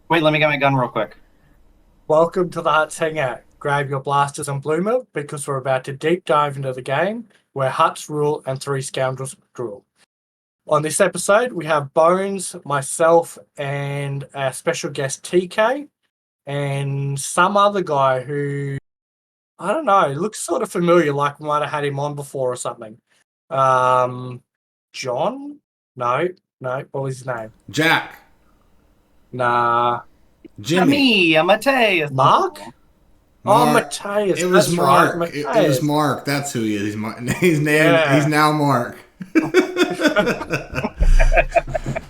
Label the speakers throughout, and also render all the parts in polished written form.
Speaker 1: Wait, let me get my gun real quick.
Speaker 2: Welcome to the Huts Hangout. Grab your blasters and blue milk because we're about to deep dive into the game where Huts rule and three scoundrels rule. On this episode, we have Bones, myself, and our special guest TK, and some other guy who, I don't know, looks sort of familiar, like we might have had him on before or something. Um, John? No, what was his name?
Speaker 3: Jack,
Speaker 2: Nah.
Speaker 3: Jimmy,
Speaker 1: Me, I'm Mateus.
Speaker 2: Mark? Oh,
Speaker 3: Mark.
Speaker 2: Mateus,
Speaker 3: It was
Speaker 2: that's right,
Speaker 3: Mark. It was
Speaker 2: Mateus.
Speaker 3: Mark. That's who he is. He's named. He's
Speaker 2: Yeah.
Speaker 3: now Mark.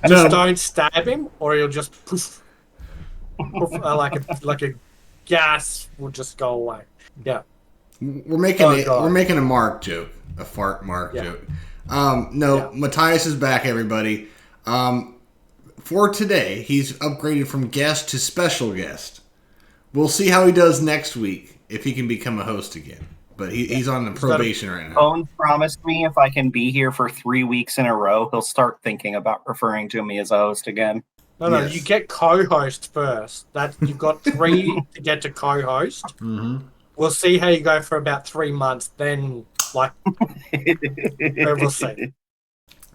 Speaker 2: Just
Speaker 3: No,
Speaker 2: don't stab him, or he'll just poof, poof, like a gas will just go away. Yeah.
Speaker 3: we're
Speaker 2: God.
Speaker 3: making a Mark joke, a fart Mark
Speaker 2: Yeah.
Speaker 3: joke. No,
Speaker 2: Yeah.
Speaker 3: Matthias is back, everybody. For today, he's upgraded from guest to special guest. We'll see how he does next week if he can become a host again. But he's on the
Speaker 2: He's got a
Speaker 3: probation right now.
Speaker 1: Bones promised me if I can be here for 3 weeks in a row, he'll start thinking about referring to me as a host again.
Speaker 2: no.
Speaker 3: Yes.
Speaker 2: You get co-host first. That you've got three to get to co-host.
Speaker 3: Mm-hmm.
Speaker 2: We'll see how you go for about 3 months. Then, we'll see.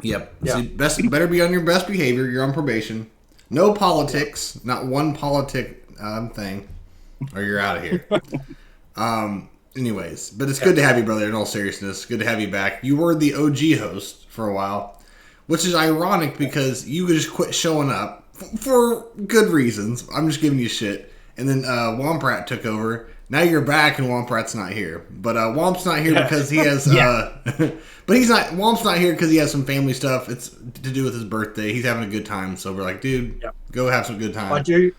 Speaker 3: Yep.
Speaker 2: Yeah.
Speaker 3: So better be on your best behavior. You're on probation. No politics. Not one politic thing, or you're out of here. Anyways, but it's good to have you, brother. In all seriousness, good to have you back. You were the OG host for a while, which is ironic because you just quit showing up for good reasons. I'm just giving you shit. And then Womprat took over. Now you're back and Womprat's not here. But Womp's not here because he has. But he's not. Womp's not here because he has some family stuff. It's to do with his birthday. He's having a good time. So we're like, dude, go have some good time.
Speaker 2: I do.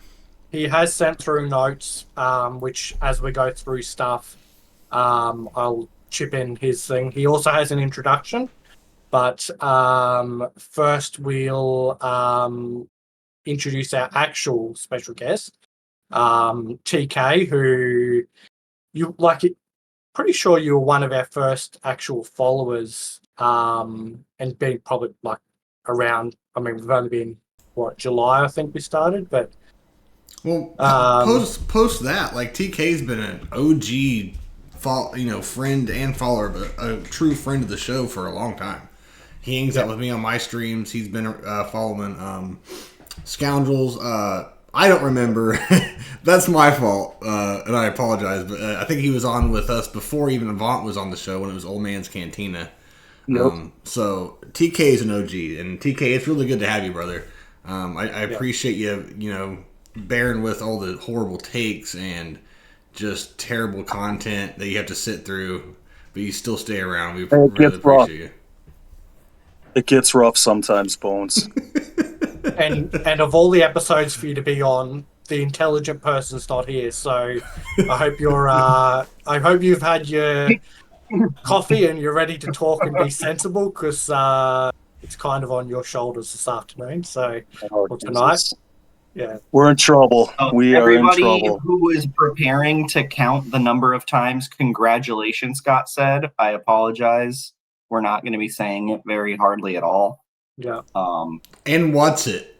Speaker 2: He has sent through notes, which as we go through stuff, I'll chip in his thing. He also has an introduction, but first we'll introduce our actual special guest, TK, who you like. Pretty sure you were one of our first actual followers, and been probably like around. I mean, we've only been July, I think we started, but.
Speaker 3: Well,
Speaker 2: Um,
Speaker 3: post that, like TK's been an OG, friend and follower, but a true friend of the show for a long time. He hangs out with me on my streams. He's been following Scoundrels. I don't remember. That's my fault, and I apologize. But I think he was on with us before even Avant was on the show when it was Old Man's Cantina. So TK is an OG, and TK, it's really good to have you, brother. I appreciate you, bearing with all the horrible takes and just terrible content that you have to sit through, but you still stay around. We really appreciate you.
Speaker 4: It gets rough sometimes, Bones.
Speaker 2: and of all the episodes for you to be on, the intelligent person's not here. So I hope you've had your coffee and you're ready to talk and be sensible, because it's kind of on your shoulders this afternoon. So or tonight.
Speaker 4: Jesus.
Speaker 2: Yeah.
Speaker 4: We're in trouble. We are in
Speaker 1: Everybody
Speaker 4: trouble.
Speaker 1: who is preparing to count the number of times congratulations got said, I apologize. We're not going to be saying it very hardly at all.
Speaker 2: Yeah.
Speaker 3: And what's it?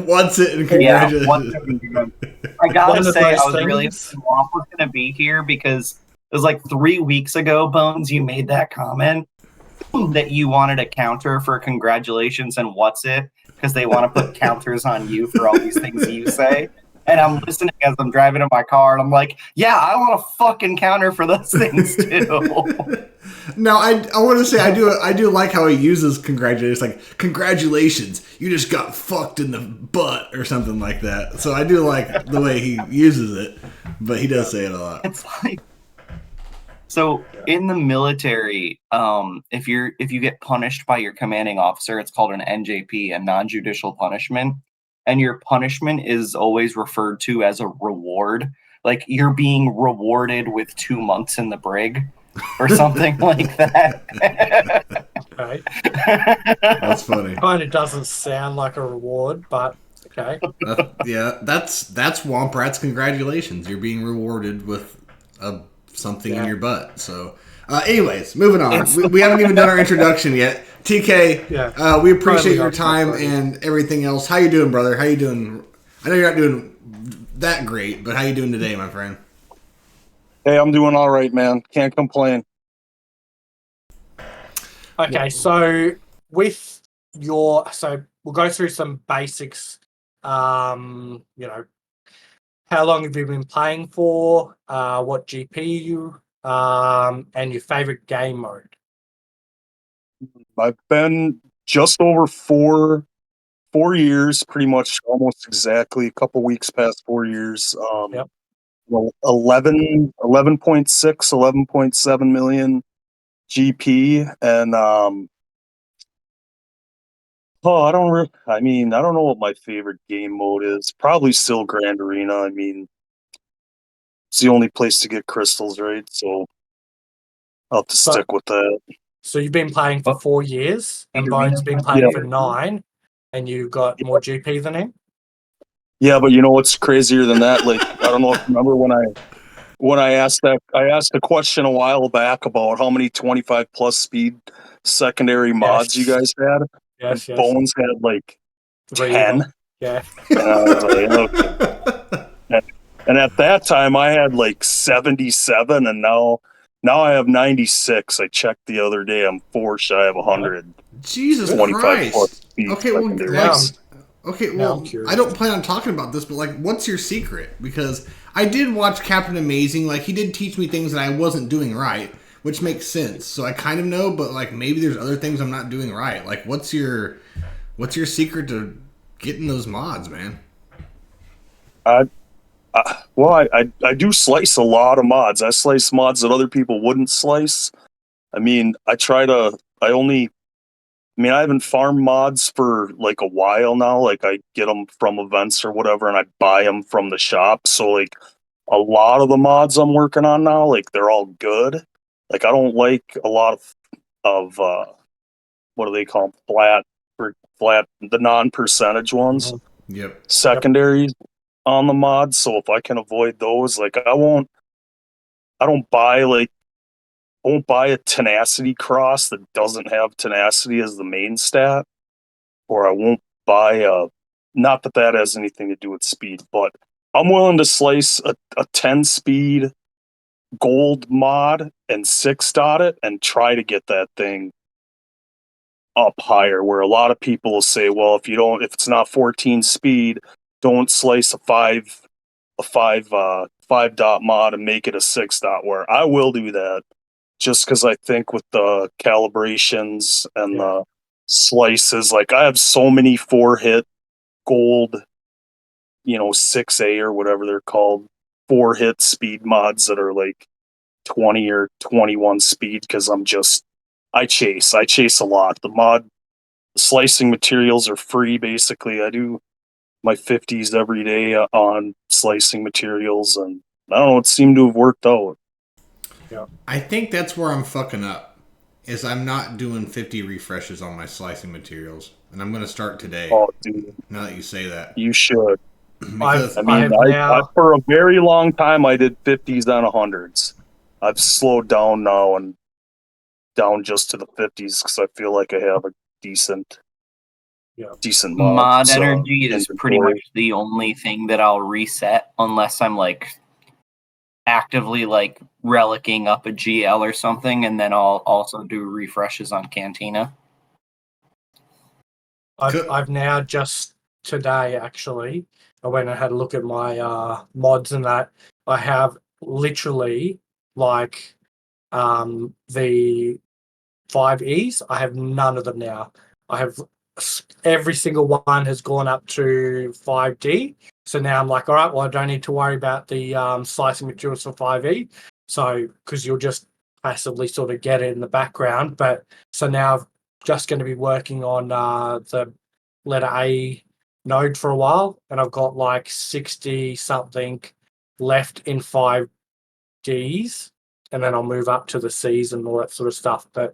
Speaker 3: What's it? And congratulations.
Speaker 1: I gotta
Speaker 2: One of
Speaker 1: say,
Speaker 2: those
Speaker 1: I was really
Speaker 2: things-
Speaker 1: hoping Womp was going to be here because it was like 3 weeks ago, Bones, you made that comment that you wanted a counter for congratulations and what's it, because they want to put counters on you for all these things you say. And I'm listening as I'm driving in my car, and I'm like, yeah, I want a fucking counter for those things too.
Speaker 3: No, I want to say I do like how he uses congratulations, like congratulations, you just got fucked in the butt or something like that. So I do like the way he uses it, but he does say it a lot.
Speaker 1: It's like, so in the military, if you get punished by your commanding officer, it's called an NJP, a non-judicial punishment, and your punishment is always referred to as a reward. Like you're being rewarded with 2 months in the brig or something like that.
Speaker 2: Okay.
Speaker 3: That's funny.
Speaker 2: Kind of doesn't sound like a reward, but okay.
Speaker 3: That's Womprat's congratulations. You're being rewarded with something in your butt. So, anyways, moving on. We haven't even done our introduction yet. TK, we appreciate your time and everything else. How you doing, brother? How you doing? I know you're not doing that great, but how you doing today, my friend?
Speaker 4: Hey, I'm doing all right, man. Can't complain.
Speaker 2: Okay, so with so we'll go through some basics. You know, how long have you been playing for? What GP you, and your favorite game mode.
Speaker 4: I've been just over 4 years, pretty much almost exactly a couple weeks past 4 years.
Speaker 2: Yep.
Speaker 4: Well, 11.7 million GP, and I don't know what my favorite game mode is. Probably still Grand Arena. I mean, it's the only place to get crystals, right? So I'll have to
Speaker 2: So-
Speaker 4: stick with that.
Speaker 2: So you've been playing for 4 years, and Bone's been playing
Speaker 4: Yeah.
Speaker 2: for 9, and you've got more GP than him.
Speaker 4: Yeah, but you know what's crazier than that? Like, I don't know if you remember when I asked a question a while back about how many 25 plus speed secondary mods you guys had, and
Speaker 2: Yes.
Speaker 4: Bones had like
Speaker 2: 3 of
Speaker 4: 10.
Speaker 2: them. Yeah.
Speaker 4: And I was like, okay. And at that time, I had like 77, and now I have 96. I checked the other day. I'm 4 shy of 100.
Speaker 3: Jesus
Speaker 4: 25 plus
Speaker 3: Christ.
Speaker 4: speed
Speaker 3: Okay, well,
Speaker 4: secondaries.
Speaker 3: okay,
Speaker 2: Now
Speaker 3: well,
Speaker 2: I'm curious.
Speaker 3: I don't plan on talking about this, but like, what's your secret? Because I did watch Captain Amazing. Like, he did teach me things that I wasn't doing right, which makes sense. So I kind of know, but like, maybe there's other things I'm not doing right. Like, what's your secret to getting those mods, man?
Speaker 4: I do slice a lot of mods. I slice mods that other people wouldn't slice. I mean, I haven't farmed mods for like a while now. Like, I get them from events or whatever, and I buy them from the shop. So like, a lot of the mods I'm working on now, like, they're all good. Like, I don't like a lot of what do they call them? Flat, the non-percentage ones,
Speaker 3: Yep.
Speaker 4: secondaries on the mods. So if I can avoid those, like, I don't buy like I won't buy a tenacity cross that doesn't have tenacity as the main stat, or I won't buy not that that has anything to do with speed, but I'm willing to slice a 10 speed gold mod and 6 dot it and try to get that thing up higher, where a lot of people will say, well, if it's not 14 speed, don't slice a 5 dot mod and make it a 6 dot, where I will do that just because I think with the calibrations and the slices, like, I have so many 4-hit gold, 6A or whatever they're called, 4-hit speed mods that are like 20 or 21 speed, because I chase a lot. The slicing materials are free, basically. I do my 50s every day on slicing materials, and I don't know, it seemed to have worked out.
Speaker 3: I think that's where I'm fucking up. Is I'm not doing 50 refreshes on my slicing materials, and I'm going to start today.
Speaker 4: Oh, dude,
Speaker 3: Now that you say that,
Speaker 4: you should.
Speaker 3: because
Speaker 4: I for a very long time I did 50s on 100s. I've slowed down now and down just to the 50s because I feel like I have a decent
Speaker 1: Mod
Speaker 4: so,
Speaker 1: energy is pretty
Speaker 4: inventory.
Speaker 1: much the only thing that I'll reset unless I'm like actively like relicking up a GL or something, and then I'll also do refreshes on Cantina.
Speaker 2: I've now just today actually, I went and had a look at my mods and that. I have literally like the 5Es. I have none of them now. I have every single one has gone up to 5D. So now I'm like, all right, well, I don't need to worry about the slicing materials for 5E. So because you'll just passively sort of get it in the background. But so now I'm just going to be working on the letter A node for a while, and I've got like 60 something left in 5Ds, and then I'll move up to the Cs and all that sort of stuff. But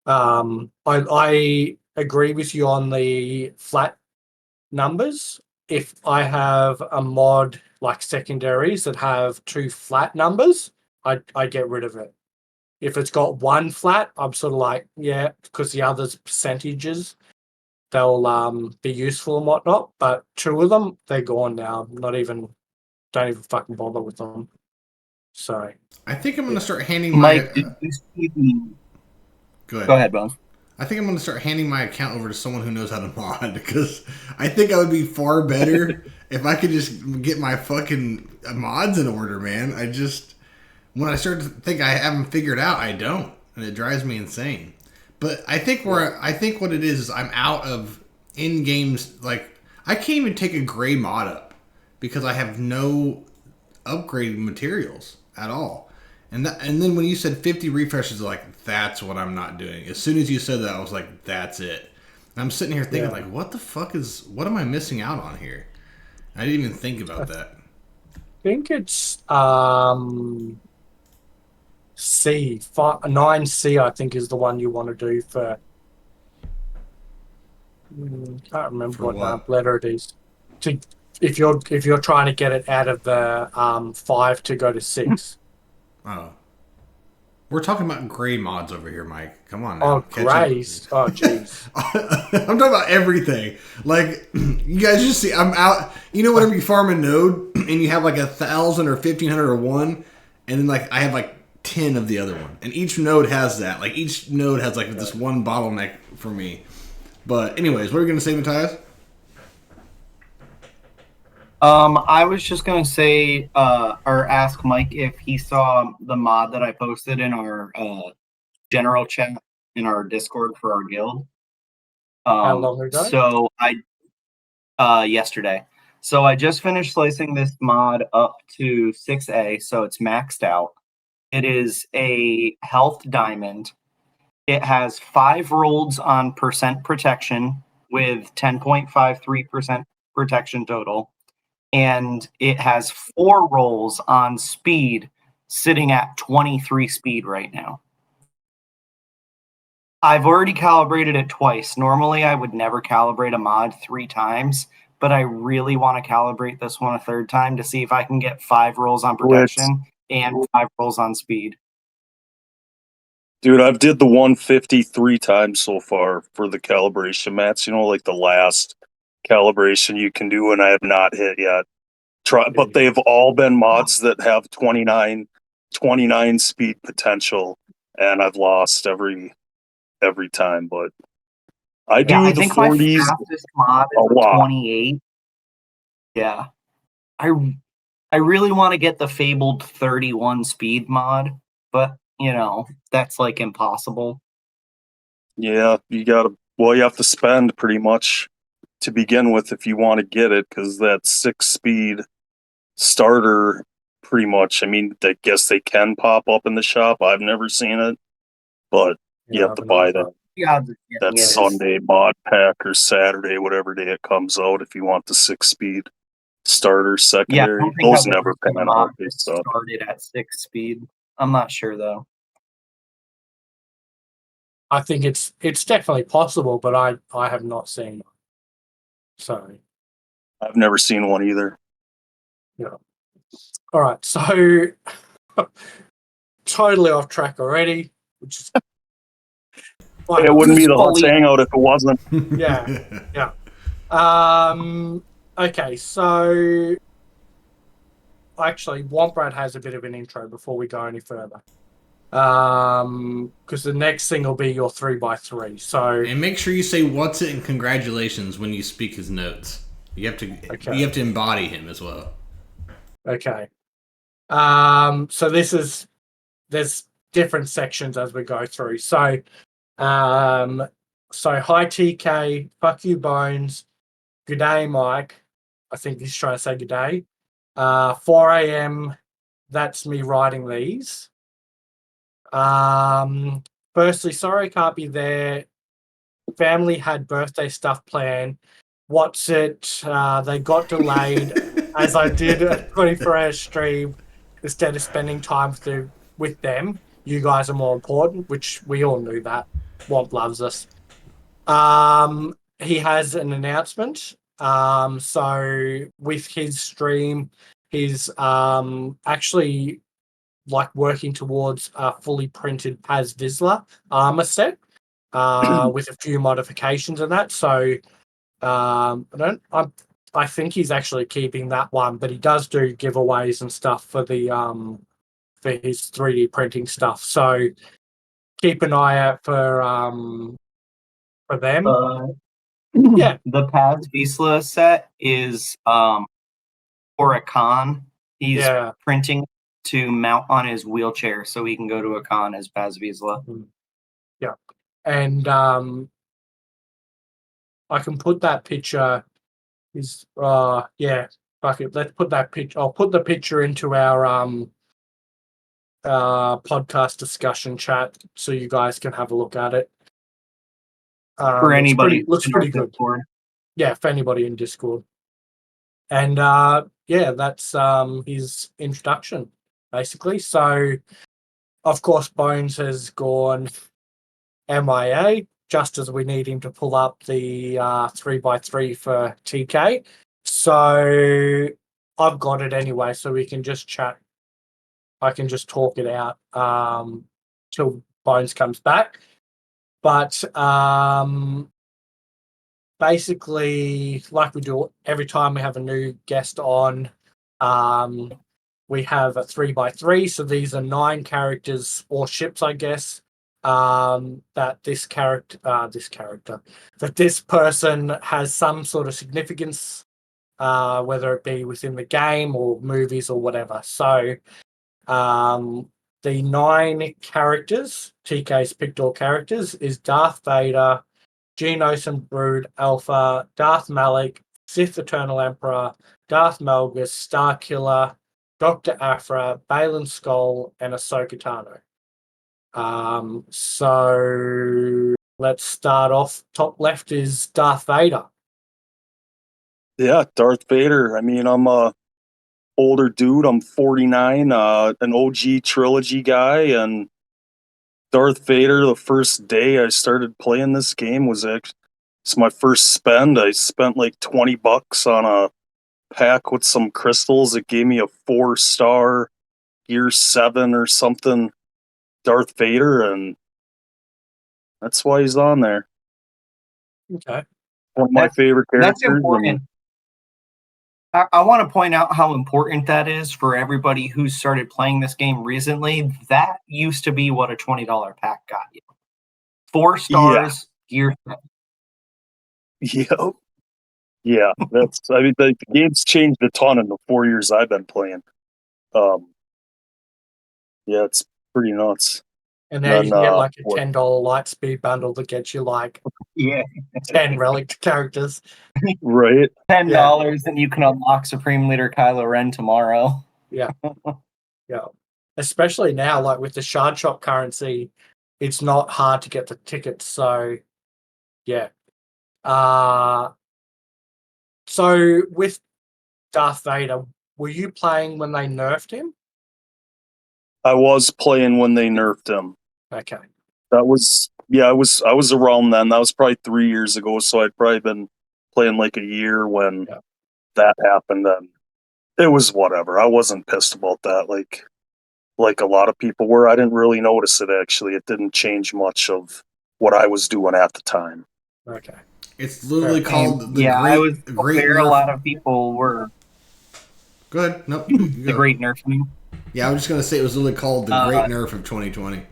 Speaker 2: I agree with you on the flat numbers. If I have a mod like secondaries that have 2 flat numbers, I get rid of it. If it's got 1 flat, I'm sort of like, yeah, because the other's percentages. they'll be useful and whatnot. But 2 of them, they're gone now. Don't even fucking bother with them. So
Speaker 3: I think I'm gonna start handing
Speaker 1: Mike,
Speaker 3: my.
Speaker 1: did you see the...
Speaker 3: Go
Speaker 1: Go ahead, Bones.
Speaker 3: I think I'm going to start handing my account over to someone who knows how to mod because I think I would be far better if I could just get my fucking mods in order, man. When I start to think I have them figured out, I don't, and it drives me insane. But I think what it is I'm out of in games. Like I can't even take a gray mod up because I have no upgrading materials at all. And then when you said 50 refreshes, like that's what I'm not doing. As soon as you said that, I was like, that's it. And I'm sitting here thinking, like, what am I missing out on here? I didn't even think about that.
Speaker 2: I think it's C 9C. I think is the one you want to do for. Can't remember
Speaker 3: For
Speaker 2: what
Speaker 3: what?
Speaker 2: letter it is. If you're trying to get it out of the 5 to go to 6.
Speaker 3: Oh. We're talking about gray mods over here, Mike. Come on now.
Speaker 2: Oh,
Speaker 3: Catch up.
Speaker 2: grays. Oh, jeez.
Speaker 3: I'm talking about everything. Like, you guys just see, I'm out. You know, whenever you farm a node and you have like 1,000 or 1,500 or one, and then like I have like 10 of the other one, and each node has that. Like each node has like this one bottleneck for me. But anyways, what are we gonna say, Matthias?
Speaker 1: I was just gonna say, or ask Mike if he saw the mod that I posted in our general chat in our Discord for our guild.
Speaker 2: How long ago?
Speaker 1: So yesterday. So I just finished slicing this mod up to 6A, so it's maxed out. It is a health diamond. It has 5 rolls on percent protection with 10.53% protection total. And it has 4 rolls on speed, sitting at 23 speed right now. I've already calibrated it twice. Normally, I would never calibrate a mod 3 times, but I really want to calibrate this one a 3rd time to see if I can get 5 rolls on protection and 5 rolls on speed.
Speaker 4: Dude, I've did the 150 3 times so far for the calibration mats. You know, like the last calibration you can do, and I have not hit yet. But they've all been mods that have 29 speed potential, and I've lost every time. But I do
Speaker 1: I
Speaker 4: the
Speaker 1: think
Speaker 4: 40s
Speaker 1: my fastest mod
Speaker 4: a
Speaker 1: is
Speaker 4: lot.
Speaker 1: 28. Yeah. I really want to get the fabled 31 speed mod, but you know, that's like impossible.
Speaker 4: Yeah, you have to spend pretty much to begin with if you want to get it, because that 6 speed starter pretty much, I mean, I guess they can pop up in the shop. I've never seen it, but you have to buy that
Speaker 1: The odds of getting it is-
Speaker 4: Sunday mod pack or Saturday, whatever day it comes out, if you want the 6 speed starter
Speaker 1: Yeah, I
Speaker 4: secondary.
Speaker 1: don't think I
Speaker 4: Those
Speaker 1: would
Speaker 4: never
Speaker 1: have seen
Speaker 4: pan
Speaker 1: mod
Speaker 4: out. They
Speaker 1: that
Speaker 4: suck.
Speaker 1: started at 6 speed. I'm not sure though.
Speaker 2: I think it's definitely possible, but I have not seen one. So
Speaker 4: I've never seen one either.
Speaker 2: yeah. All right, so totally off track already, which is
Speaker 4: It wouldn't be the Let's
Speaker 1: fully-
Speaker 4: Hangout if it wasn't.
Speaker 2: Yeah. Okay, so actually, Wombrad has a bit of an intro before we go any further. Because the next thing will be your 3x3. So
Speaker 3: And make sure you say "what's it" and congratulations when you speak his notes. You have to embody him as well.
Speaker 2: okay. So there's different sections as we go through. So hi TK, fuck you Bones, good day Mike. I think he's trying to say good day. 4 a.m. That's me writing these. Firstly, sorry I can't be there. Family had birthday stuff planned. What's it? They got delayed as I did a 24-hour stream instead of spending time with them. You guys are more important, which we all knew that. Womp loves us. He has an announcement. So with his stream, he's actually like working towards a fully printed Paz Vizsla armor set. with a few modifications and that. So I think he's actually keeping that one, but he does do giveaways and stuff for the for his 3D printing stuff. So keep an eye out for them. Yeah.
Speaker 1: The Paz Vizsla set is for a con. He's printing to mount on his wheelchair so he can go to a con as Paz Vizsla.
Speaker 2: Yeah. And I can put that picture fuck it. Let's put that picture. I'll put the picture into our podcast discussion chat so you guys can have a look at it.
Speaker 1: For anybody,
Speaker 2: looks pretty good.
Speaker 1: Discord.
Speaker 2: Yeah, for anybody in Discord. And that's his introduction basically. So, of course, Bones has gone MIA just as we need him to pull up the 3x3 for TK. So I've got it anyway, so we can just chat. I can just talk it out till Bones comes back. But basically, like we do every time we have a new guest on, we have a 3x3. So these are 9 characters or ships, I guess, that this person has some sort of significance, whether it be within the game or movies or whatever. So the 9 characters, TK's picked all characters, is Darth Vader, Geonos and Brood Alpha, Darth Malik, Sith Eternal Emperor, Darth Malgus, Starkiller, Dr. Aphra, Balin Skull, and Ahsoka Tano. So let's start off. Top left is Darth Vader.
Speaker 4: Yeah, Darth Vader. I mean, I'm a older dude. I'm 49, an OG trilogy guy, and Darth Vader. The first day I started playing this game it's my first spend. I spent like $20 on a pack with some crystals. It gave me a 4-star Gear 7 or something Darth Vader, and that's why he's on there.
Speaker 2: Okay.
Speaker 4: One of my favorite characters.
Speaker 1: That's important. I want to point out how important that is for everybody who started playing this game recently. That used to be what a $20 pack got you. 4 stars, Gear 7.
Speaker 4: Yep. Yeah, I mean, the game's changed a ton in the 4 years I've been playing. Yeah, it's pretty nuts.
Speaker 2: And now you can get like a $10 Lightspeed bundle that gets you like 10 relic characters.
Speaker 4: Right.
Speaker 1: $10 and you can unlock Supreme Leader Kylo Ren tomorrow.
Speaker 2: Yeah. Yeah. Especially now, like with the Shard Shop currency, it's not hard to get the tickets. So, yeah. So with Darth Vader, were you playing when they nerfed him?
Speaker 4: I was playing when they nerfed him.
Speaker 2: Okay.
Speaker 4: That was I was around then. That was probably 3 years ago, so I'd probably been playing like a year when that happened, and it was whatever. I wasn't pissed about that like a lot of people were. I didn't really notice it actually. It didn't change much of what I was doing at the time.
Speaker 2: Okay.
Speaker 3: It's literally called the
Speaker 1: I was
Speaker 3: great
Speaker 1: aware
Speaker 3: nerf.
Speaker 1: A lot of people were.
Speaker 3: Go ahead. Nope.
Speaker 1: The great nerfing.
Speaker 3: Yeah, I was just gonna say it was literally called the great nerf of 2020.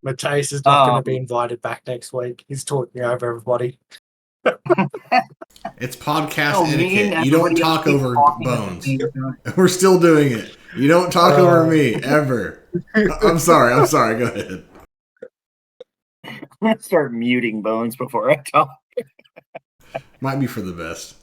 Speaker 2: Mateus is not going to be invited back next week. He's talking over everybody.
Speaker 3: It's podcast etiquette. You don't talk over Bones.
Speaker 1: Over.
Speaker 3: We're still doing it. You don't talk over me ever. I'm sorry. Go ahead.
Speaker 1: I'm gonna start muting Bones before I talk.
Speaker 3: Might be for the best.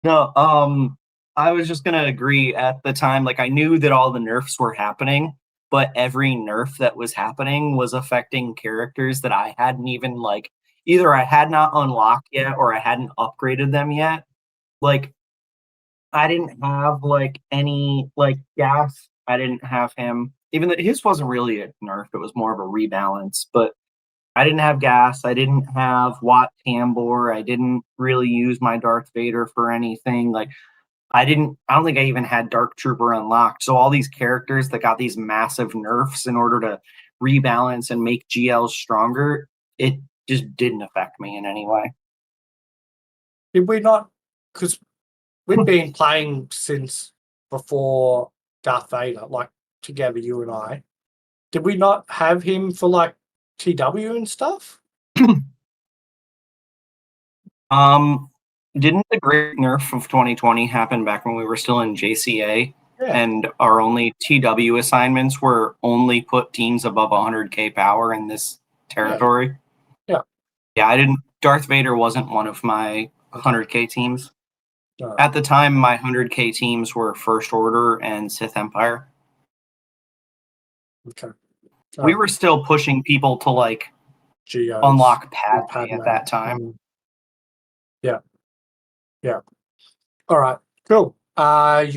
Speaker 1: No, I was just gonna agree at the time. Like I knew that all the nerfs were happening, but every nerf that was happening was affecting characters that I hadn't even either I had not unlocked yet or I hadn't upgraded them yet. Like I didn't have any gas. I didn't have him. Even though his wasn't really a nerf, it was more of a rebalance. But I didn't have gas. I didn't have Watt Tambor. I didn't really use my Darth Vader for anything. I don't think I even had Dark Trooper unlocked. So all these characters that got these massive nerfs in order to rebalance and make GLs stronger, it just didn't affect me in any way.
Speaker 2: Did we not? Because we've been playing since before Darth Vader, like together, you and I. Did we not have him for like TW and stuff?
Speaker 1: Didn't the great nerf of 2020 happen back when we were still in JCA?
Speaker 2: Yeah.
Speaker 1: And our only TW assignments were only put teams above 100k power in this territory?
Speaker 2: Yeah.
Speaker 1: Yeah, I didn't. Darth Vader wasn't one of my 100k teams.
Speaker 2: No.
Speaker 1: At the time, my 100k teams were First Order and Sith Empire.
Speaker 2: Okay.
Speaker 1: We were still pushing people to like
Speaker 2: Geos,
Speaker 1: unlock Padme at that time.
Speaker 2: Yeah. Yeah. All right. Cool. You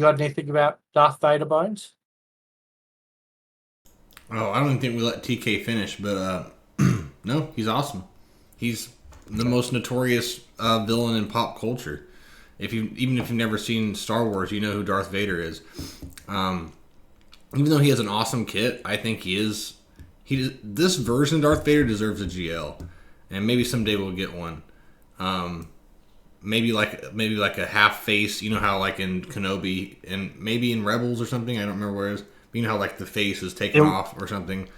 Speaker 2: got anything about Darth Vader, Bones?
Speaker 3: Oh, I don't even think we let TK finish, but no, he's awesome. He's the most notorious villain in pop culture. Even if you've never seen Star Wars, you know who Darth Vader is. Even though he has an awesome kit, I think this version of Darth Vader deserves a GL, and maybe someday we'll get one. Maybe like a half face. You know how like in Kenobi and maybe in Rebels or something. I don't remember where it is. But you know how like the face is taken off or something.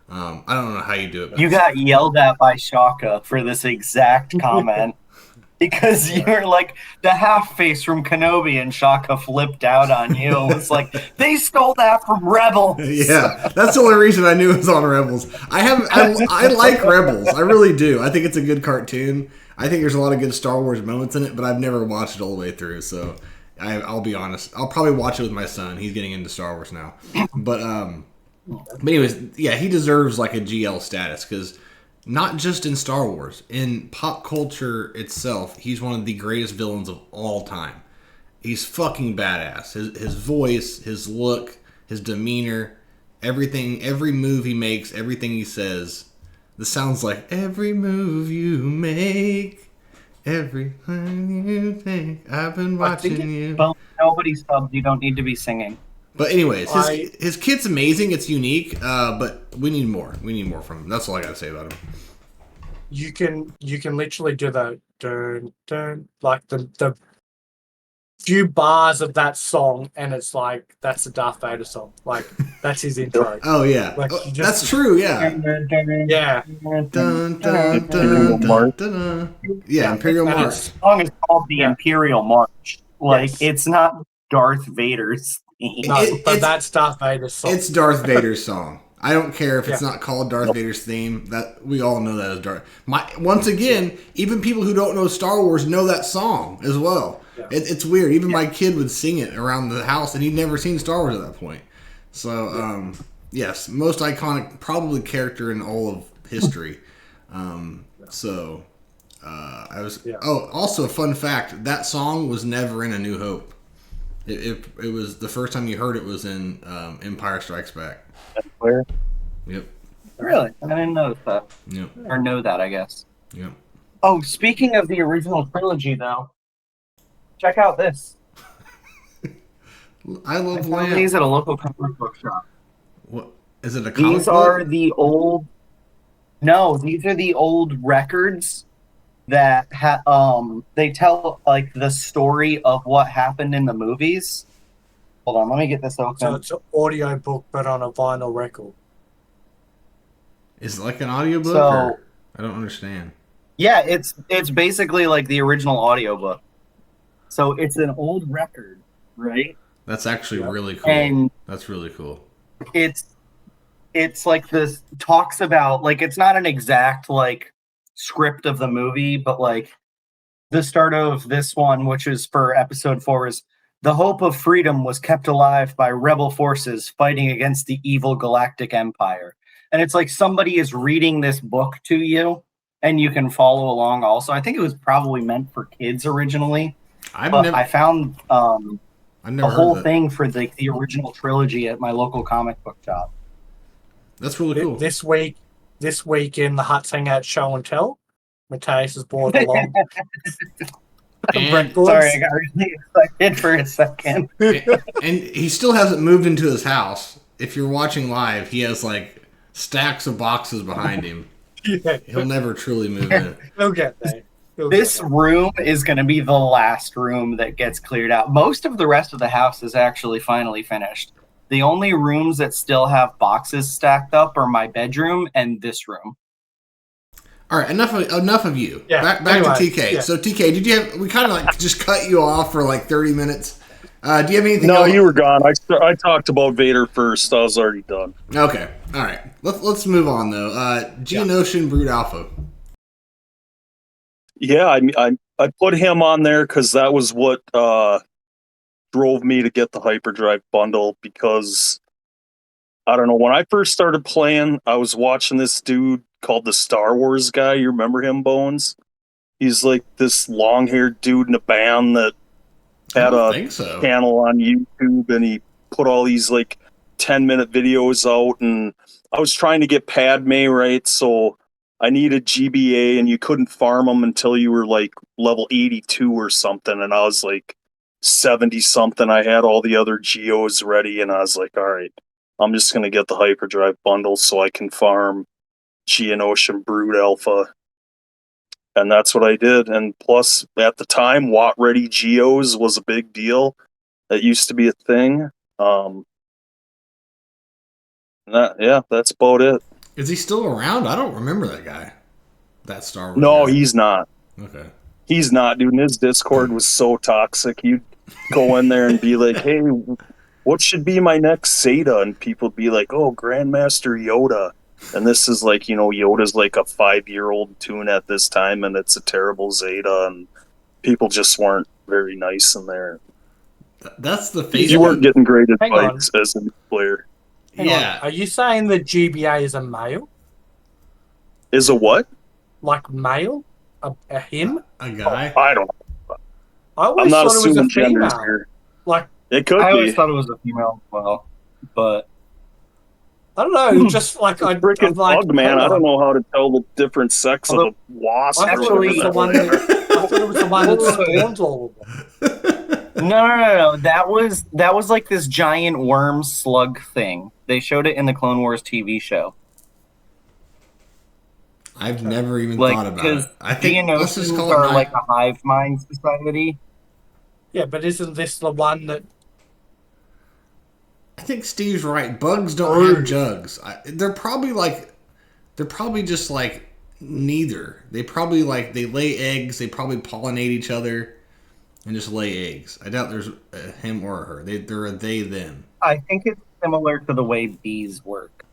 Speaker 3: I don't know how you do it.
Speaker 1: You got yelled at by Shaka for this exact comment. Because you were like the half face from Kenobi, and Shaka flipped out on you. It was like, they stole that from Rebels.
Speaker 3: Yeah, that's the only reason I knew it was on Rebels. I like Rebels. I really do. I think it's a good cartoon. I think there's a lot of good Star Wars moments in it, but I've never watched it all the way through. So I'll be honest. I'll probably watch it with my son. He's getting into Star Wars now. But anyways, yeah, he deserves like a GL status because. Not just in Star Wars, in pop culture itself, he's one of the greatest villains of all time. He's fucking badass. His voice, his look, his demeanor, everything, every move he makes, everything he says. This sounds like every move you make, everything you think. I've been watching you.
Speaker 1: Well, nobody's subbed. You don't need to be singing.
Speaker 3: But anyways, his kit's amazing. It's unique, but we need more. We need more from him. That's all I gotta say about him.
Speaker 2: You can literally do the dun dun like the few bars of that song, and it's like that's the Darth Vader song. Like that's his intro.
Speaker 3: Oh yeah,
Speaker 2: Like,
Speaker 3: that's true. Yeah.
Speaker 2: Yeah.
Speaker 3: Dun, dun, dun, dun, dun, dun. Yeah, Imperial
Speaker 2: And
Speaker 3: March.
Speaker 1: The song is called the Imperial March. Like
Speaker 2: Yes.
Speaker 1: it's not Darth Vader's theme.
Speaker 2: No, but that's Darth Vader's song.
Speaker 3: It's Darth Vader's song. I don't care if it's not called Darth Vader's theme. That we all know that as Darth. Once again, even people who don't know Star Wars know that song as well.
Speaker 2: Yeah.
Speaker 3: It's weird. Even my kid would sing it around the house, and he'd never seen Star Wars at that point. So, yes, most iconic, probably character in all of history. So, I was.
Speaker 2: Yeah.
Speaker 3: Oh, also a fun fact: that song was never in A New Hope. It was the first time you heard it was in Empire Strikes Back.
Speaker 4: Where?
Speaker 3: Yep.
Speaker 1: Really? I didn't know that.
Speaker 3: Yep.
Speaker 1: Or know that, I guess.
Speaker 3: Yep.
Speaker 1: Oh, speaking of the original trilogy, though, check out this.
Speaker 3: I love
Speaker 1: I found
Speaker 3: Lamb.
Speaker 1: these at a local comic book shop.
Speaker 3: What is it? A comic
Speaker 1: These
Speaker 3: book?
Speaker 1: are the old. No, these are the old records that they tell like the story of what happened in the movies. Hold on, let me get this
Speaker 2: So
Speaker 1: open.
Speaker 2: it's an audio book, but on a vinyl record.
Speaker 3: Is it like an audiobook?
Speaker 1: So-
Speaker 3: Or? I don't understand.
Speaker 1: Yeah, it's basically like the original audiobook. So it's an old record, right?
Speaker 3: That's actually really cool.
Speaker 1: And
Speaker 3: That's really cool.
Speaker 1: it's like this talks about like it's not an exact like script of the movie, but like the start of this one, which is for episode 4, is the hope of freedom was kept alive by rebel forces fighting against the evil galactic empire. And it's like somebody is reading this book to you and you can follow along also. I think it was probably meant for kids originally. I found
Speaker 3: I've
Speaker 1: the
Speaker 3: never
Speaker 1: whole
Speaker 3: heard that.
Speaker 1: thing for the original trilogy at my local comic book shop.
Speaker 3: That's really cool.
Speaker 2: This week in the Huts Hangout Show and Tell, Mateus has brought along
Speaker 3: And,
Speaker 2: Records.
Speaker 1: Sorry, I got really excited for a second.
Speaker 3: and he still hasn't moved into his house. If you're watching live, he has like stacks of boxes behind him.
Speaker 2: Yeah,
Speaker 3: He'll never truly move in.
Speaker 2: he'll get there.
Speaker 1: This room is going to be the last room that gets cleared out. Most of the rest of the house is actually finally finished. The only rooms that still have boxes stacked up are my bedroom and this room.
Speaker 3: All right, enough of you.
Speaker 2: Yeah,
Speaker 3: Back
Speaker 2: anyway,
Speaker 3: to TK.
Speaker 2: yeah.
Speaker 3: So TK, did you have? We kind of like just cut you off for like 30 minutes. Do you have anything?
Speaker 4: No,
Speaker 3: else?
Speaker 4: you were gone. I talked about Vader first. I was already done.
Speaker 3: Okay. All right. Let's move on though. Geonosian Brood Alpha.
Speaker 4: Yeah, I put him on there because that was what drove me to get the hyperdrive bundle, because I don't know, when I first started playing, I was watching this dude called the Star Wars guy. You remember him, Bones? He's like this long-haired dude in a band that had a
Speaker 3: think so.
Speaker 4: channel on YouTube, and he put all these like 10-minute videos out, and I was trying to get Padme, right? So I needed GBA, and you couldn't farm them until you were like level 82 or something, and I was like 70 something. I had all the other geos ready, and I was like, all right, I'm just gonna get the hyperdrive bundle so I can farm Geonosian Brood Alpha. And that's what I did. And plus, at the time, Watt Ready Geos was a big deal. That used to be a thing. That's about it.
Speaker 3: Is he still around? I don't remember that guy. That Star Wars.
Speaker 4: No,
Speaker 3: guy.
Speaker 4: he's not.
Speaker 3: Okay.
Speaker 4: He's not, dude. And his Discord was so toxic. You'd go in there and be like, hey, what should be my next Zeta? And people would be like, oh, Grandmaster Yoda. And this is like, Yoda's like a 5-year-old tune at this time, and it's a terrible Zeta, and people just weren't very nice in there.
Speaker 3: That's the face.
Speaker 4: You weren't getting great
Speaker 2: Hang on.
Speaker 4: advice as a player.
Speaker 2: Hang on. Are you saying that GBA is a male?
Speaker 4: Is a what?
Speaker 2: Like male? A him?
Speaker 3: A guy.
Speaker 4: I don't know.
Speaker 2: I
Speaker 4: I'm
Speaker 2: always
Speaker 4: not
Speaker 2: thought it was a
Speaker 4: assuming genders
Speaker 2: female.
Speaker 4: here.
Speaker 2: Like,
Speaker 4: It could
Speaker 1: I
Speaker 4: be.
Speaker 1: always thought it was a female as well, but
Speaker 2: I don't know, just like I'm
Speaker 4: Freaking
Speaker 2: like,
Speaker 4: bug, man.
Speaker 2: hang
Speaker 4: I don't
Speaker 2: on.
Speaker 4: know how to tell the different sex of a wasp.
Speaker 2: I
Speaker 4: or
Speaker 2: thought it was
Speaker 4: whatever
Speaker 2: the one
Speaker 4: they are.
Speaker 2: I thought it was the one that spawns all of them.
Speaker 1: no. That was like this giant worm slug thing. They showed it in the Clone Wars TV show.
Speaker 3: I've never even
Speaker 1: Like,
Speaker 3: thought about
Speaker 1: because
Speaker 3: it. I think let's just
Speaker 1: Geonosians
Speaker 3: call it
Speaker 1: are like a hive mind society.
Speaker 2: Yeah, but isn't this the one that
Speaker 3: I think Steve's right. Bugs don't have jugs. They're probably just like neither. They probably they lay eggs. They probably pollinate each other and just lay eggs. I doubt there's a him or a her. They're a they them.
Speaker 1: I think it's similar to the way bees work.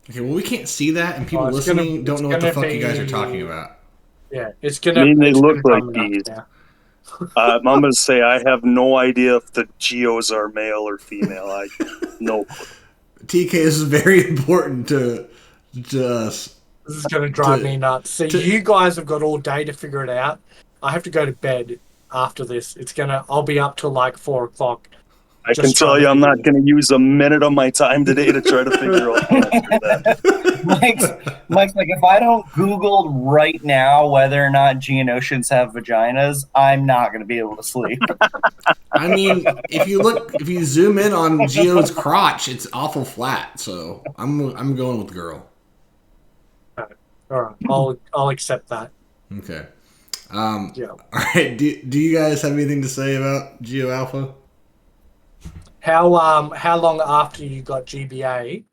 Speaker 3: Okay, well we can't see that, and people
Speaker 2: it's
Speaker 3: listening don't know what the
Speaker 2: gonna
Speaker 3: fuck you guys are
Speaker 2: be-
Speaker 3: talking about.
Speaker 2: yeah, it's gonna
Speaker 4: I mean, they
Speaker 2: it's
Speaker 4: look
Speaker 2: gonna
Speaker 4: like
Speaker 2: come nuts
Speaker 4: bees.
Speaker 2: now.
Speaker 4: I'm going to say I have no idea if the geos are male or female. I no clue.
Speaker 3: TK, this is very important to us.
Speaker 2: This is gonna drive me nuts. See, you guys have got all day to figure it out. I have to go to bed after this. I'll be up till like 4 o'clock.
Speaker 4: I can tell you I'm not going to use a minute of my time today to try to figure out how to do that.
Speaker 1: Mike's like, if I don't Google right now whether or not Geonosians have vaginas, I'm not going to be able to sleep.
Speaker 3: I mean, if you zoom in on Geo's crotch, it's awful flat. So I'm going with girl.
Speaker 2: All right, I'll accept that.
Speaker 3: Okay.
Speaker 2: Yeah.
Speaker 3: All right. Do you guys have anything to say about Geo Alpha?
Speaker 2: How long after you got GBA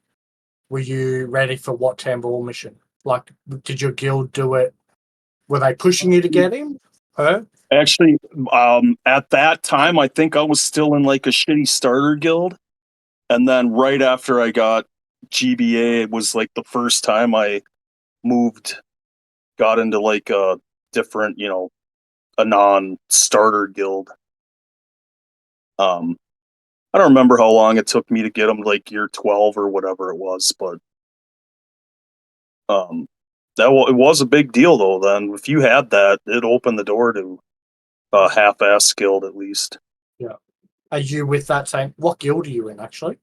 Speaker 2: were you ready for Wat Tambor mission? Like, did your guild do it? Were they pushing you to get him? Her?
Speaker 4: Actually, at that time, I think I was still in like a shitty starter guild. And then right after I got GBA, it was like the first time I got into like a different, a non-starter guild. I don't remember how long it took me to get them, like year 12 or whatever it was, but it was a big deal though. Then if you had that, it opened the door to a half-ass guild at least.
Speaker 2: Yeah. Are you with that same? What guild are you in actually?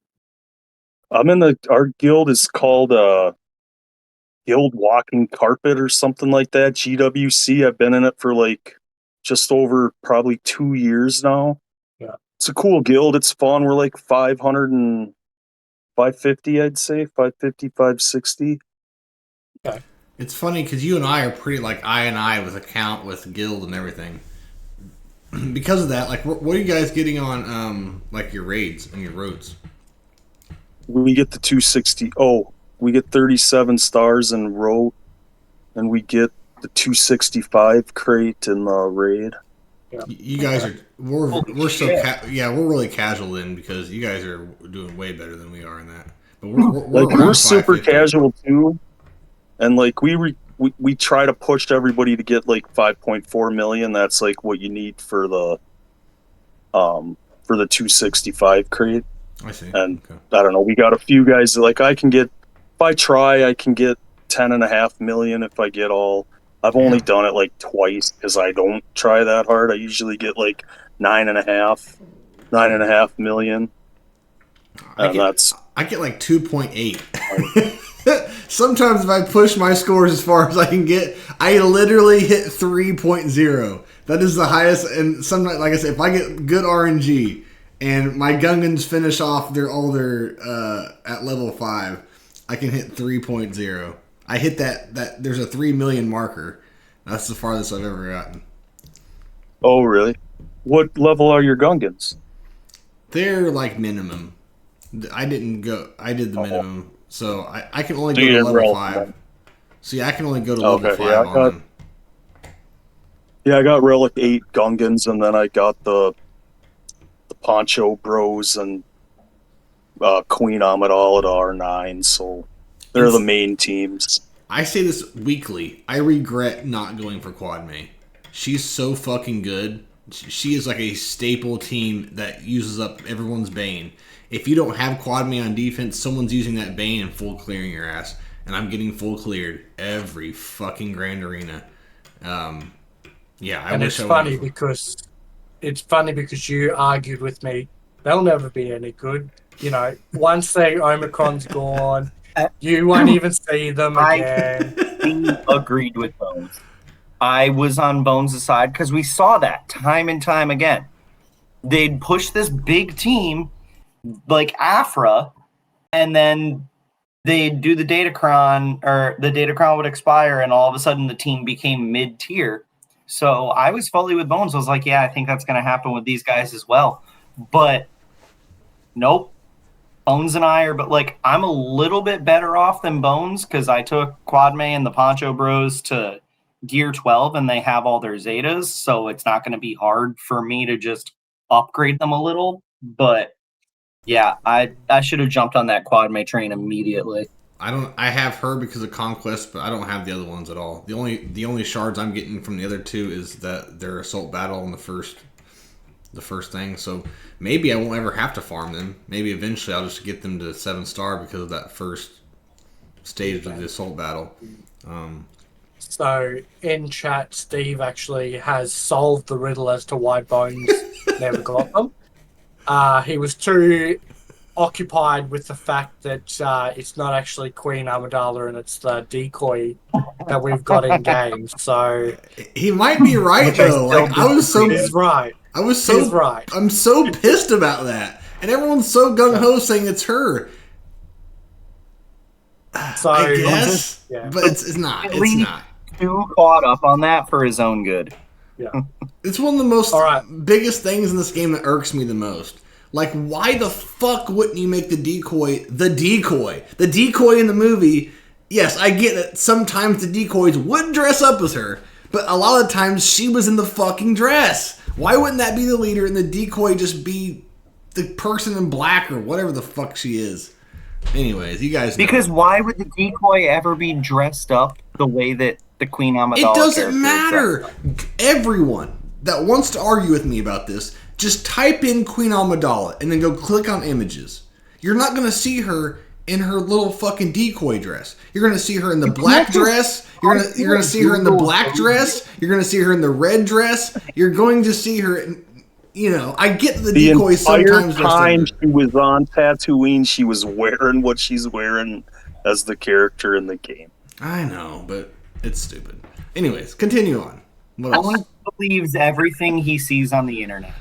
Speaker 4: I'm in our guild is called the Guild Walking Carpet or something like that. GWC. I've been in it for like just over probably 2 years now.
Speaker 2: Yeah.
Speaker 4: It's a cool guild. It's fun. We're like 500 and 550, I'd say. 550, 560.
Speaker 2: Okay.
Speaker 3: It's funny because you and I are pretty like I with account with guild and everything. Because of that, like, what are you guys getting on like your raids and your roads?
Speaker 4: We get the 260. Oh, we get 37 stars in row, and we get the 265 crate in the raid.
Speaker 2: Yeah.
Speaker 3: You guys are we're so we're really casual in because you guys are doing way better than we are in that. But
Speaker 4: we're
Speaker 3: around
Speaker 4: super
Speaker 3: 550.
Speaker 4: casual too, and like we try to push everybody to get like 5.4 million. That's like what you need for the 265 crate.
Speaker 3: I see.
Speaker 4: And I don't know. We got a few guys that like I can get. If I try, I can get 10.5 million if I get all. I've only done it like twice because I don't try that hard. I usually get like 9.5 million.
Speaker 3: I get like 2.8. Sometimes if I push my scores as far as I can get, I literally hit 3.0. That is the highest. And sometimes, like I said, if I get good RNG and my Gungans finish off all their at level 5, I can hit 3.0. I hit that there's a 3 million marker. That's the farthest I've ever gotten.
Speaker 4: Oh, really? What level are your Gungans?
Speaker 3: They're like minimum. I didn't go. I did the minimum, so I can only go to level 5. So yeah, I can only go to level 5 on them.
Speaker 4: Yeah, I got Relic 8 Gungans, and then I got the Poncho Bros and Queen Amidala at R9, so they're the main teams.
Speaker 3: I say this weekly. I regret not going for Quad May. She's so fucking good. She is like a staple team that uses up everyone's Bane. If you don't have Quad May on defense, someone's using that Bane and full clearing your ass. And I'm getting full cleared every fucking Grand Arena. Yeah, I wish I would.
Speaker 2: It's funny because you argued with me. They'll never be any good. You know, once the Omicron's gone, you won't even see them again.
Speaker 1: I agreed with Bones. I was on Bones' side because we saw that time and time again. They'd push this big team like Afra, and then they'd do the datacron, or the datacron would expire, and all of a sudden the team became mid-tier. So I was fully with Bones. I was like, yeah, I think that's going to happen with these guys as well. But nope. Bones and I are, but like, I'm a little bit better off than Bones because I took Quad May and the Poncho Bros to Gear 12 and they have all their Zetas. So it's not going to be hard for me to just upgrade them a little. But yeah, I should have jumped on that Quad May train immediately.
Speaker 3: I have her because of Conquest, but I don't have the other ones at all. The only shards I'm getting from the other two is that their Assault Battle in the first thing. So maybe I won't ever have to farm them. Maybe eventually I'll just get them to 7-star because of that first stage of the Assault Battle.
Speaker 2: So in chat, Steve actually has solved the riddle as to why Bones never got them. He was too occupied with the fact that it's not actually Queen Amidala and it's the decoy that we've got in game. So
Speaker 3: he might be right though. Like
Speaker 2: He's right.
Speaker 3: I'm so pissed about that, and everyone's so gung ho saying it's her.
Speaker 2: So
Speaker 3: I guess, but it's not. It's not.
Speaker 1: Too caught up on that for his own good.
Speaker 2: Yeah,
Speaker 3: it's one of the most biggest things in this game that irks me the most. Like, why the fuck wouldn't you make the decoy the decoy? The decoy in the movie, yes, I get that sometimes the decoys would dress up as her, but a lot of times she was in the fucking dress. Why wouldn't that be the leader and the decoy just be the person in black or whatever the fuck she is? Anyways, you guys know.
Speaker 1: Because why would the decoy ever be dressed up the way that the Queen Amidala
Speaker 3: It doesn't matter. Everyone that wants to argue with me about this, just type in Queen Amidala and then go click on images. You're not going to see her in her little fucking decoy dress. You're going to see her in the black dress. You're going to see her in the black dress. You're going to see her in the red dress. You're going to see her in, I get the decoy sometimes.
Speaker 4: The entire time she was on Tatooine, she was wearing what she's wearing as the character in the game.
Speaker 3: I know, but it's stupid. Anyways, continue on. What else?
Speaker 1: Alan believes everything he sees on the internet.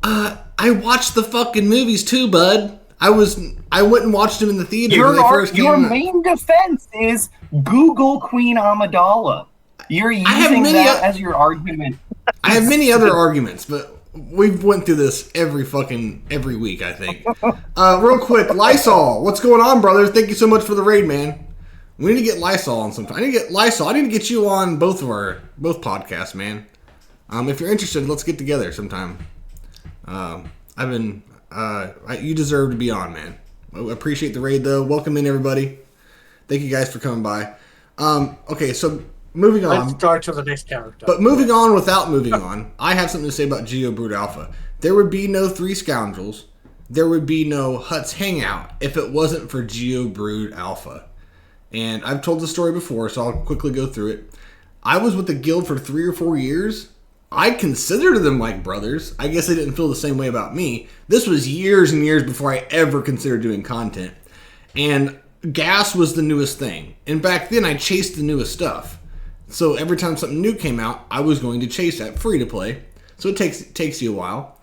Speaker 3: I watched the fucking movies too, bud. I went and watched them in the theater when they first came
Speaker 1: Your
Speaker 3: out.
Speaker 1: main defense is Google Queen Amidala. You're
Speaker 3: have
Speaker 1: using
Speaker 3: many
Speaker 1: that as your argument.
Speaker 3: I have many other arguments, but we've went through this every week, I think. Real quick, Lysol. What's going on, brother? Thank you so much for the raid, man. We need to get Lysol on sometime. I need to get you on both podcasts, man. If you're interested, let's get together sometime. You deserve to be on, man. I appreciate the raid, though. Welcome in, everybody. Thank you guys for coming by. Okay, so moving on.
Speaker 2: Let's go to the next character.
Speaker 3: But moving on without moving on, I have something to say about GeoBrood Alpha. There would be no Three Scoundrels. There would be no Huts Hangout if it wasn't for GeoBrood Alpha. And I've told the story before, so I'll quickly go through it. I was with the guild for 3 or 4 years. I considered them like brothers. I guess they didn't feel the same way about me. This was years and years before I ever considered doing content. And gas was the newest thing. And back then, I chased the newest stuff. So every time something new came out, I was going to chase that free to play. So it takes you a while.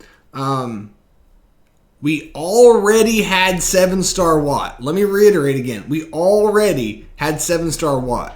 Speaker 3: We already had 7-star Watt. Let me reiterate again. We already had 7-star Watt.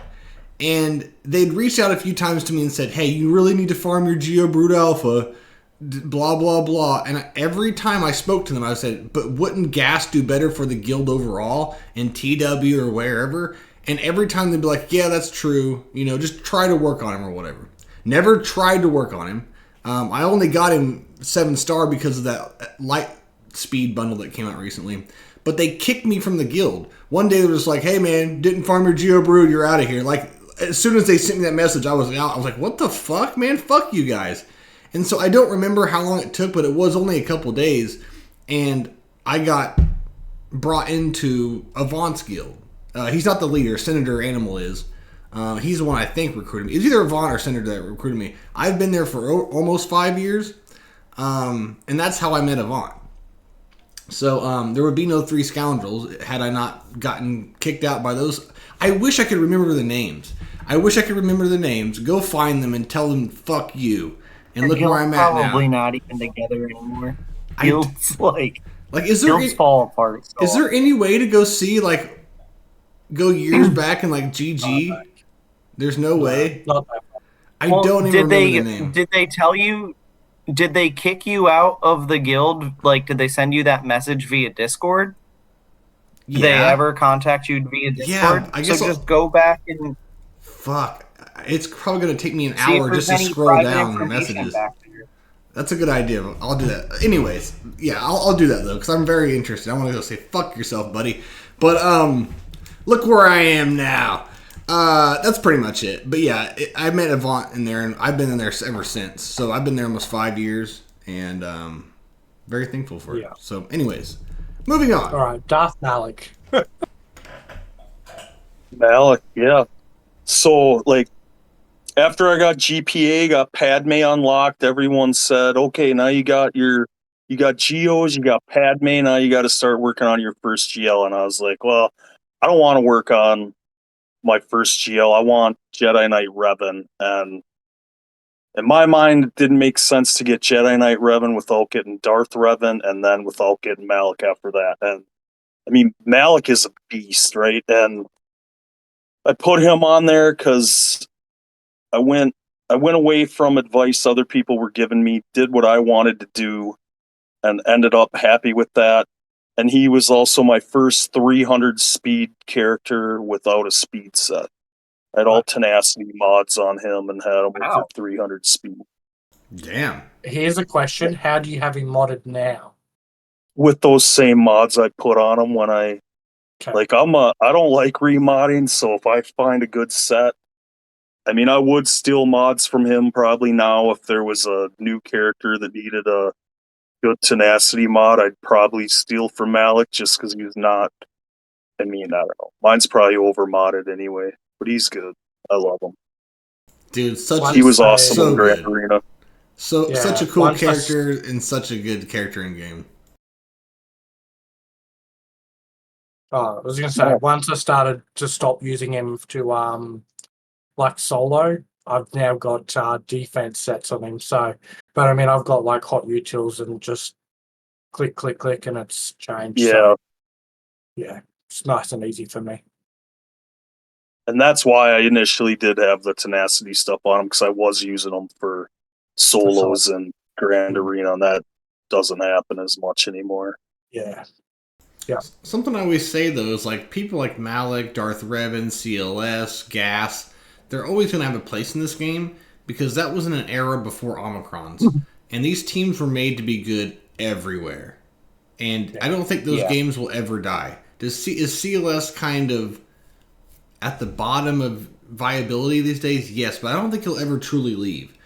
Speaker 3: And they'd reached out a few times to me and said, hey, you really need to farm your GeoBrood Alpha, blah, blah, blah. And every time I spoke to them, I said, but wouldn't gas do better for the guild overall in TW or wherever? And every time they'd be like, yeah, that's true. You know, just try to work on him or whatever. Never tried to work on him. I only got him 7-star because of that light speed bundle that came out recently. But they kicked me from the guild. One day they were just like, hey man, didn't farm your GeoBrood, you're out of here. Like, as soon as they sent me that message, I was out. I was like, what the fuck, man? Fuck you guys. And so I don't remember how long it took, but it was only a couple days. And I got brought into Avant's guild. He's not the leader. Senator Animal is. He's the one I think recruited me. It's either Avant or Senator that recruited me. I've been there for almost 5 years. And that's how I met Avant. So there would be no Three Scoundrels had I not gotten kicked out by those. I wish I could remember the names. Go find them and tell them fuck you. And look where I'm at now.
Speaker 1: Probably not even together anymore. Guilds
Speaker 3: is there
Speaker 1: guilds fall apart. So
Speaker 3: is there any way to go see go years back and GG? There's no way.
Speaker 2: Not that far.
Speaker 3: I don't even remember the name.
Speaker 1: Did they tell you? Did they kick you out of the guild? Did they send you that message via Discord? Did they ever contact you via Discord?
Speaker 3: Yeah, I guess
Speaker 1: so just go back and...
Speaker 3: Fuck. It's probably going to take me an hour just to scroll down the messages. That's a good idea. I'll do that. Anyways, yeah, I'll do that, though, because I'm very interested. I want to go say, fuck yourself, buddy. But, look where I am now. That's pretty much it. But, yeah, I met Avant in there, and I've been in there ever since. So I've been there almost 5 years, and very thankful for it. So, anyways, moving on.
Speaker 2: All right, Darth Malik.
Speaker 4: Malik, yeah. So, after I got GPA, got Padme unlocked, everyone said, okay, now you got Geos, you got Padme, now you got to start working on your first GL. And I was like, well, I don't want to work on my first GL. I want Jedi Knight Revan. And in my mind, it didn't make sense to get Jedi Knight Revan without getting Darth Revan and then without getting Malik after that. And I mean, Malik is a beast, right? And I put him on there because I went away from advice other people were giving me, did what I wanted to do, and ended up happy with that. And he was also my first 300 speed character without a speed set. I had all tenacity mods on him and had him with 300 speed.
Speaker 3: Damn.
Speaker 2: Here's a question. How do you have him modded now?
Speaker 4: With those same mods I put on him when I...
Speaker 2: Okay.
Speaker 4: I don't like remodding, so if I find a good set, I mean, I would steal mods from him probably now if there was a new character that needed a good tenacity mod. I'd probably steal from Malik just because he's not. I mean, I don't know. Mine's probably over modded anyway, but he's good. I love him.
Speaker 3: Dude,
Speaker 4: he was awesome
Speaker 3: so
Speaker 4: in Grand
Speaker 3: good.
Speaker 4: Arena.
Speaker 3: Such a cool character and such a good character in game.
Speaker 2: Oh, I was gonna say,
Speaker 4: Oh.
Speaker 2: once I started to stop using him to like solo, I've now got defense sets on him. So, but I mean, I've got like hot utils and just click, click, click, and it's changed.
Speaker 4: Yeah,
Speaker 2: So, yeah, it's nice and easy for me.
Speaker 4: and that's why I initially did have the tenacity stuff on them, because I was using them for solos and Grand Arena, and that doesn't happen as much anymore.
Speaker 2: Yeah.
Speaker 3: Something I always say though is like people like Malik, Darth Revan, CLS, Gas, they're always going to have a place in this game because that was in an era before Omicrons, and these teams were made to be good everywhere. And I don't think those games will ever die. Is CLS kind of at the bottom of viability these days? Yes, but I don't think he'll ever truly leave.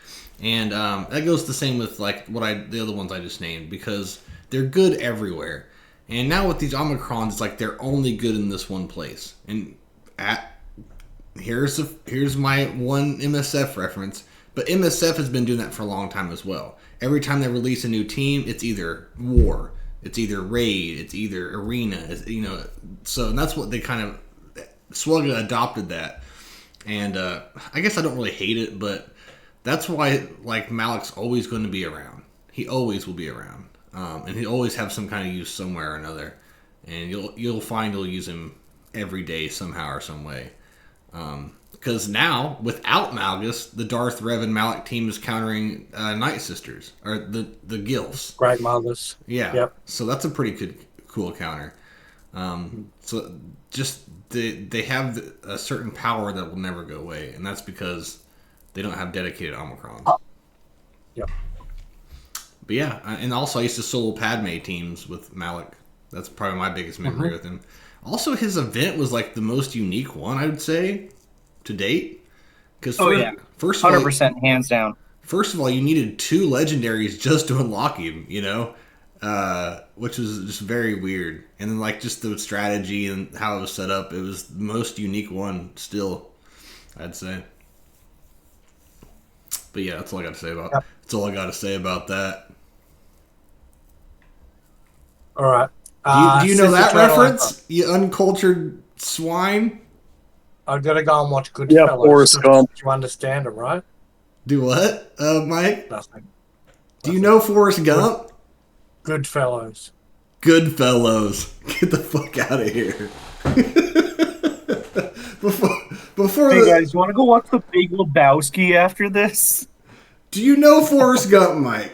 Speaker 3: And that goes the same with like the other ones I just named, because they're good everywhere. And now with these Omicrons, it's like they're only good in this one place. And here's my one MSF reference. But MSF has been doing that for a long time as well. Every time they release a new team, it's either War, it's either Raid, it's either Arena. So that's what they kind of Swugga adopted that. And I guess I don't really hate it, but that's why like Malik's always going to be around. He always will be around. And he'll always have some kind of use somewhere or another, and you'll find you'll use him every day somehow or some way. Because now without Malgus, the Darth Revan Malik team is countering Night Sisters or the Gilfs,
Speaker 2: Great mothers.
Speaker 3: Yeah.
Speaker 2: Yep.
Speaker 3: So that's a pretty cool counter. So just they have a certain power that will never go away, and that's because they don't have dedicated Omicrons.
Speaker 2: Yep.
Speaker 3: But yeah, and also I used to solo Padme teams with Malik. That's probably my biggest memory with him. Also, his event was like the most unique one, I would say, to date. Because first of all,
Speaker 1: 100% hands down.
Speaker 3: First of all, you needed 2 legendaries just to unlock him, which was just very weird. And then like just the strategy and how it was set up, it was the most unique one still, I'd say. But yeah, that's all I got to say about. That's all I got to say about that.
Speaker 2: All right.
Speaker 3: Do you know that reference, you uncultured swine?
Speaker 2: I've got to go and watch Goodfellas.
Speaker 4: Yeah, Forrest Gump.
Speaker 2: You understand it, right?
Speaker 3: Do what, Mike?
Speaker 2: Nothing.
Speaker 3: Do you know Forrest Gump?
Speaker 2: Goodfellas.
Speaker 3: Goodfellas. Get the fuck out of here. Before
Speaker 1: Hey guys, you want to go watch The Big Lebowski after this?
Speaker 3: Do you know Forrest Gump, Mike?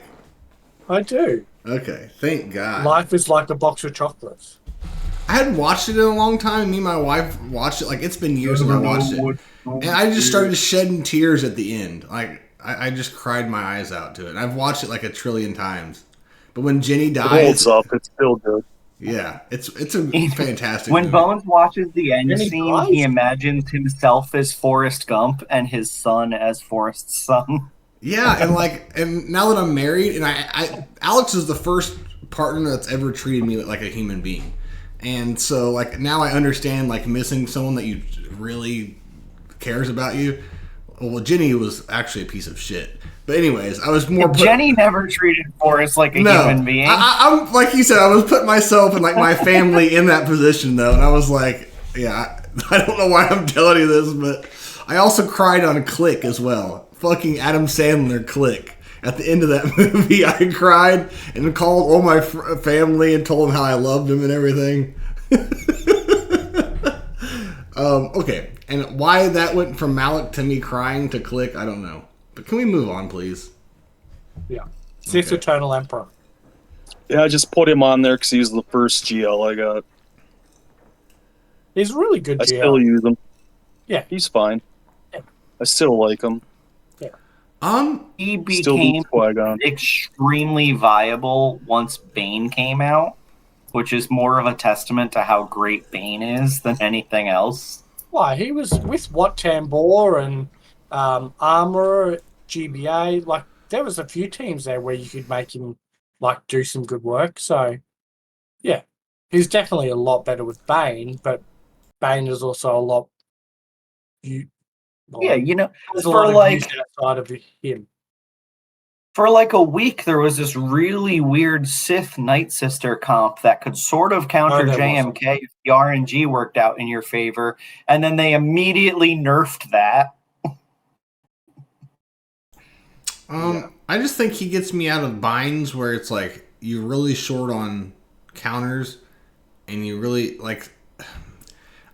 Speaker 2: I do.
Speaker 3: Okay, thank God.
Speaker 2: Life is like a box of chocolates.
Speaker 3: I hadn't watched it in a long time. Me and my wife watched it. Like, it's been years since I watched it. And I just started shedding tears at the end. Like, I just cried my eyes out to it. And I've watched it like 1 trillion times. But when Jenny dies...
Speaker 4: It holds up. It's still good.
Speaker 3: Yeah, it's a fantastic
Speaker 1: When
Speaker 3: movie.
Speaker 1: Bones watches the end
Speaker 2: Jenny
Speaker 1: scene,
Speaker 2: dies?
Speaker 1: he imagines himself as Forrest Gump and his son as Forrest's son.
Speaker 3: Yeah, and now that I'm married, and Alex is the first partner that's ever treated me like a human being. And so, like, now I understand, like, missing someone that you really cares about you. Well, Jenny was actually a piece of shit. But anyways, I was more...
Speaker 1: Jenny never treated Forrest like a human being.
Speaker 3: I'm like you said, I was putting myself and, like, my family in that position, though. And I was like, yeah, I don't know why I'm telling you this, but I also cried on Click as well. Fucking Adam Sandler Click. At the end of that movie, I cried and called all my family and told them how I loved them and everything. Okay, and why that went from Malik to me crying to Click, I don't know. But can we move on, please?
Speaker 2: Yeah. Sith Eternal Emperor.
Speaker 4: Yeah, I just put him on there because he's the first GL I got.
Speaker 2: He's a really good
Speaker 4: I
Speaker 2: GL.
Speaker 4: still use him.
Speaker 2: Yeah.
Speaker 4: He's fine.
Speaker 2: Yeah.
Speaker 4: I still like him.
Speaker 1: He
Speaker 4: Still
Speaker 1: became
Speaker 4: beats Qui-Gon.
Speaker 1: extremely viable once Bane came out, which is more of a testament to how great Bane is than anything else.
Speaker 2: Why? He was with Tambor and Armor, GBA. Like, there was a few teams there where you could make him, like, do some good work. So, yeah. He's definitely a lot better with Bane, but Bane is also a lot...
Speaker 1: Yeah,
Speaker 2: there's a
Speaker 1: for
Speaker 2: lot of
Speaker 1: like
Speaker 2: use outside of him.
Speaker 1: For like a week, there was this really weird Sith Night Sister comp that could sort of counter
Speaker 2: there
Speaker 1: JMK if the RNG worked out in your favor, and then they immediately nerfed that.
Speaker 3: I just think he gets me out of binds where it's like you're really short on counters, and you really like.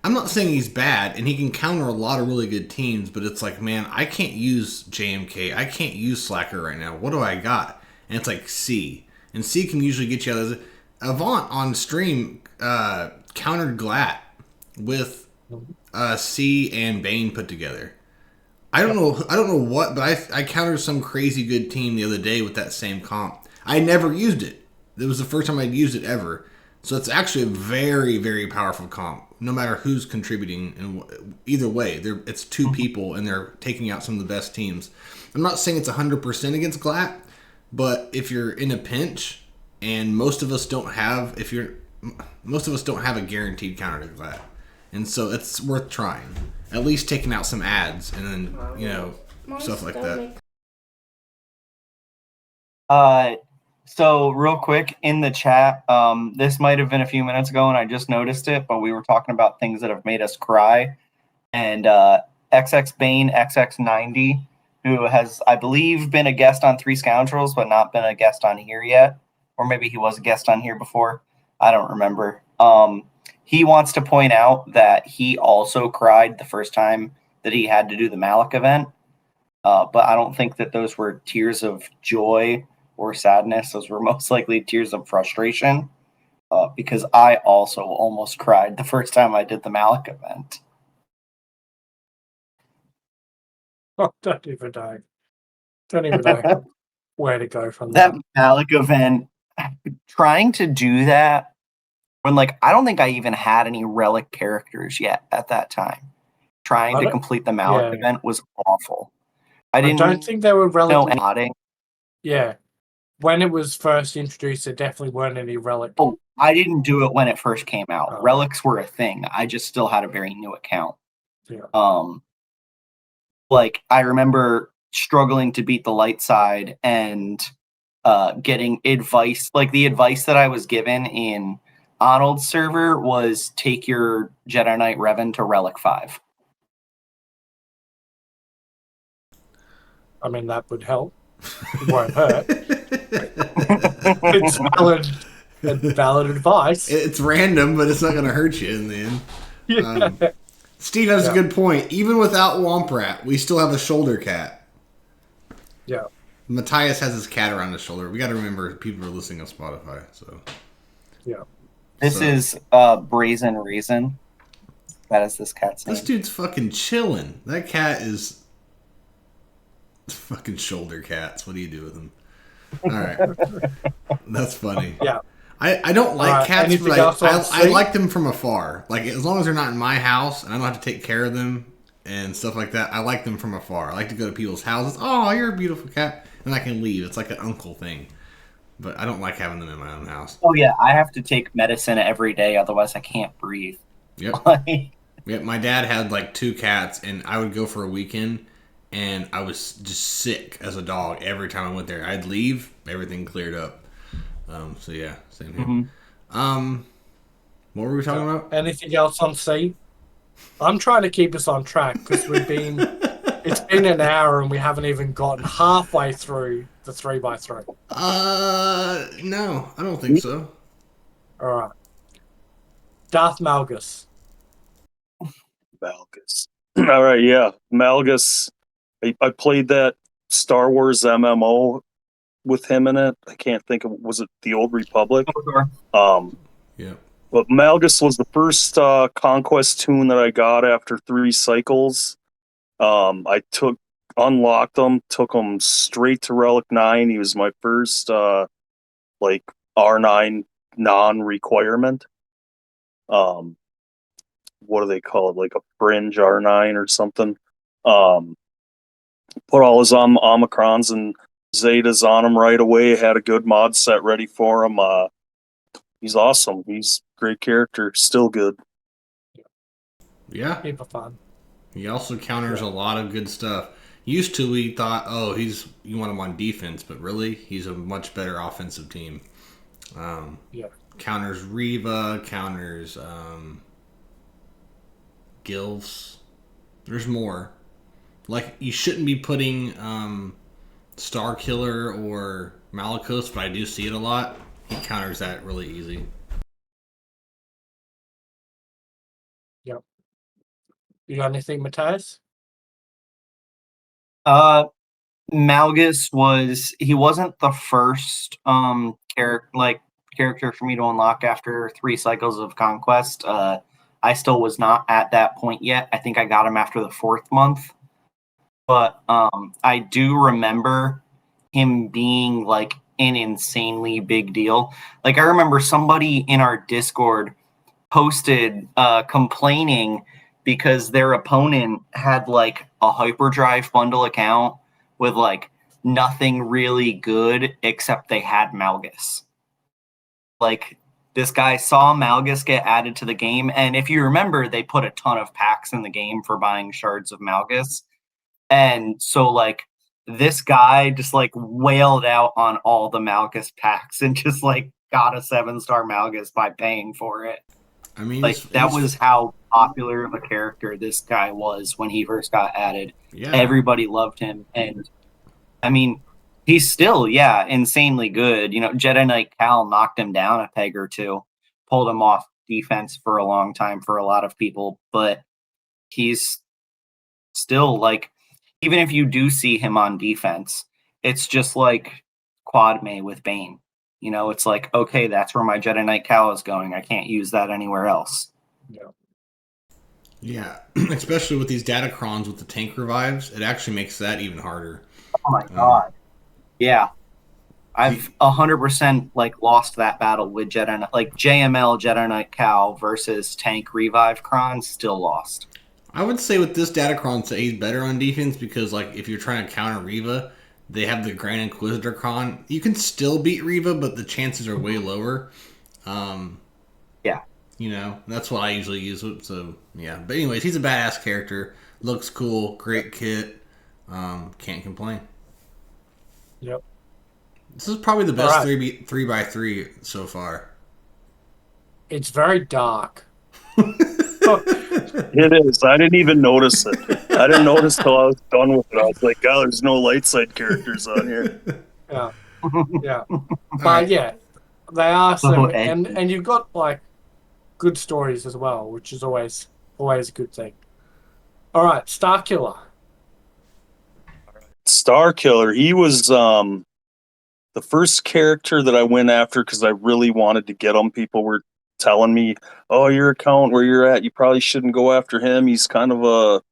Speaker 3: I'm not saying he's bad, and he can counter a lot of really good teams, but it's like, man, I can't use JMK. I can't use Slacker right now. What do I got? And it's like C. And C can usually get you out of Avant on stream countered Glat with C and Bane put together. I don't know what, but I countered some crazy good team the other day with that same comp. I never used it. It was the first time I'd used it ever. So it's actually a very, very powerful comp. No matter who's contributing, and either way, it's two people and they're taking out some of the best teams. I'm not saying it's 100% against Glat, but if you're in a pinch, and most of us don't have a guaranteed counter to Glat, and so it's worth trying. At least taking out some ads and then stuff like that.
Speaker 1: So real quick in the chat, this might have been a few minutes ago and I just noticed it, but we were talking about things that have made us cry. And XX Bane XX90, who has, I believe, been a guest on Three Scoundrels, but not been a guest on here yet. Or maybe he was a guest on here before. I don't remember. He wants to point out that he also cried the first time that he had to do the Malik event. But I don't think that those were tears of joy or sadness. Those were most likely tears of frustration, because I also almost cried the first time I did the Malik event.
Speaker 2: Oh, don't even know where to go from that.
Speaker 1: That Malik event, trying to do that when, like, I don't think I even had any relic characters yet at that time. Trying to complete the Malik event was awful. I
Speaker 2: don't think they were relic.
Speaker 1: Yeah.
Speaker 2: When it was first introduced, there definitely weren't any relic.
Speaker 1: Oh, I didn't do it when it first came out. Relics were a thing. I just still had a very new account.
Speaker 2: Yeah.
Speaker 1: Like, I remember struggling to beat the light side and getting advice. Like, the advice that I was given in Arnold's server was take your Jedi Knight Revan to Relic 5.
Speaker 2: I mean, that would help. It won't hurt. It's valid advice.
Speaker 3: It's random, but it's not going to hurt you in the end.
Speaker 2: Yeah.
Speaker 3: Steve has a good point. Even without Womp Rat, we still have a shoulder cat.
Speaker 2: Yeah.
Speaker 3: Matthias has his cat around his shoulder. We got to remember people are listening on Spotify. So.
Speaker 2: Yeah.
Speaker 1: This is Brazen Reason. That is this cat's name.
Speaker 3: This dude's fucking chilling. That cat is fucking shoulder cats. What do you do with them? All right. That's funny.
Speaker 2: Yeah.
Speaker 3: I don't like cats, but I
Speaker 2: like
Speaker 3: like them from afar. Like, as long as they're not in my house and I don't have to take care of them and stuff like that, I like them from afar. I like to go to people's houses. Oh, you're a beautiful cat. And I can leave. It's like an uncle thing. But I don't like having them in my own house.
Speaker 1: Oh, yeah. I have to take medicine every day. Otherwise, I can't breathe.
Speaker 3: Yep. Yeah, my dad had like 2 cats, and I would go for a weekend, and I was just sick as a dog every time I went there. I'd leave, everything cleared up. So yeah, same here.
Speaker 1: Mm-hmm.
Speaker 3: What were we talking about?
Speaker 2: Anything else on C? I'm trying to keep us on track because it's been an hour and we haven't even gotten halfway through the 3x3.
Speaker 3: No, I don't think so.
Speaker 2: All right. Darth Malgus.
Speaker 4: Malgus. All right, yeah, Malgus. I played that Star Wars MMO with him in it. I can't think of, was it the Old Republic?
Speaker 3: Yeah.
Speaker 4: But Malgus was the first conquest tune that I got after 3 cycles. I unlocked him, took him straight to Relic 9. He was my first like R9 non-requirement. What do they call it? Like a fringe R9 or something. Put all his Omicrons and Zetas on him right away. Had a good mod set ready for him. He's awesome. He's a great character. Still good.
Speaker 3: Yeah.
Speaker 2: People fun.
Speaker 3: He also counters a lot of good stuff. Used to, we thought, oh, you want him on defense, but really, he's a much better offensive team.
Speaker 2: Yeah.
Speaker 3: Counters Reva, counters Gills. There's more. Like, you shouldn't be putting Star Killer or Malicos, but I do see it a lot. He counters that really easy.
Speaker 2: Yep. You got anything, Matthias?
Speaker 1: Malgus wasn't the first character for me to unlock after 3 cycles of conquest. I still was not at that point yet. I think I got him after the 4th month. But I do remember him being like an insanely big deal. Like, I remember somebody in our Discord posted complaining because their opponent had like a hyperdrive bundle account with like nothing really good except they had Malgus. Like, this guy saw Malgus get added to the game, and if you remember, they put a ton of packs in the game for buying shards of Malgus. And so like this guy just like wailed out on all the Malgus packs and just like got a 7-star Malgus by paying for it.
Speaker 3: I mean,
Speaker 1: Like, that was how popular of a character this guy was when he first got added.
Speaker 3: yeah.
Speaker 1: Everybody loved him, and I mean, he's still insanely good. You know, Jedi Knight Cal knocked him down a peg or two, pulled him off defense for a long time for a lot of people, but he's still like, even if you do see him on defense, it's just like Quad May with Bane. You know, it's like, okay, that's where my Jedi Knight Cal is going. I can't use that anywhere else.
Speaker 3: Yeah, especially with these datacrons with the tank revives, it actually makes that even harder.
Speaker 1: Oh my god. Yeah. I've 100% like lost that battle with Jedi Knight, like JML Jedi Knight Cal versus tank revive Kron, still lost.
Speaker 3: I would say with this datacron, he's better on defense because, like, if you're trying to counter Reva, they have the Grand Inquisitor Con. You can still beat Reva, but the chances are way lower.
Speaker 1: Yeah.
Speaker 3: You know, that's what I usually use it. So, yeah. But anyways, he's a badass character. Looks cool. Great kit. Can't complain.
Speaker 2: Yep.
Speaker 3: This is probably the best
Speaker 2: Right.
Speaker 3: 3x3 so far.
Speaker 2: It's very dark.
Speaker 4: It is. I didn't even notice it. I didn't notice till I was done with it. I was like, God, there's no light side characters on here.
Speaker 2: Yeah. Yeah. But
Speaker 3: right.
Speaker 2: yeah, they are
Speaker 1: So
Speaker 2: some,
Speaker 1: edgy.
Speaker 2: and you've got like good stories as well, which is always a good thing. All right, Starkiller.
Speaker 4: Star Killer, he was the first character that I went after because I really wanted to get him. People were telling me, oh, your account where you're at, you probably shouldn't go after him. He's kind of a,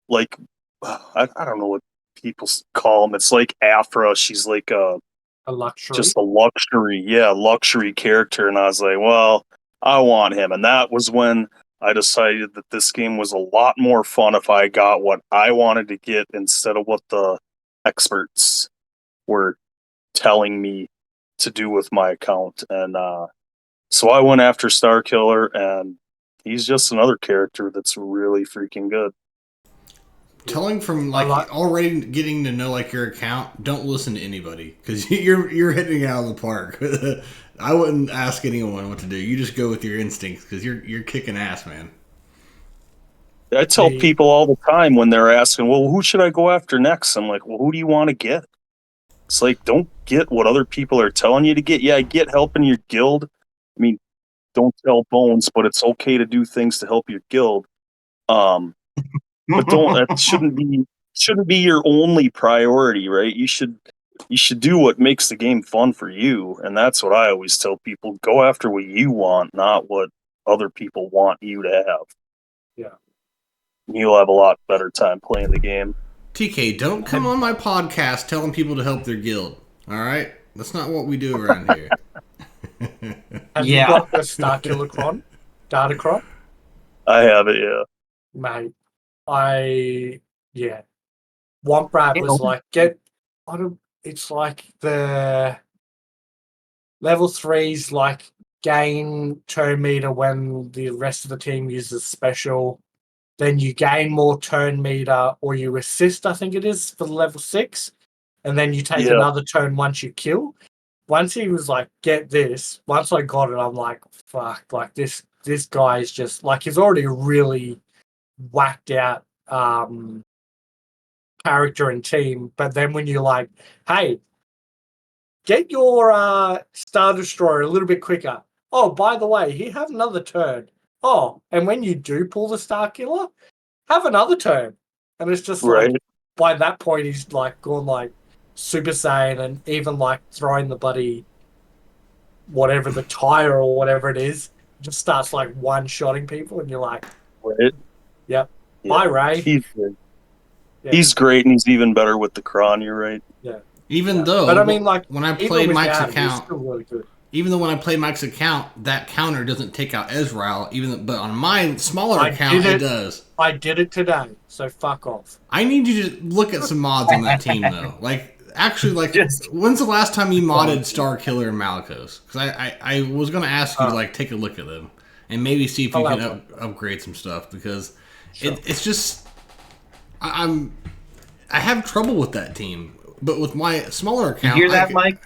Speaker 4: like, I don't know what people call him. It's like Afra. She's like
Speaker 2: A luxury.
Speaker 4: just a luxury character. And I was like, well, I want him. And that was when I decided that this game was a lot more fun if I got what I wanted to get instead of what the experts were telling me to do with my account. And so I went after Star Killer, and he's just another character that's really freaking good.
Speaker 3: Telling from already getting to know like your account, don't listen to anybody because you're hitting it out of the park. I wouldn't ask anyone what to do. You just go with your instincts because you're kicking ass, man.
Speaker 4: I tell people all the time when they're asking, well, who should I go after next? I'm like, well, who do you want to get? It's like, don't get what other people are telling you to get. Yeah, get help in your guild. I mean, don't tell Bones, but it's okay to do things to help your guild. But that shouldn't be your only priority, right? You should do what makes the game fun for you, and that's what I always tell people: go after what you want, not what other people want you to have.
Speaker 2: Yeah,
Speaker 4: you'll have a lot better time playing the game.
Speaker 3: TK, don't come on my podcast telling people to help their guild. All right, that's not what we do around here.
Speaker 2: Have you got the Starkiller Cron? Datacron?
Speaker 4: I have it, yeah.
Speaker 2: Mate, Womp was like, it's like the level 3's like gain turn meter when the rest of the team uses special. then you gain more turn meter, or you assist, I think it is, for the level 6, and then you take
Speaker 4: Yeah.
Speaker 2: another turn once you kill. Once he was like, get this, once I got it, I'm like, fuck, like this guy is just, like, he's already a really whacked out character and team, but then when you're like, hey, get your Star Destroyer a little bit quicker. Oh, by the way, he have another turn. Oh, and when you do pull the Star Killer, have another turn. And it's just
Speaker 4: Right.
Speaker 2: like, by that point, he's like gone like Super Saiyan and even like throwing the bloody whatever, the tire or whatever it is, just starts like one-shotting people. And you're like,
Speaker 4: Right.
Speaker 2: yep.
Speaker 4: Yeah.
Speaker 2: Bye, Ray.
Speaker 4: He's good.
Speaker 2: Yeah.
Speaker 4: He's great, and he's even better with the Kron. You're right.
Speaker 2: Yeah.
Speaker 3: Even
Speaker 2: Yeah.
Speaker 3: though,
Speaker 2: But I mean, like,
Speaker 3: when I
Speaker 2: even
Speaker 3: played
Speaker 2: without
Speaker 3: Mike's
Speaker 2: him, he's
Speaker 3: account,
Speaker 2: still really good.
Speaker 3: even though when I play Mike's account, that counter doesn't take out Ezreal. But on my smaller account, it does.
Speaker 2: I did it today, so fuck off.
Speaker 3: I need you to look at some mods on that team, though. Like, actually, like,
Speaker 1: Just-
Speaker 3: when's the last time you modded Star Killer and Malicos? Because I was going to ask you to, like, take a look at them and maybe see if you can upgrade some stuff, because it's just... I have trouble with that team, but with my smaller account...
Speaker 1: You hear that, Mike?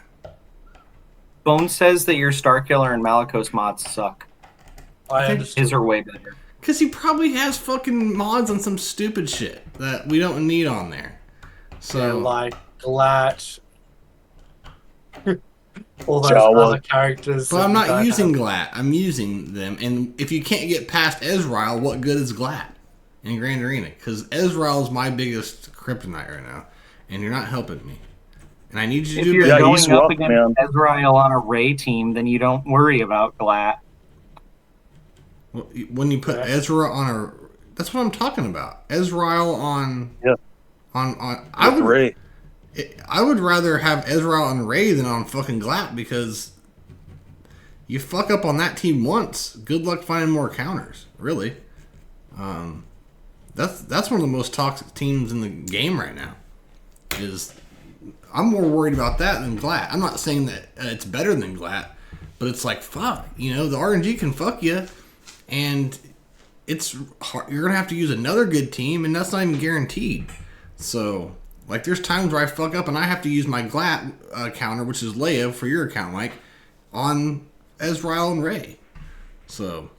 Speaker 1: Bone says that your Star Killer and Malicos mods suck.
Speaker 2: I
Speaker 3: think
Speaker 2: understood.
Speaker 1: His are way better.
Speaker 3: Because he probably has fucking mods on some stupid shit that we don't need on there. So,
Speaker 2: Yeah, like Glat, all those
Speaker 4: Jawa.
Speaker 2: other characters.
Speaker 3: but
Speaker 2: that
Speaker 3: I'm
Speaker 2: we
Speaker 3: not
Speaker 2: don't
Speaker 3: using
Speaker 2: have.
Speaker 3: Glat. I'm using them. And if you can't get past Ezreal, what good is Glat in Grand Arena? Because Ezreal is my biggest kryptonite right now. And you're not helping me. And I need you to
Speaker 1: If
Speaker 3: do
Speaker 1: you're
Speaker 3: better.
Speaker 4: he's
Speaker 1: going up
Speaker 4: rough,
Speaker 1: against
Speaker 4: man.
Speaker 1: Ezreal on a Ray team, then you don't worry about Glat.
Speaker 3: When you put Ezra on a... That's what I'm talking about. Ezreal on...
Speaker 4: Yeah.
Speaker 3: On
Speaker 4: With Ray.
Speaker 3: I would rather have Ezreal on Ray than on fucking Glat, because you fuck up on that team once, good luck finding more counters. Really, that's one of the most toxic teams in the game right now. I'm more worried about that than Glat. I'm not saying that it's better than Glat, but it's like, fuck, the RNG can fuck you, and it's hard. You're gonna have to use another good team, and that's not even guaranteed. So, like, there's times where I fuck up and I have to use my Glat counter, which is Leia for your account, Mike, on Ezreal and Ray. So,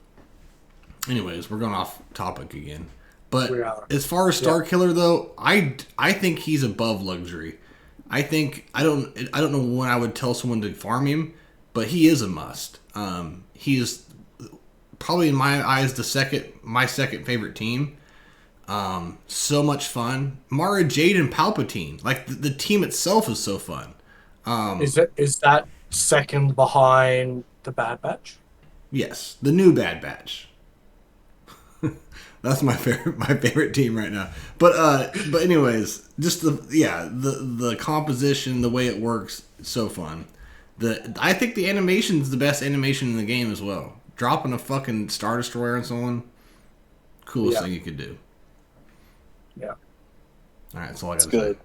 Speaker 3: anyways, we're going off topic again. But as far as Star Killer, though, I think he's above luxury. I don't know when I would tell someone to farm him, but he is a must. He is probably, in my eyes, my second favorite team. So much fun. Mara Jade and Palpatine. Like, the team itself is so fun.
Speaker 2: Is that second behind the Bad Batch?
Speaker 3: Yes, the new Bad Batch. That's my favorite team right now. But anyways, just the composition, the way it works, so fun. I think the animation is the best animation in the game as well. Dropping a fucking Star Destroyer on someone, coolest thing you could do.
Speaker 2: Yeah.
Speaker 3: All right, that's all I got to
Speaker 4: good.
Speaker 3: say.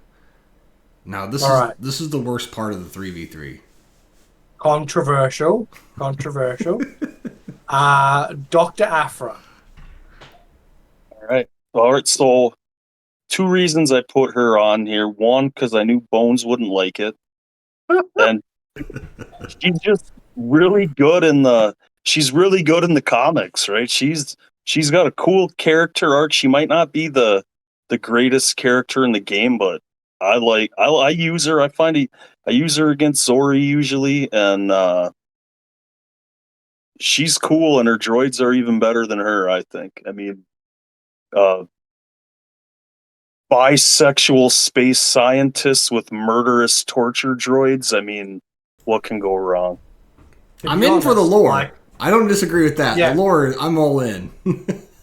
Speaker 3: Now this is the worst part of the 3v3.
Speaker 2: Controversial. Dr. Aphra.
Speaker 4: All right. So, 2 reasons I put her on here. One, because I knew Bones wouldn't like it, and she's just really good in the. She's really good in the comics, right? She's got a cool character arc. She might not be the greatest character in the game, but I use her. I use her against Zori usually, and she's cool, and her droids are even better than her, I think. I mean, bisexual space scientists with murderous torture droids. I mean, what can go wrong?
Speaker 3: I'm in for the lore. I don't disagree with that.
Speaker 2: Yeah.
Speaker 3: The lore, I'm all in.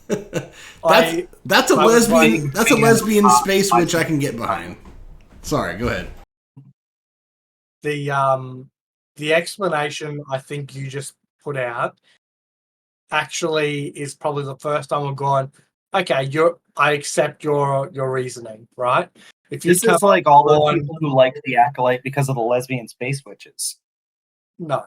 Speaker 3: That's a lesbian. That's a lesbian space witch I can get behind. Sorry, go ahead.
Speaker 2: The explanation I think you just put out actually is probably the first time I've gone, okay, I accept your reasoning, right? If you
Speaker 1: This is like all those people who like the Acolyte because of the lesbian space witches.
Speaker 2: No.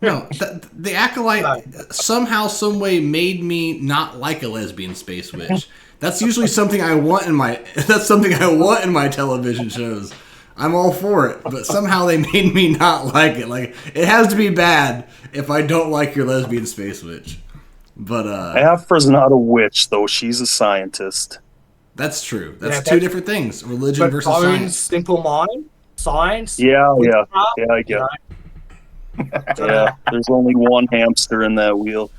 Speaker 3: No, the Acolyte somehow, some way made me not like a lesbian space witch. That's usually something I want in my. That's something I want in my television shows. I'm all for it, but somehow they made me not like it. Like it has to be bad if I don't like your lesbian space witch. But
Speaker 4: Afra's not a witch, though. She's a scientist.
Speaker 3: that's true. That's
Speaker 2: Yeah,
Speaker 3: two different things: religion
Speaker 2: But
Speaker 3: versus
Speaker 2: Bones,
Speaker 3: science.
Speaker 2: Simple Mind, Science.
Speaker 4: Yeah,
Speaker 2: witchcraft,
Speaker 4: I get
Speaker 2: you
Speaker 4: it.
Speaker 2: know.
Speaker 4: Yeah, there's only one hamster in that wheel.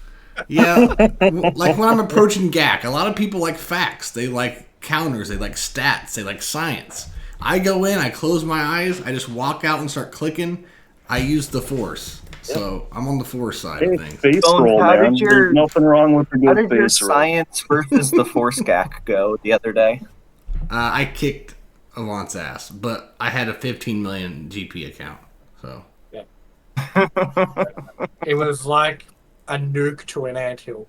Speaker 3: Yeah, like when I'm approaching GAC, a lot of people like facts. They like counters. They like stats. They like science. I go in, I close my eyes, I just walk out and start clicking. I use the Force, so I'm on the Force side
Speaker 4: Hey,
Speaker 3: of things.
Speaker 4: face
Speaker 1: Bones,
Speaker 4: roll,
Speaker 1: how
Speaker 4: man.
Speaker 1: did your-
Speaker 4: There's nothing wrong with a
Speaker 1: How
Speaker 4: good
Speaker 1: did your
Speaker 4: face roll.
Speaker 1: science versus the Force GAC go the other day?
Speaker 3: I kicked Avant's ass, but I had a 15 million GP account, so
Speaker 2: It was like a nuke to an anthill.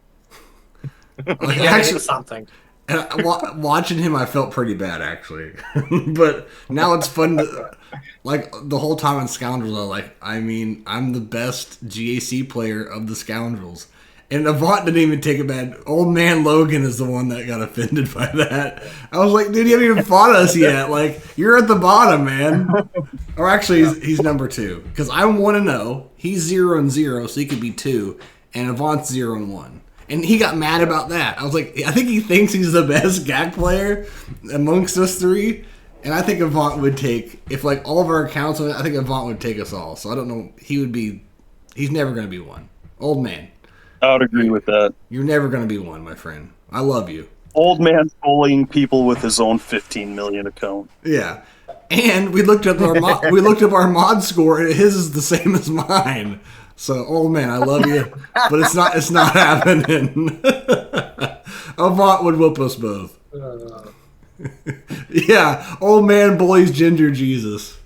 Speaker 3: like,
Speaker 2: You
Speaker 3: actually,
Speaker 2: hit something.
Speaker 3: and watching him, I felt pretty bad actually. But now it's fun to, like the whole time in Scoundrels, I mean, I'm the best GAC player of the Scoundrels. And Avant didn't even take it bad. Old man Logan is the one that got offended by that. I was like, dude, you haven't even fought us yet. Like, you're at the bottom, man. Or actually, he's number 2. Because I'm 1-0. He's 0-0, so he could be 2. And Avant's 0-1. And he got mad about that. I was like, I think he thinks he's the best GAC player amongst us 3. And I think Avant would take, if like all of our accounts, I think Avant would take us all. So I don't know. He's never going to be 1. Old man.
Speaker 4: I would agree with that.
Speaker 3: You're never going to be 1, my friend. I love you.
Speaker 4: Old man bullying people with his own 15 million account.
Speaker 3: Yeah. And we looked up our mod score, and his is the same as mine. So, old man, I love you, but it's not happening. Avant would whoop us both. Yeah, old man bullies Ginger Jesus.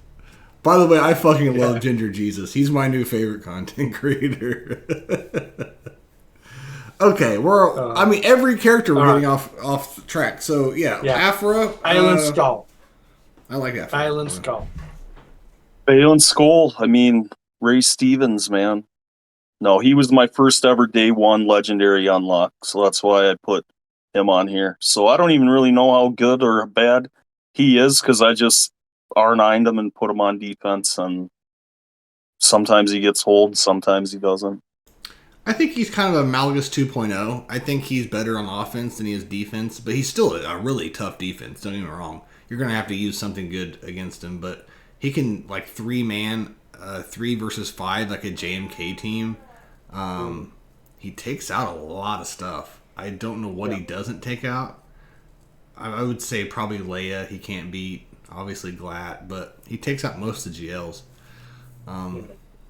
Speaker 3: By the way, I fucking love Ginger Jesus. He's my new favorite content creator. Okay, I mean, every character we're getting off track. So, yeah. Afra.
Speaker 2: Phelan Skull.
Speaker 3: I like Afra.
Speaker 2: Phelan Skull.
Speaker 4: Phelan Skull. I mean, Ray Stevens, man. No, he was my first ever day 1 legendary unlock. So that's why I put him on here. So I don't even really know how good or bad he is because I just R9'd him and put him on defense. And sometimes he gets hold, sometimes he doesn't.
Speaker 3: I think he's kind of a Malgus 2.0. I think he's better on offense than he is defense, but he's still a really tough defense. Don't get me wrong. You're going to have to use something good against him, but he can, like, 3-man, 3 versus 5, like a JMK team. He takes out a lot of stuff. I don't know what he doesn't take out. I would say probably Leia he can't beat. Obviously Glat, but he takes out most of the GLs.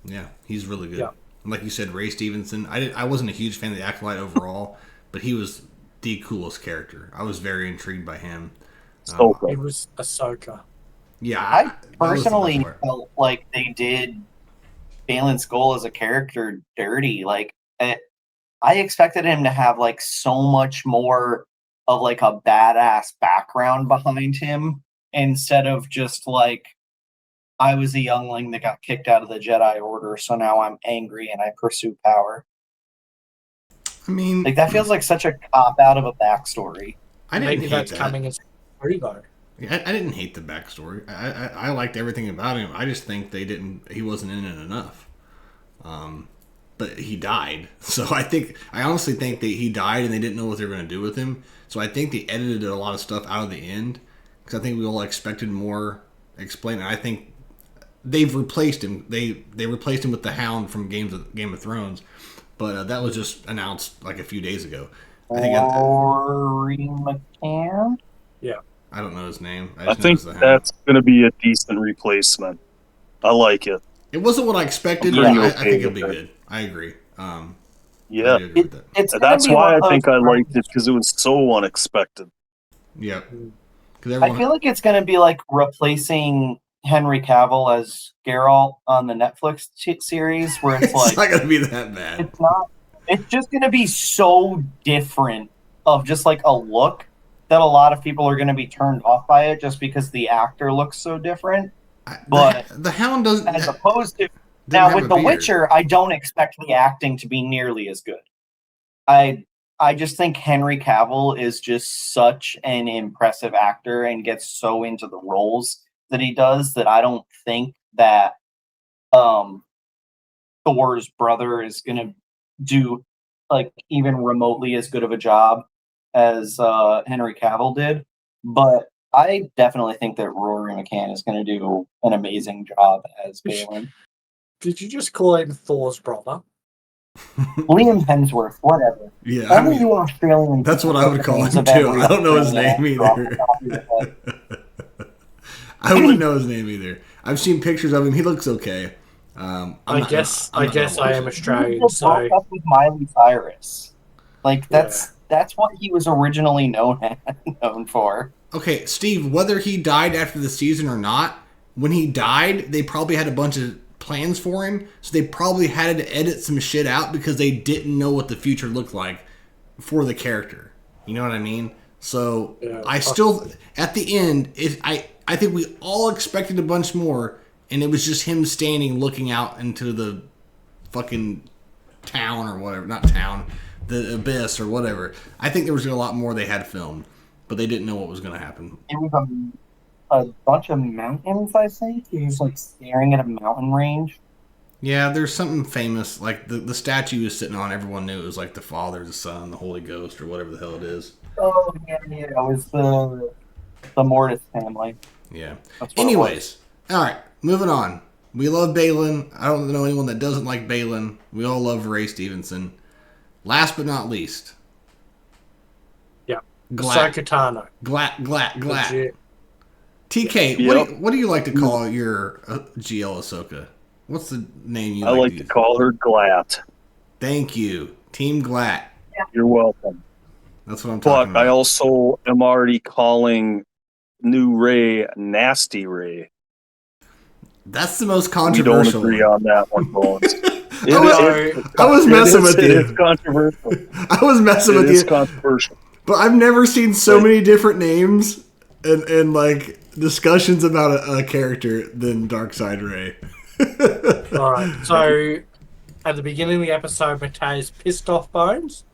Speaker 3: Yeah, he's really good. Yeah. Like you said, Ray Stevenson. I wasn't a huge fan of the Acolyte overall, but he was the coolest character. I was very intrigued by him.
Speaker 2: He was Ahsoka.
Speaker 3: Yeah,
Speaker 1: I personally felt like they did Phelan Skull as a character dirty. Like, I expected him to have like so much more of like a badass background behind him instead of just like, I was a youngling that got kicked out of the Jedi Order, so now I'm angry and I pursue power.
Speaker 3: I mean,
Speaker 1: like that feels like such a cop out of a backstory.
Speaker 3: I didn't
Speaker 2: Maybe
Speaker 3: hate
Speaker 2: that's
Speaker 3: that.
Speaker 2: coming as free though.
Speaker 3: I didn't hate the backstory. I liked everything about him. I just think he wasn't in it enough. But he died. So I honestly think that he died and they didn't know what they were going to do with him. So I think they edited a lot of stuff out of the end because I think we all expected more explaining. I think they've replaced him. They replaced him with the Hound from Game of Thrones, but that was just announced like a few days ago. I think
Speaker 1: Rory McCann?
Speaker 2: Yeah.
Speaker 3: I don't know his name.
Speaker 4: I think that's going to be a decent replacement. I like it.
Speaker 3: It wasn't what I expected,
Speaker 1: Yeah.
Speaker 3: but I think it'll be good. I agree.
Speaker 4: Yeah.
Speaker 3: I do agree with that.
Speaker 4: That's why I think I liked it, because it was so unexpected.
Speaker 3: Yeah.
Speaker 1: I feel like it's going to be like replacing Henry Cavill as Geralt on the Netflix series, where it's like...
Speaker 3: It's not going to be that bad.
Speaker 1: It's not. It's just going to be so different of just like a look that a lot of people are going to be turned off by it just because the actor looks so different.
Speaker 3: But the Hound doesn't...
Speaker 1: As opposed to
Speaker 3: Didn't
Speaker 1: Now
Speaker 3: have
Speaker 1: with
Speaker 3: a
Speaker 1: The
Speaker 3: beard.
Speaker 1: Witcher, I don't expect the acting to be nearly as good. I just think Henry Cavill is just such an impressive actor and gets so into the roles that he does that I don't think that Thor's brother is gonna do like even remotely as good of a job as Henry Cavill did. But I definitely think that Rory McCann is going to do an amazing job as Balin.
Speaker 2: Did you just call him Thor's brother?
Speaker 1: Liam Hemsworth, whatever.
Speaker 3: Yeah, I
Speaker 1: Only
Speaker 3: mean,
Speaker 1: you Australian.
Speaker 3: that's what I would call
Speaker 1: names
Speaker 3: him
Speaker 1: of
Speaker 3: too.
Speaker 1: every
Speaker 3: I don't know his
Speaker 1: Australian
Speaker 3: name
Speaker 1: actor off the
Speaker 3: either.
Speaker 1: top of your head.
Speaker 3: I wouldn't know his name either. I've seen pictures of him. He looks okay.
Speaker 2: I guess I am
Speaker 1: He
Speaker 2: Australian,
Speaker 1: just broke
Speaker 2: so
Speaker 1: up with Miley Cyrus. Like that's what he was originally known for.
Speaker 3: Okay, Steve, whether he died after the season or not, when he died, they probably had a bunch of plans for him, so they probably had to edit some shit out because they didn't know what the future looked like for the character. You know what I mean? So I still, at the end, I think we all expected a bunch more, and it was just him standing looking out into the fucking town or whatever, not town, the abyss or whatever. I think there was a lot more they had filmed, but they didn't know what was going to happen.
Speaker 1: It was a bunch of mountains, I think. He was like staring at a mountain range.
Speaker 3: Yeah, there's something famous, like the statue he was sitting on, everyone knew it was like the Father, the Son, the Holy Ghost, or whatever the hell it is.
Speaker 1: Oh, yeah, it was the Mortis family.
Speaker 3: Yeah.
Speaker 1: That's what
Speaker 3: Anyways, all right, moving on. We love Balin. I don't know anyone that doesn't like Balin. We all love Ray Stevenson. Last but not least.
Speaker 2: yeah,
Speaker 3: Glat.
Speaker 2: Ahsoka Tano.
Speaker 3: Glat.
Speaker 2: Legit.
Speaker 3: TK,
Speaker 4: Yep.
Speaker 3: what do you like to call your GL Ahsoka? What's the name you
Speaker 4: I like
Speaker 3: to
Speaker 4: to
Speaker 3: use?
Speaker 4: call her Glat.
Speaker 3: Thank you. Team Glat.
Speaker 4: You're welcome.
Speaker 3: That's what I'm talking
Speaker 4: But I
Speaker 3: about.
Speaker 4: also am already calling new Ray Nasty Ray.
Speaker 3: That's the most
Speaker 4: We
Speaker 3: controversial
Speaker 4: don't agree
Speaker 3: one.
Speaker 4: on that one, Bones.
Speaker 3: I was messing with
Speaker 4: It
Speaker 3: you.
Speaker 4: is controversial.
Speaker 3: I was messing
Speaker 4: It
Speaker 3: with
Speaker 4: is
Speaker 3: you.
Speaker 4: controversial.
Speaker 3: But I've never seen so many different names and like discussions about a character than Darkseid Ray.
Speaker 2: All right, so at the beginning of the episode, Matei's pissed off Bones.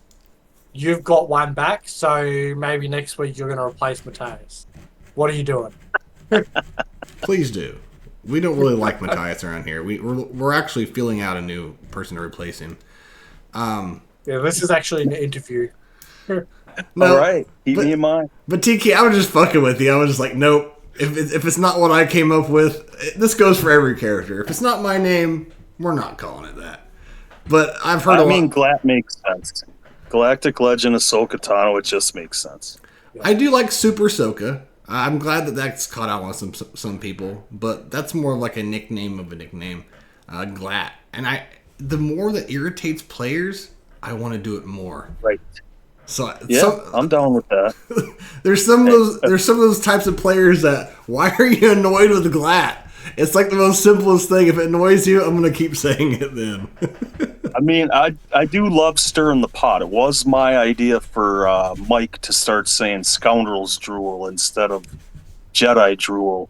Speaker 2: You've got one back, so maybe next week you're going to replace Matei's. What are you doing?
Speaker 3: Please do. We don't really like Matthias around here. We're actually feeling out a new person to replace him.
Speaker 2: Yeah, this is actually an interview.
Speaker 3: No,
Speaker 4: All right. Keep me in mind.
Speaker 3: But TK, I was just fucking with you. I was just like, nope. If it's not what I came up with, this goes for every character. If it's not my name, we're not calling it that. But I've heard
Speaker 4: Glat makes sense. Galactic Legend Ahsoka Tano, it just makes sense.
Speaker 3: I do like Super Ahsoka. I'm glad that that's caught out on some people, but that's more of like a nickname of a nickname, Glat. And the more that irritates players, I want to do it more.
Speaker 4: Right.
Speaker 3: So
Speaker 4: Yeah, I'm down with that.
Speaker 3: there's some of those types of players that, why are you annoyed with Glat? It's like the most simplest thing. If it annoys you, I'm gonna keep saying it then.
Speaker 4: I mean, I do love stirring the pot. It was my idea for Mike to start saying scoundrels drool instead of Jedi drool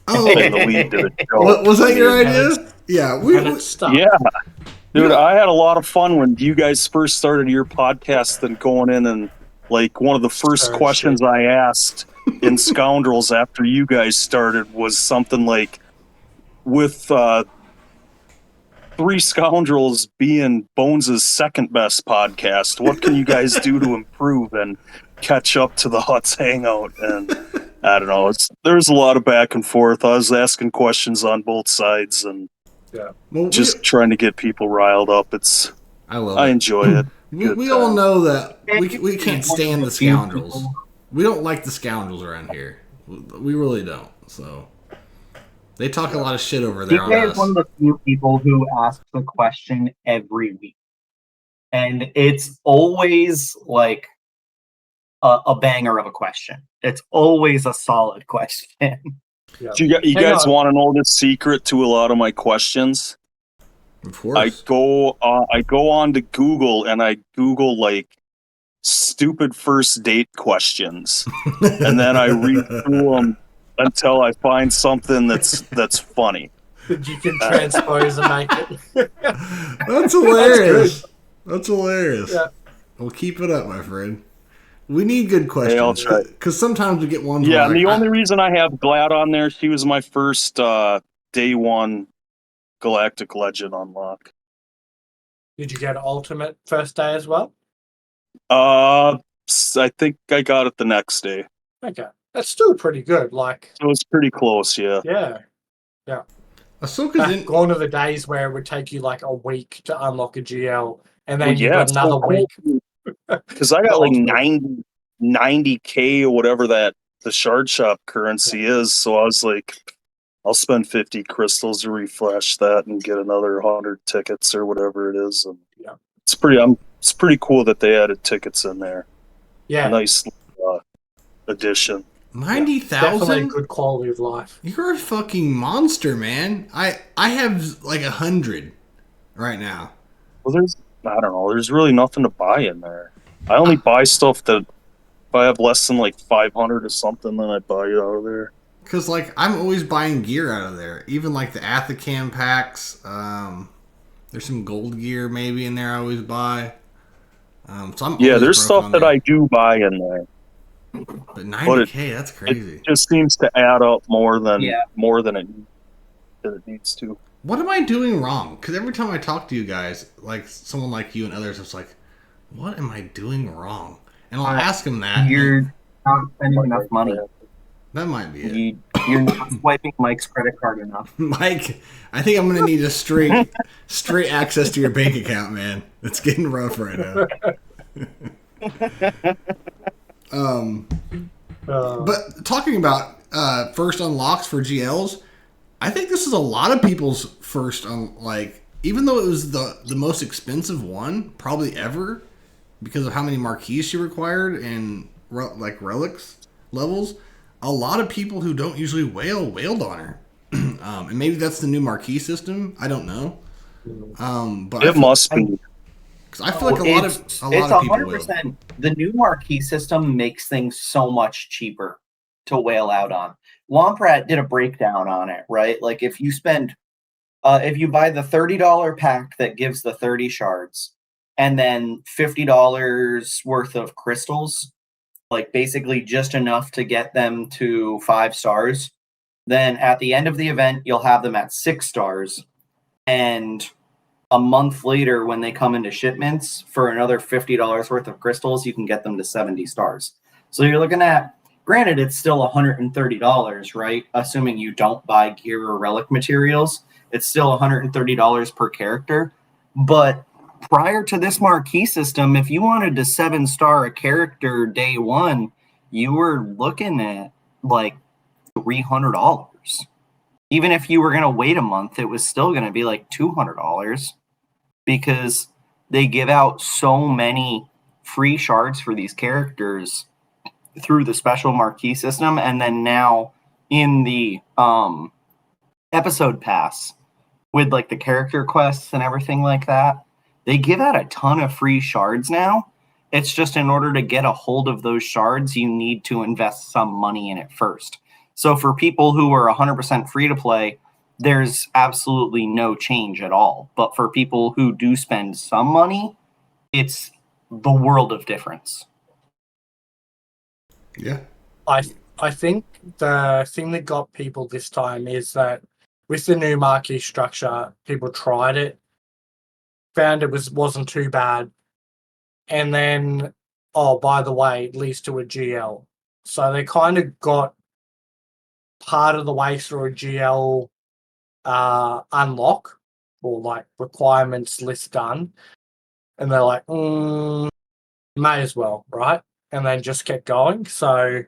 Speaker 3: Oh,
Speaker 4: in the lead to the show.
Speaker 3: was that your
Speaker 2: And
Speaker 3: idea?
Speaker 2: it's-
Speaker 3: Yeah,
Speaker 2: And it's stuck.
Speaker 4: Yeah. Dude, I had a lot of fun when you guys first started your podcast and going in and like one of the first
Speaker 2: Sure,
Speaker 4: questions I asked in Scoundrels after you guys started was something like, with Three Scoundrels being Bones' second best podcast, what can you guys do to improve and catch up to the Huts Hangout? And I don't know, there's a lot of back and forth. I was asking questions on both sides and
Speaker 3: well,
Speaker 4: just trying to get people riled up. I enjoy it.
Speaker 3: We all know that we can't stand the scoundrels. We don't like the scoundrels around here. We really don't. So they talk a lot of shit over there on
Speaker 1: DK is
Speaker 3: us.
Speaker 1: one of the few people who asks the question every week, and it's always like a banger of a question. It's always a solid question.
Speaker 2: Yeah.
Speaker 4: Do you
Speaker 2: Hang
Speaker 4: guys
Speaker 2: on.
Speaker 4: want to know the secret to a lot of my questions?
Speaker 3: Of course.
Speaker 4: I go on to Google and I Google like stupid first date questions, and then I read through them until I find something that's funny.
Speaker 2: that you can transpose and make it.
Speaker 3: That's hilarious. That's hilarious.
Speaker 2: Yeah.
Speaker 3: Well, keep it up, my friend. We need good
Speaker 4: Hey, I'll
Speaker 3: questions
Speaker 4: try.
Speaker 3: because sometimes we get ones.
Speaker 4: Yeah,
Speaker 3: where
Speaker 4: and
Speaker 3: like,
Speaker 4: the only reason I have Glad on there, she was my first day one Galactic Legend unlock.
Speaker 2: Did you get ultimate first day as well?
Speaker 4: I think I got it the next day.
Speaker 2: Okay, that's still pretty good. Like,
Speaker 4: So it's pretty close, yeah.
Speaker 2: yeah.
Speaker 3: Ahsoka's in.
Speaker 2: Gone are the days where it would take you like a week to unlock a GL, and then
Speaker 4: Well,
Speaker 2: you
Speaker 4: yeah,
Speaker 2: got
Speaker 4: it's
Speaker 2: another
Speaker 4: so cool.
Speaker 2: week.
Speaker 4: Because I got like
Speaker 2: Ultimate.
Speaker 4: 90K or whatever that the shard shop currency is. So I was like, I'll spend 50 crystals to refresh that and get another 100 tickets or whatever it is. And
Speaker 2: Yeah.
Speaker 4: it's pretty cool that they added tickets in there.
Speaker 2: Yeah,
Speaker 4: Nice addition.
Speaker 3: 90,000?
Speaker 2: definitely good quality of life.
Speaker 3: You're a fucking monster, man. I have like 100 right now.
Speaker 4: Well, I don't know. There's really nothing to buy in there. I only buy stuff that if I have less than like 500 or something, then I buy it out of there.
Speaker 3: Because like I'm always buying gear out of there. Even like the Athacam packs. There's some gold gear maybe in there I always buy. So I'm
Speaker 4: Yeah,
Speaker 3: always
Speaker 4: there's
Speaker 3: broke
Speaker 4: stuff
Speaker 3: on
Speaker 4: that
Speaker 3: there.
Speaker 4: I do buy in there.
Speaker 3: But 90K, that's crazy.
Speaker 4: It just seems to add up more than
Speaker 1: Yeah.
Speaker 4: it needs to.
Speaker 3: What am I doing wrong? Because every time I talk to you guys, like someone like you and others, it's like, what am I doing wrong? And I'll ask them that.
Speaker 1: You're not spending enough money.
Speaker 3: That might be it.
Speaker 1: You're not swiping Mike's credit card enough.
Speaker 3: Mike, I think I'm gonna need a straight access to your bank account, man. It's getting rough right now. But talking about first unlocks for GLs, I think this is a lot of people's first even though it was the most expensive one probably ever because of how many marquees she required and like relics levels. A lot of people who don't usually wailed on her. And maybe that's the new marquee system. I don't know. But
Speaker 4: It must be.
Speaker 3: because I feel like a lot of
Speaker 1: It's
Speaker 3: people will.
Speaker 1: 100%. The new marquee system makes things so much cheaper to whale out on. Womprat did a breakdown on it, right? Like if you buy the $30 pack that gives the 30 shards, and then $50 worth of crystals, like basically just enough to get them to 5 stars, then at the end of the event, you'll have them at 6 stars. And a month later, when they come into shipments for another $50 worth of crystals, you can get them to 70 stars. So you're looking at, granted, it's still $130, right? Assuming you don't buy gear or relic materials, it's still $130 per character. But prior to this marquee system, if you wanted to 7-star a character day one, you were looking at like $300. Even if you were going to wait a month, it was still going to be like $200 because they give out so many free shards for these characters through the special marquee system. And then now in the episode pass with like the character quests and everything like that, they give out a ton of free shards now. It's just in order to get a hold of those shards, you need to invest some money in it first. So for people who are 100% free to play, there's absolutely no change at all. But for people who do spend some money, it's the world of difference.
Speaker 3: Yeah.
Speaker 2: I think the thing that got people this time is that with the new marquee structure, people tried it, found it wasn't too bad, and then, oh, by the way, it leads to a GL. So they kind of got part of the way through a GL unlock or like requirements list done, and they're like, may as well, right? And then just kept going. So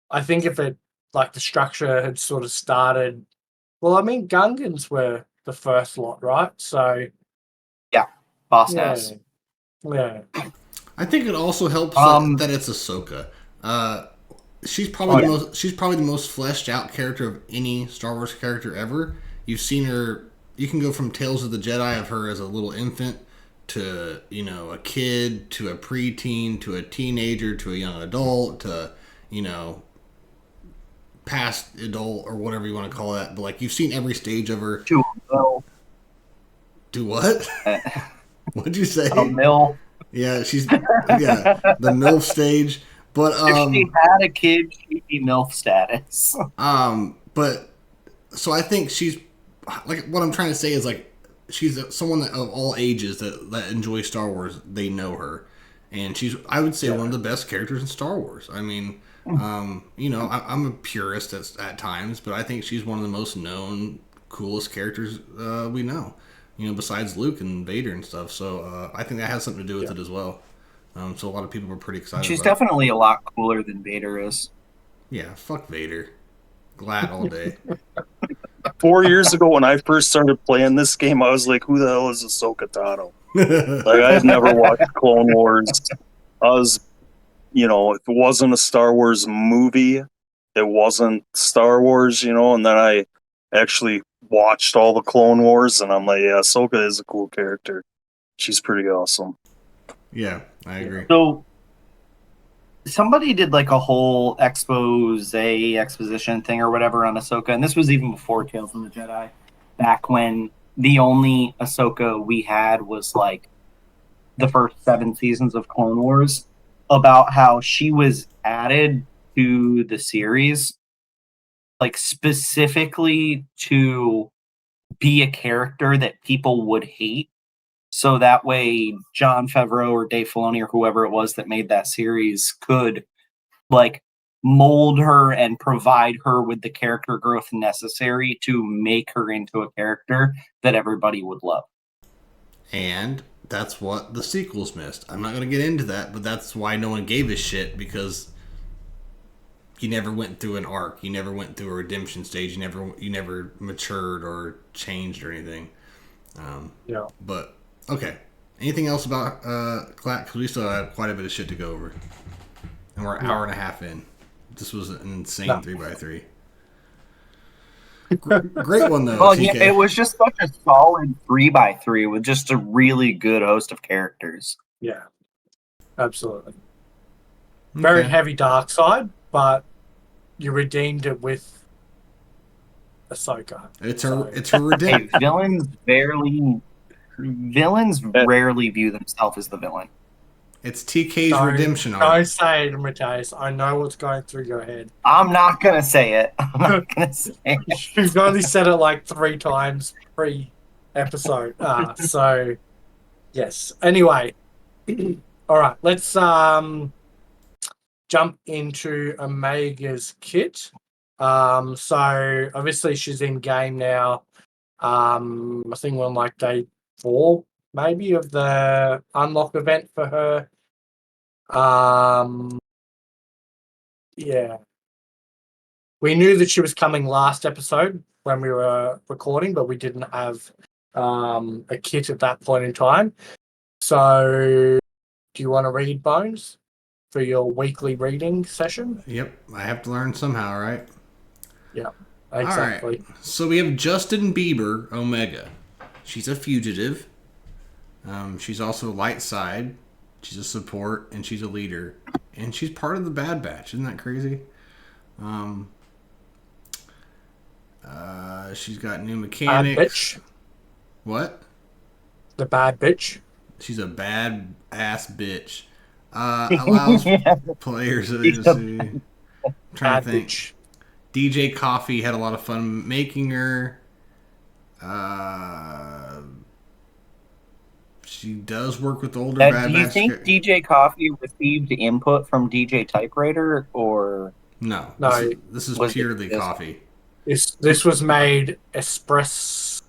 Speaker 2: I think if it, like the structure had sort of started, well, I mean, Gungans were the first lot, right? So
Speaker 1: Boss
Speaker 2: yeah,
Speaker 1: Nass.
Speaker 2: yeah.
Speaker 3: I think it also helps that it's Ahsoka. She's probably the most fleshed out character of any Star Wars character ever. You've seen her. You can go from Tales of the Jedi of her as a little infant to a kid to a preteen to a teenager to a young adult to past adult or whatever you want to call that, but like you've seen every stage of her.
Speaker 1: To
Speaker 3: Do what?
Speaker 1: a
Speaker 3: What'd you say?
Speaker 1: mill.
Speaker 3: Yeah, the MILF stage. But
Speaker 1: If she had a kid, she'd be MILF status.
Speaker 3: but so I think she's like what I'm trying to say is like she's someone that of all ages that enjoy Star Wars. They know her, and she's I would say one of the best characters in Star Wars. I mean, I'm a purist at times, but I think she's one of the most known, coolest characters we know. Besides Luke and Vader and stuff. So I think that has something to do with it as well. So a lot of people were pretty excited.
Speaker 1: She's
Speaker 3: about
Speaker 1: definitely a lot cooler than Vader is.
Speaker 3: Yeah, fuck Vader. Glad all day.
Speaker 4: 4 years ago when I first started playing this game, I was like, who the hell is Ahsoka Tano? Like, I had never watched Clone Wars. I was, if it wasn't a Star Wars movie, it wasn't Star Wars, and then I actually watched all the Clone Wars, and I'm like, yeah, Ahsoka is a cool character. She's pretty awesome.
Speaker 3: Yeah, I agree.
Speaker 1: So somebody did like a whole exposition thing or whatever on Ahsoka, and this was even before Tales from the Jedi, back when the only Ahsoka we had was like the first 7 seasons of Clone Wars, about how she was added to the series like specifically to be a character that people would hate. So that way Jon Favreau or Dave Filoni or whoever it was that made that series could like mold her and provide her with the character growth necessary to make her into a character that everybody would love.
Speaker 3: And that's what the sequels missed. I'm not going to get into that, but that's why no one gave a shit, because you never went through an arc. You never went through a redemption stage. You never matured or changed or anything.
Speaker 2: Yeah.
Speaker 3: But okay. Anything else about Clack? Because we still have quite a bit of shit to go over, and we're an hour and a half in. This was an insane 3x3. Great one though.
Speaker 1: Well,
Speaker 3: TK.
Speaker 1: yeah, it was just such a solid 3x3 with just a really good host of characters.
Speaker 2: Yeah, absolutely. Very heavy dark side, but you redeemed it with Ahsoka.
Speaker 3: It's a redemption.
Speaker 1: Hey, villains rarely view themselves as the villain.
Speaker 3: It's TK's redemption arc.
Speaker 2: Don't say it, Mateus. I know what's going through your head.
Speaker 1: I'm not gonna say it. I'm not gonna say it.
Speaker 2: You've only said it like 3 times pre-episode. So yes. Anyway, all right. Let's jump into Omega's kit. So obviously she's in game now. I think we're on like day 4, maybe, of the unlock event for her. Yeah. We knew that she was coming last episode when we were recording, but we didn't have a kit at that point in time. So do you want to read, Bones, for your weekly reading session?
Speaker 3: Yep, I have to learn somehow, right?
Speaker 2: Yeah, exactly.
Speaker 3: All right. So we have Justin Bieber, Omega. She's a fugitive. She's also light side. She's a support, and she's a leader. And she's part of the Bad Batch. Isn't that crazy? She's got new mechanics.
Speaker 2: Bad bitch.
Speaker 3: What?
Speaker 2: The bad bitch.
Speaker 3: She's a bad ass bitch. Allows players to see. I'm trying to think.
Speaker 2: Bitch.
Speaker 3: DJ Coffee had a lot of fun making her. She does work with older Bad Batch.
Speaker 1: Do you think DJ Coffee received input from DJ Typewriter, or
Speaker 3: no?
Speaker 2: No,
Speaker 3: this is purely Coffee.
Speaker 2: This was made espresso.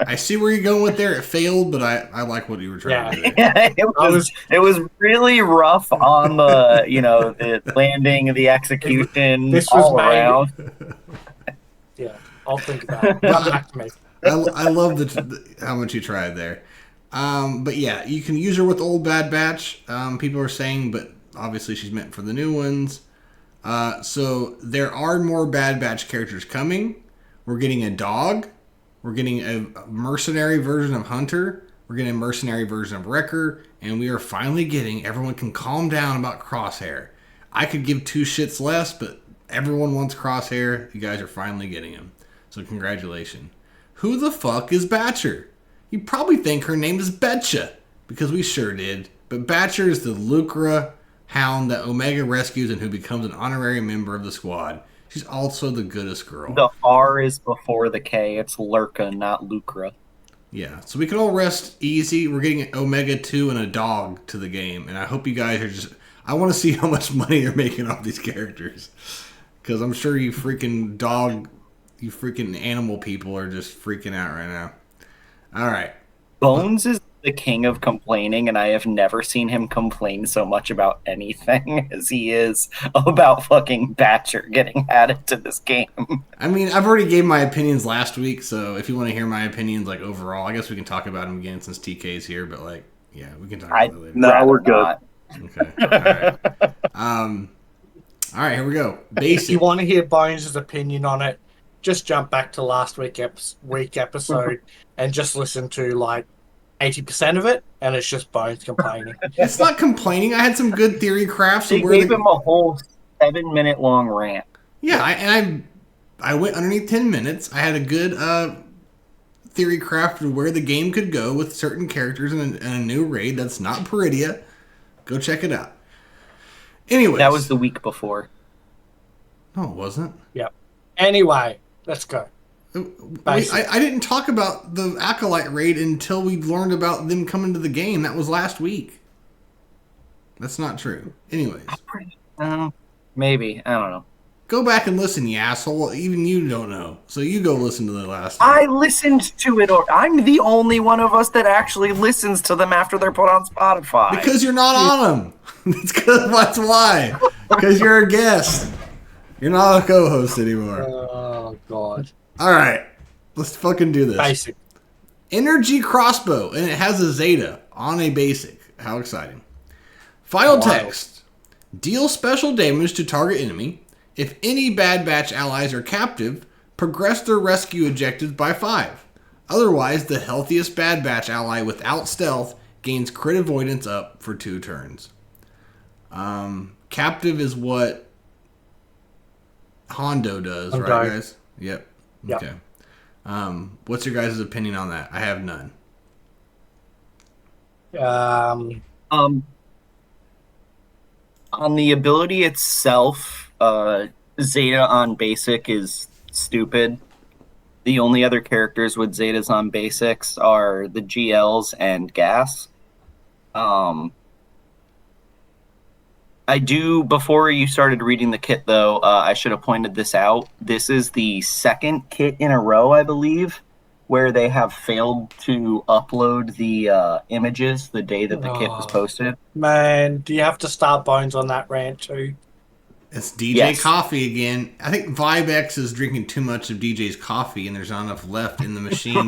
Speaker 3: I see where you're going with there. It failed, but I like what you were trying to do.
Speaker 1: Yeah, it was really rough on the the landing, the execution,
Speaker 2: This was
Speaker 1: all
Speaker 2: made,
Speaker 1: around.
Speaker 2: Yeah, I'll think about it. Come back to me.
Speaker 3: I love how much you tried there. But yeah, you can use her with old Bad Batch. People are saying, but obviously she's meant for the new ones. So there are more Bad Batch characters coming. We're getting a dog. We're getting a mercenary version of Hunter. We're getting a mercenary version of Wrecker. And we are finally getting, everyone can calm down about Crosshair. I could give two shits less, but everyone wants Crosshair. You guys are finally getting him. So congratulations. Who the fuck is Batcher? You probably think her name is Betcha, because we sure did. But Batcher is the Lucra hound that Omega rescues and who becomes an honorary member of the squad. She's also the goodest girl.
Speaker 1: The R is before the K. It's Lurka, not Lucra.
Speaker 3: Yeah, so we can all rest easy. We're getting Omega 2 and a dog to the game, and I hope you guys are just... I want to see how much money they're making off these characters. Because I'm sure you freaking animal people are just freaking out right now. All right.
Speaker 1: Bones is the king of complaining, and I have never seen him complain so much about anything as he is about fucking Batcher getting added to this game.
Speaker 3: I mean, I've already gave my opinions last week, so if you want to hear my opinions, like, overall, I guess we can talk about them again since TK's here, but, like, yeah, we can talk about it later.
Speaker 4: No, we're good.
Speaker 1: Not.
Speaker 3: Okay. All right. All right, here we go. Basic.
Speaker 2: If you want to hear Bones' opinion on it, just jump back to last week episode and just listen to like 80% of it, and it's just Bones complaining.
Speaker 3: It's not complaining. I had some good theory crafts.
Speaker 1: They gave him a whole 7-minute long rant.
Speaker 3: Yeah, I went underneath 10 minutes. I had a good theory craft of where the game could go with certain characters in a new raid that's not Peridia. Go check it out. Anyways.
Speaker 1: That was the week before.
Speaker 3: No, it wasn't.
Speaker 2: Yep. Anyway, let's go.
Speaker 3: I didn't talk about the Acolyte raid until we learned about them coming to the game. That was last week. That's not true. Anyways.
Speaker 1: Maybe. I don't know.
Speaker 3: Go back and listen, you asshole. Even you don't know. So you go listen to the last one.
Speaker 1: I listened to it. I'm the only one of us that actually listens to them after they're put on Spotify.
Speaker 3: Because you're not on them. That's why. Because you're a guest. You're not a co-host anymore.
Speaker 2: Oh, God.
Speaker 3: All right. Let's fucking do this.
Speaker 2: Basic.
Speaker 3: Energy crossbow, and it has a Zeta on a basic. How exciting. Final text. Deal special damage to target enemy. If any Bad Batch allies are captive, progress their rescue objectives by 5. Otherwise, the healthiest Bad Batch ally without stealth gains crit avoidance up for 2 turns. Captive is what Hondo does, right, guys? Yep. Okay. What's your guys' opinion on that? I have none.
Speaker 1: On the ability itself, Zeta on basic is stupid. The only other characters with Zetas on basics are the GLs and Gas. I do, before you started reading the kit though, I should have pointed this out. This is the second kit in a row, I believe, where they have failed to upload the images the day that the kit was posted.
Speaker 2: Man, do you have to start Bones on that rant too?
Speaker 3: It's DJ Coffee again. I think VibeX is drinking too much of DJ's coffee, and there's not enough left in the machine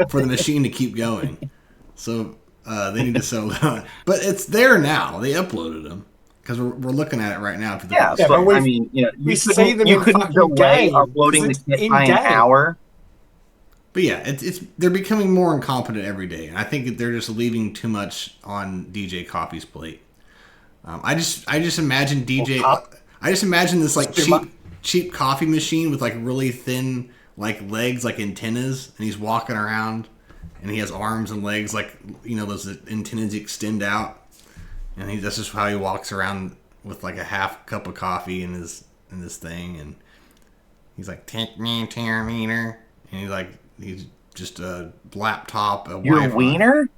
Speaker 3: for the machine to keep going. So they need to settle down. But it's there now. They uploaded them because we're looking at it right now.
Speaker 1: Yeah, but I mean, you know, you couldn't delay uploading the kit by an hour.
Speaker 3: But yeah, they're becoming more incompetent every day, and I think they're just leaving too much on DJ Coffee's plate. I just imagine DJ. I just imagine this like cheap coffee machine with like really thin like legs, like antennas, and he's walking around, and he has arms and legs like, you know, those antennas extend out, and that's just how he walks around with like a half cup of coffee in this thing, and he's like, "Take me to your meter," and he's just a laptop.
Speaker 1: Your Wi-Fi. Wiener?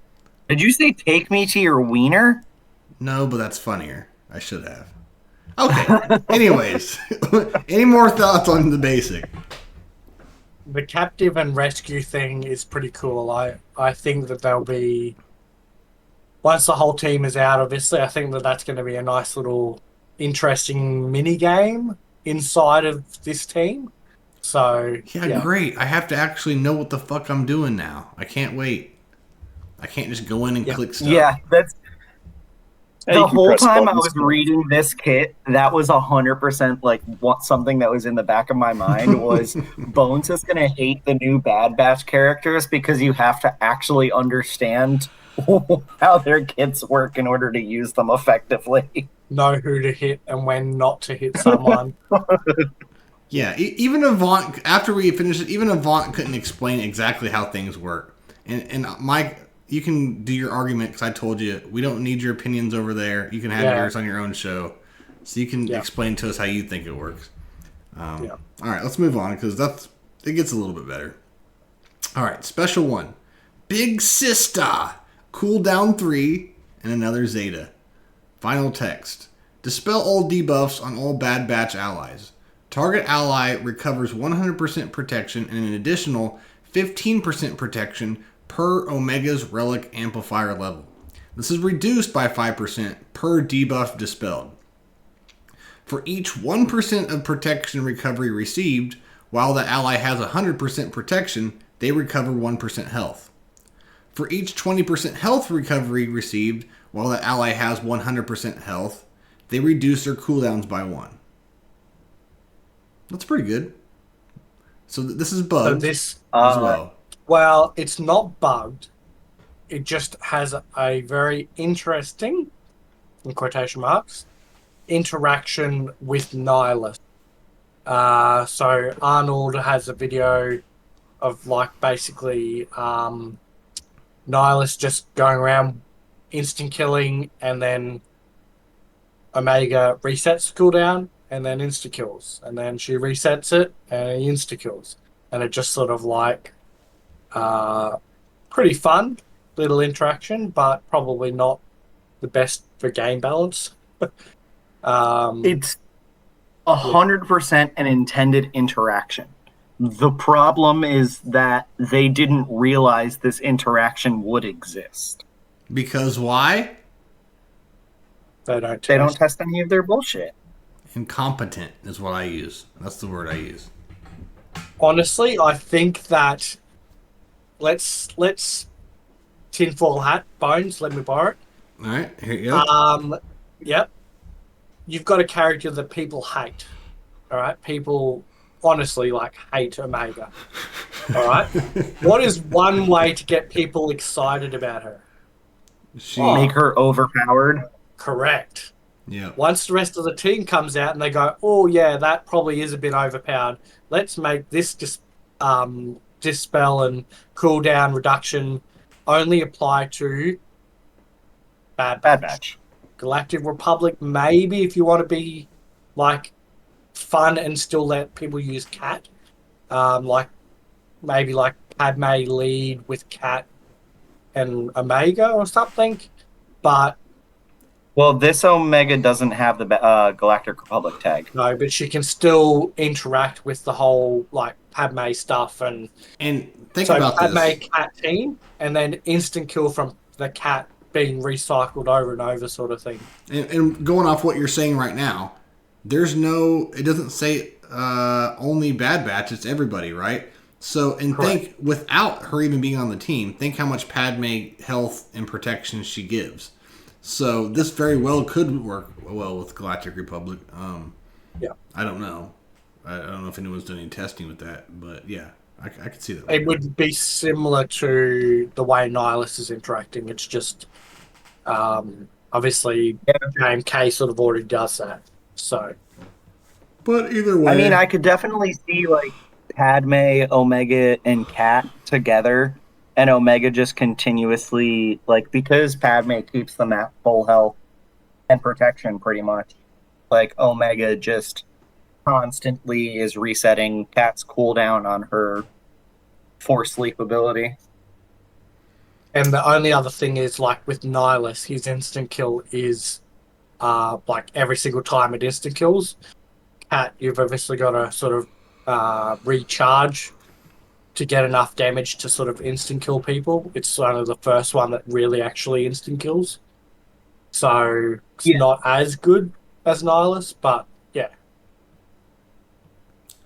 Speaker 1: Did you say take me to your wiener?
Speaker 3: No, but that's funnier. I should have. Okay. Anyways, any more thoughts on the basic?
Speaker 2: The captive and rescue thing is pretty cool. I think that there'll be, once the whole team is out, obviously, I think that that's going to be a nice little interesting mini game inside of this team. So
Speaker 3: yeah, great. I have to actually know what the fuck I'm doing now. I can't wait. I can't just go in and click stuff.
Speaker 1: Yeah, that's... The whole time I was reading this kit, that was 100% like something that was in the back of my mind was Bones is going to hate the new Bad Batch characters because you have to actually understand how their kits work in order to use them effectively.
Speaker 2: know who to hit and when not to hit someone.
Speaker 3: Yeah, even Avant, after we finished it, even Avant couldn't explain exactly how things work. And Mike, you can do your argument because I told you we don't need your opinions over there. You can have
Speaker 2: Yeah.
Speaker 3: yours on your own show, so you can
Speaker 2: Yeah.
Speaker 3: explain to us how you think it works.
Speaker 2: Yeah.
Speaker 3: All right, let's move on because it gets a little bit better. All right, special one, Big Sista, cooldown 3 and another Zeta. Final text: dispel all debuffs on all Bad Batch allies. Target ally recovers 100% protection and an additional 15% protection per Omega's Relic Amplifier level. This is reduced by 5% per debuff dispelled. For each 1% of protection recovery received, while the ally has 100% protection, they recover 1% health. For each 20% health recovery received, while the ally has 100% health, they reduce their cooldowns by 1. That's pretty good. So this is
Speaker 2: So
Speaker 3: bugged
Speaker 2: this,
Speaker 3: as well.
Speaker 2: well, it's not bugged. It just has a very interesting, in quotation marks, interaction with Nihilus. So Arnold has a video of like basically Nihilus just going around instant killing, and then Omega resets cooldown and then insta kills, and then she resets it and he insta kills, and it just sort of like pretty fun little interaction, but probably not the best for game balance.
Speaker 1: It's 100% an intended interaction. The problem is that they didn't realize this interaction would exist.
Speaker 3: Because why?
Speaker 2: They don't test.
Speaker 1: They don't test any of their bullshit.
Speaker 3: Incompetent is what I use. That's the word I use.
Speaker 2: Honestly, I think that let's tinfoil hat Bones. Let me borrow it.
Speaker 3: All right, here you go.
Speaker 2: Yep. You've got a character that people hate. All right, people honestly like hate Omega. All right, what is one way to get people excited about her?
Speaker 1: Make her overpowered.
Speaker 2: Correct.
Speaker 3: Yeah.
Speaker 2: Once the rest of the team comes out and they go, oh yeah, that probably is a bit overpowered. Let's make this dispel and cooldown reduction only apply to Bad
Speaker 1: Batch.
Speaker 2: Galactic Republic, maybe if you want to be like fun and still let people use Cat. Like maybe like Padme lead with Cat and Omega or something. But
Speaker 1: well, this Omega doesn't have the Galactic Republic tag.
Speaker 2: No, but she can still interact with the whole like Padme stuff and
Speaker 3: think about
Speaker 2: Padme
Speaker 3: this.
Speaker 2: Cat team, and then instant kill from the Cat being recycled over and over, sort of thing.
Speaker 3: And going off what you're saying right now, there's no. It doesn't say only Bad Batch. It's everybody, right? So, and
Speaker 2: Correct.
Speaker 3: think without her even being on the team, think how much Padme health and protection she gives. So this very well could work well with Galactic Republic.
Speaker 2: Yeah.
Speaker 3: I don't know. I don't know if anyone's done any testing with that, but yeah, I could see that.
Speaker 2: It would be similar to the way Nihilus is interacting. It's just obviously JMK sort of already does that. So,
Speaker 3: but either way,
Speaker 1: I mean, I could definitely see like Padme, Omega, and Cat together, and Omega just continuously like because Padme keeps them at full health and protection pretty much. Like Omega just constantly is resetting Cat's cooldown on her force sleep ability.
Speaker 2: and the only other thing is like with Nihilus, his instant kill is like every single time it instant kills. Cat, you've obviously got to sort of recharge to get enough damage to sort of instant kill people. It's one of the first one that really actually instant kills. So it's not as good as Nihilus, but yeah.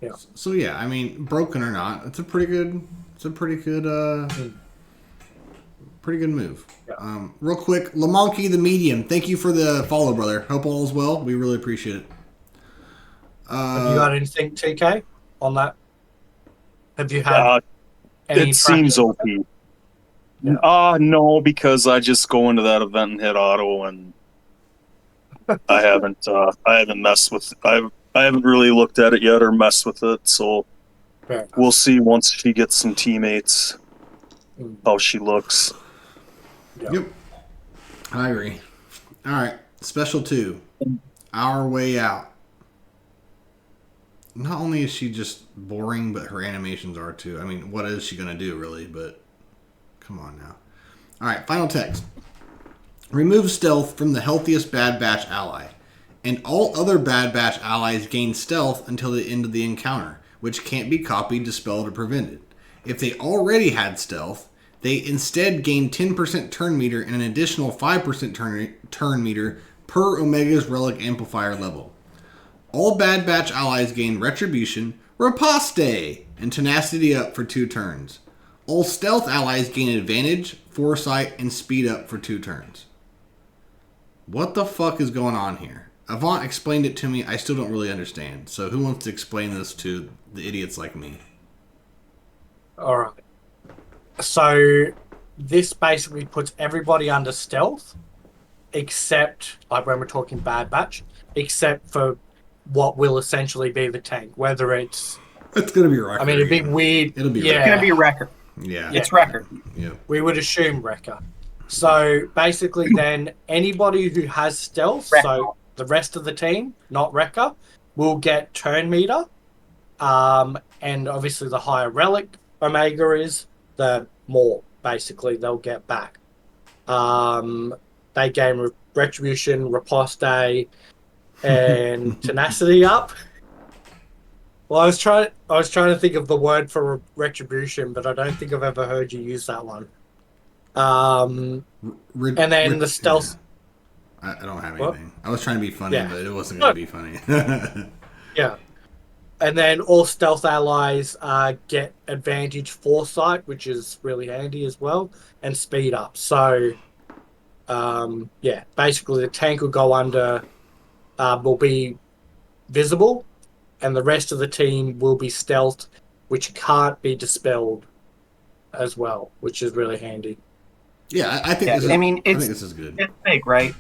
Speaker 2: Yeah.
Speaker 3: So yeah, I mean, broken or not, it's a pretty good move.
Speaker 2: Yeah.
Speaker 3: Real quick, Lamonkey the Medium, thank you for the follow, brother. Hope all is well. We really appreciate it.
Speaker 2: Have you got anything, TK, on that? Have you had any
Speaker 4: it seems OP.
Speaker 2: Yeah.
Speaker 4: No, because I just go into that event and hit auto, and I haven't messed with. I haven't really looked at it yet or messed with it. So
Speaker 2: Fair enough.
Speaker 4: we'll see once she gets some teammates how she looks.
Speaker 2: Yeah.
Speaker 3: Yep. I agree. All right. Special 2. Our Way Out. Not only is she just boring, but her animations are too. I mean, what is she going to do, really? But come on now. All right. Final text. Remove stealth from the healthiest Bad Batch ally, and all other Bad Batch allies gain stealth until the end of the encounter, which can't be copied, dispelled, or prevented. If they already had stealth, they instead gain 10% turn meter and an additional 5% turn meter per Omega's Relic Amplifier level. All Bad Batch allies gain Retribution, Riposte, and Tenacity up for 2 turns. All Stealth allies gain Advantage, Foresight, and Speed up for 2 turns. What the fuck is going on here? Avant explained it to me. I still don't really understand. So who wants to explain this to the idiots like me?
Speaker 2: All right. So this basically puts everybody under stealth, except, like when we're talking Bad Batch, except for what will essentially be the tank. Whether it's
Speaker 3: It's gonna be Wrecker.
Speaker 2: I mean, it'd be weird.
Speaker 3: It'll be
Speaker 2: yeah.
Speaker 1: It's gonna be Wrecker.
Speaker 3: Yeah.
Speaker 1: It's Wrecker.
Speaker 3: Yeah.
Speaker 2: We would assume Wrecker. So basically, then anybody who has stealth,
Speaker 1: Wrecker.
Speaker 2: so the rest of the team, not Wrecker, will get turn meter. And obviously, the higher relic Omega is, the more basically they'll get back. They gain Retribution, Riposte, and Tenacity up. Well, I was trying to think of the word for Retribution, but I don't think I've ever heard you use that one. And then the stealth.
Speaker 3: Yeah. I don't have
Speaker 2: What?
Speaker 3: anything. I was trying to be funny,
Speaker 2: Yeah.
Speaker 3: but it wasn't going to be funny.
Speaker 2: Yeah. And then all stealth allies get advantage foresight, which is really handy as well, and speed up. So, yeah, basically the tank will go under, will be visible, and the rest of the team will be stealth, which can't be dispelled as well, which is really handy.
Speaker 3: Yeah, I think
Speaker 1: Yeah,
Speaker 3: this is.
Speaker 1: I mean,
Speaker 3: I think this is good.
Speaker 1: It's big, right?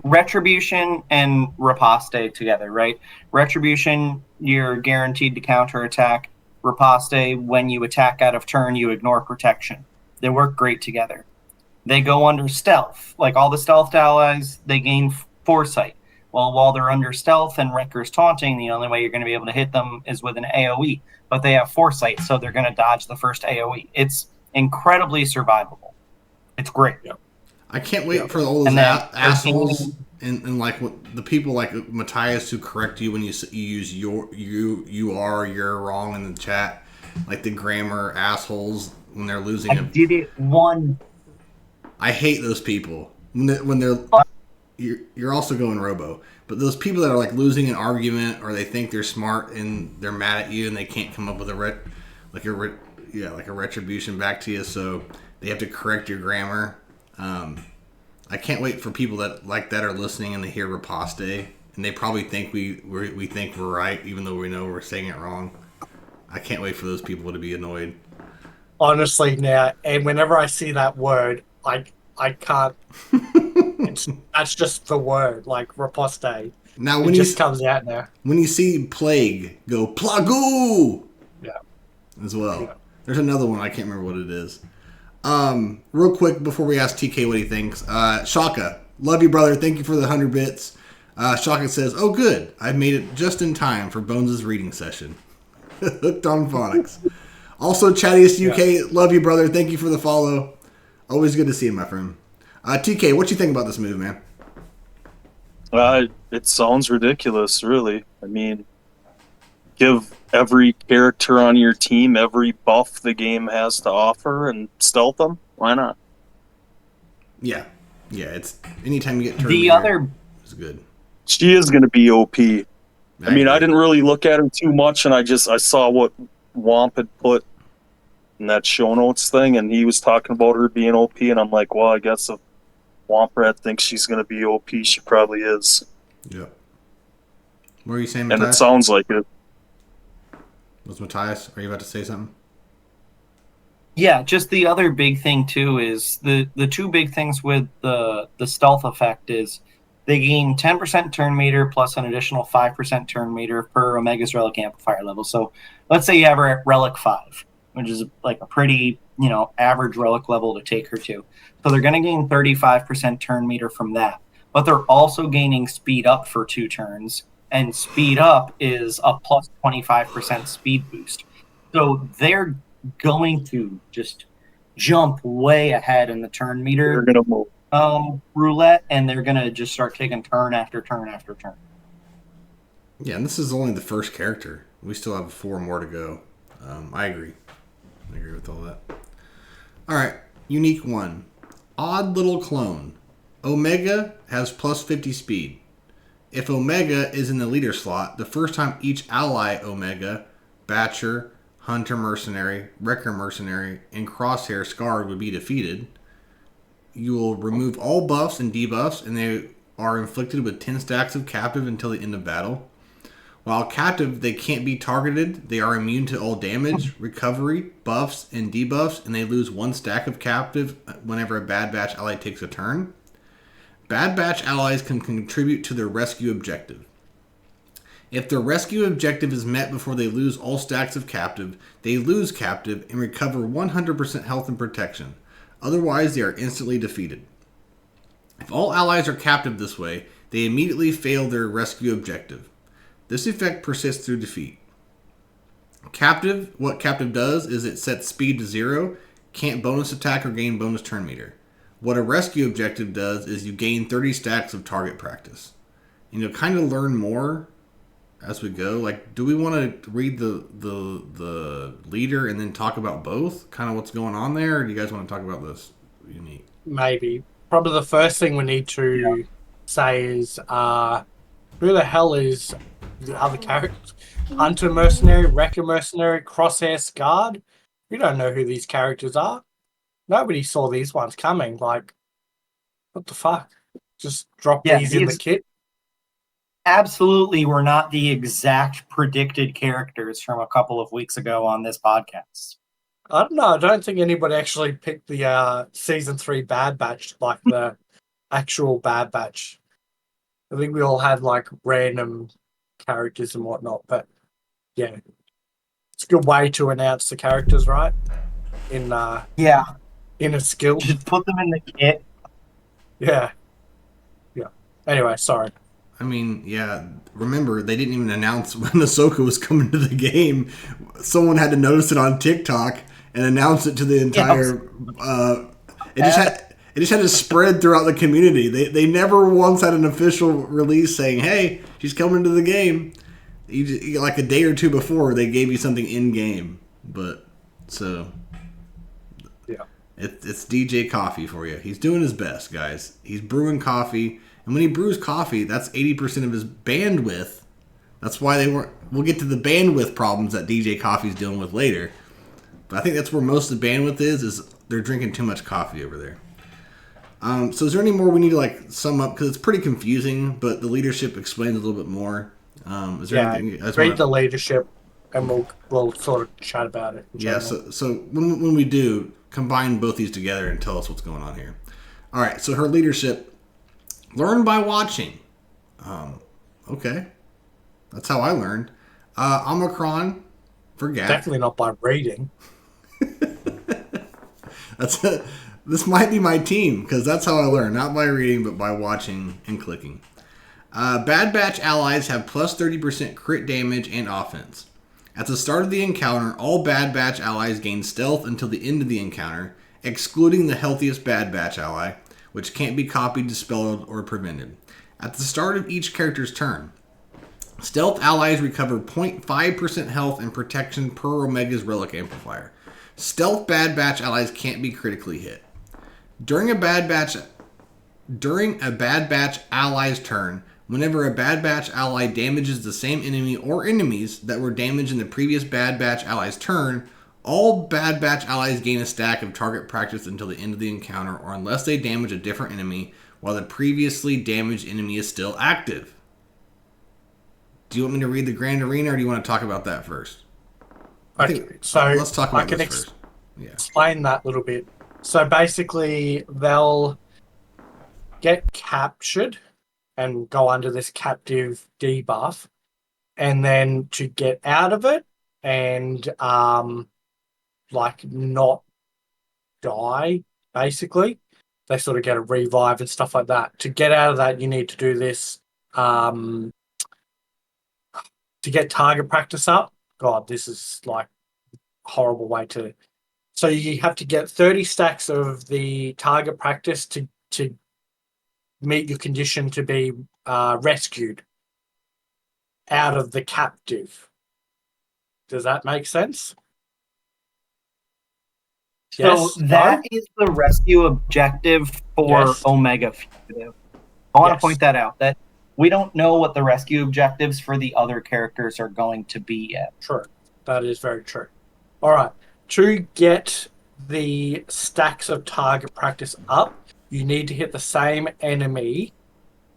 Speaker 1: Retribution and Riposte together, right? Retribution, you're guaranteed to counterattack. Riposte, when you attack out of turn, you ignore protection. They work great together. They go under stealth. Like all the stealth allies, they gain foresight. Well, while they're under stealth and Wrecker's taunting, the only way you're going to be able to hit them is with an AoE. But they have foresight, so they're going to dodge the first AoE. It's incredibly survivable. It's great.
Speaker 2: Yep.
Speaker 3: I can't wait for all those
Speaker 1: And then-
Speaker 3: assholes and like what the people like Matthias who correct you when you use you're wrong in the chat, like the grammar assholes when they're losing.
Speaker 1: I did it one.
Speaker 3: I hate those people when they're. You're also going robo, but those people that are like losing an argument or they think they're smart and they're mad at you and they can't come up with a retribution back to you, so they have to correct your grammar. I can't wait for people that like that are listening and they hear riposte and they probably think we think we're right even though we know we're saying it wrong. I can't wait for those people to be annoyed.
Speaker 2: Honestly, now, and whenever I see that word, I can't. That's just the word, like riposte.
Speaker 3: Now
Speaker 2: It
Speaker 3: when
Speaker 2: just comes out there.
Speaker 3: when you see plague, go plagoo.
Speaker 2: Yeah.
Speaker 3: As well.
Speaker 2: Yeah.
Speaker 3: There's another one, I can't remember what it is. Real quick before we ask TK what he thinks, Shaka, love you, brother. Thank you for the 100 bits. Shaka says, "Oh, good. I've made it just in time for Bones' reading session." Hooked on phonics. Also, Chattiest UK, love you, brother. Thank you for the follow. Always good to see you, my friend. TK, what you think about this move, man?
Speaker 4: It sounds ridiculous, really. I mean, give every character on your team every buff the game has to offer and stealth them. Why not?
Speaker 3: Yeah. It's anytime you get turned
Speaker 1: The other
Speaker 3: it's good.
Speaker 4: She is going to be OP. I mean, I
Speaker 3: agree.
Speaker 4: didn't really look at her too much, and I saw what Womp had put in that show notes thing, and he was talking about her being OP, and I'm like, well, I guess if Womprat thinks she's going to be OP, she probably is.
Speaker 3: Yeah. What are you saying,
Speaker 4: And
Speaker 3: Matthias?
Speaker 4: it sounds like it.
Speaker 3: Was Matthias? Are you about to say something?
Speaker 1: Yeah, just the other big thing too is the two big things with the stealth effect is They gain 10% turn meter plus an additional 5% turn meter per Omega's Relic Amplifier level. So let's say you have her at Relic 5, which is like a pretty, average Relic level to take her to. So they're going to gain 35% turn meter from that. But they're also gaining speed up for 2 turns. And speed up is a plus 25% speed boost. So they're going to just jump way ahead in the turn meter.
Speaker 4: They're gonna move.
Speaker 1: Roulette, and they're gonna just start taking turn after turn after turn.
Speaker 3: Yeah, and this is only the first character. We still have 4 more to go. I agree. I agree with all that. All right, unique 1. Odd little clone. Omega has plus 50 speed. If Omega is in the leader slot, the first time each ally Omega, Batcher, Hunter Mercenary, Wrecker Mercenary, and Crosshair Scarred would be defeated, you will remove all buffs and debuffs, and they are inflicted with 10 stacks of captive until the end of battle. While captive, they can't be targeted. They are immune to all damage, recovery, buffs, and debuffs, and they lose 1 stack of captive whenever a Bad Batch ally takes a turn. Bad Batch allies can contribute to their rescue objective. If their rescue objective is met before they lose all stacks of captive, they lose captive and recover 100% health and protection. Otherwise, they are instantly defeated. If all allies are captive this way, they immediately fail their rescue objective. This effect persists through defeat. What captive does is it sets speed to 0, can't bonus attack or gain bonus turn meter. What a rescue objective does is you gain 30 stacks of target practice. And you'll kind of learn more as we go. Like, do we want to read the leader and then talk about both? Kind of what's going on there? Or do you guys want to talk about this unique?
Speaker 2: Maybe. Probably the first thing we need to say is who the hell is the other characters? Hunter Mercenary, Wrecker Mercenary, Crosshair Scarred? We don't know who these characters are. Nobody saw these ones coming. Like, what the fuck? Just drop these in the kit?
Speaker 1: Absolutely were not the exact predicted characters from a couple of weeks ago on this podcast.
Speaker 2: I don't know. I don't think anybody actually picked the Season 3 Bad Batch, like the actual Bad Batch. I think we all had, like, random characters and whatnot. But, yeah. It's a good way to announce the characters, right? In a skill.
Speaker 1: Just put them in the kit.
Speaker 2: Yeah. Anyway, sorry.
Speaker 3: I mean, yeah, remember, they didn't even announce when Ahsoka was coming to the game. Someone had to notice it on TikTok and announce it to the entire... It just had to spread throughout the community. They never once had an official release saying, hey, she's coming to the game. Like a day or two before, they gave you something in-game. But, so...
Speaker 2: Yeah.
Speaker 3: It's DJ Coffee for you. He's doing his best, guys. He's brewing coffee... And when he brews coffee, that's 80% of his bandwidth. That's why they weren't... We'll get to the bandwidth problems that DJ Coffee's dealing with later. But I think that's where most of the bandwidth is they're drinking too much coffee over there. So is there any more we need to sum up? Because it's pretty confusing, but the leadership explains a little bit more. Is there anything...
Speaker 2: Read the leadership, and we'll sort of chat about it.
Speaker 3: Yeah, so when we do, combine both these together and tell us what's going on here. All right, so her leadership... Learn by watching. Okay. That's how I learned. Omicron for Gap.
Speaker 2: Definitely not by reading.
Speaker 3: This might be my team, because that's how I learn. Not by reading, but by watching and clicking. Bad Batch allies have plus 30% crit damage and offense. At the start of the encounter, all Bad Batch allies gain stealth until the end of the encounter, excluding the healthiest Bad Batch ally, which can't be copied, dispelled, or prevented. At the start of each character's turn, stealth allies recover 0.5% health and protection per Omega's Relic Amplifier. Stealth Bad Batch allies can't be critically hit. During a Bad Batch ally's turn, whenever a Bad Batch ally damages the same enemy or enemies that were damaged in the previous Bad Batch ally's turn, all Bad Batch allies gain a stack of target practice until the end of the encounter, or unless they damage a different enemy while the previously damaged enemy is still active. Do you want me to read the Grand Arena, or do you want to talk about that first?
Speaker 2: Let's talk about this first. Yeah. Explain that a little bit. So basically, they'll get captured and go under this captive debuff, and then to get out of it and like not die, basically. They sort of get a revive and stuff like that. To get out of that, you need to do this to get target practice up. God, this is like a horrible way to. So you have to get 30 stacks of the target practice to meet your condition to be rescued out of the captive. Does that make sense?
Speaker 1: So
Speaker 2: Yes?
Speaker 1: that
Speaker 2: No?
Speaker 1: is the rescue objective for
Speaker 2: Yes.
Speaker 1: Omega Fugitive. I want
Speaker 2: Yes.
Speaker 1: to point that out, that we don't know what the rescue objectives for the other characters are going to be yet.
Speaker 2: True. That is very true. All right. To get the stacks of target practice up, you need to hit the same enemy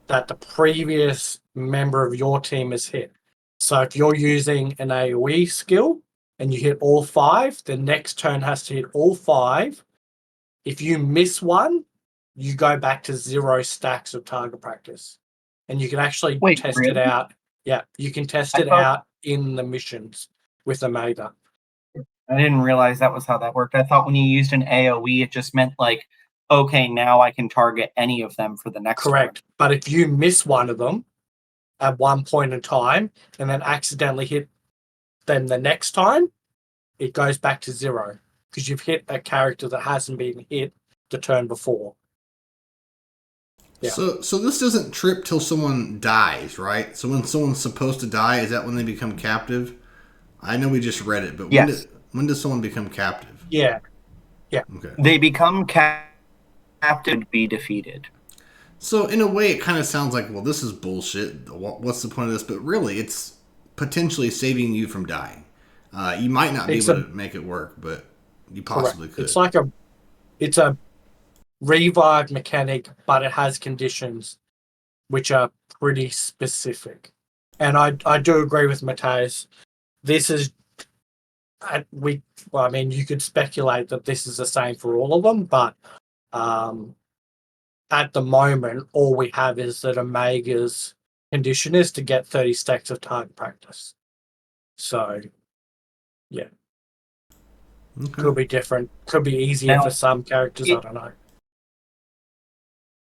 Speaker 2: that the previous member of your team has hit. So if you're using an AoE skill and you hit all 5, the next turn has to hit all 5. If you miss one, you go back to 0 stacks of target practice. And you can actually test it
Speaker 1: really?
Speaker 2: out. Yeah, you can test
Speaker 1: I
Speaker 2: it
Speaker 1: thought-
Speaker 2: out in the missions with Omega.
Speaker 1: I didn't realize that was how that worked. I thought when you used an AoE, it just meant like, okay, now I can target any of them for the next
Speaker 2: Correct. But if you miss one of them at one point in time and then accidentally hit them the next time, it goes back to 0 because you've hit a character that hasn't been hit the turn before. Yeah.
Speaker 3: So this doesn't trip till someone dies, right? So when someone's supposed to die, is that when they become captive? I know we just read it, but
Speaker 1: Yes.
Speaker 3: when does someone become captive?
Speaker 2: Yeah.
Speaker 3: Okay.
Speaker 1: They become captive to be defeated.
Speaker 3: So in a way, it kind of sounds like, well, this is bullshit. What's the point of this? But really, it's potentially saving you from dying. You might not be able to make it work, but you possibly could.
Speaker 2: It's like it's a revive mechanic, but it has conditions which are pretty specific. And I do agree with Mateus. This is you could speculate that this is the same for all of them, but at the moment, all we have is that Omega's condition is to get 30 stacks of target practice. So, yeah.
Speaker 3: Okay.
Speaker 2: Could be different. Could be easier
Speaker 1: Now,
Speaker 2: for some characters. I don't know.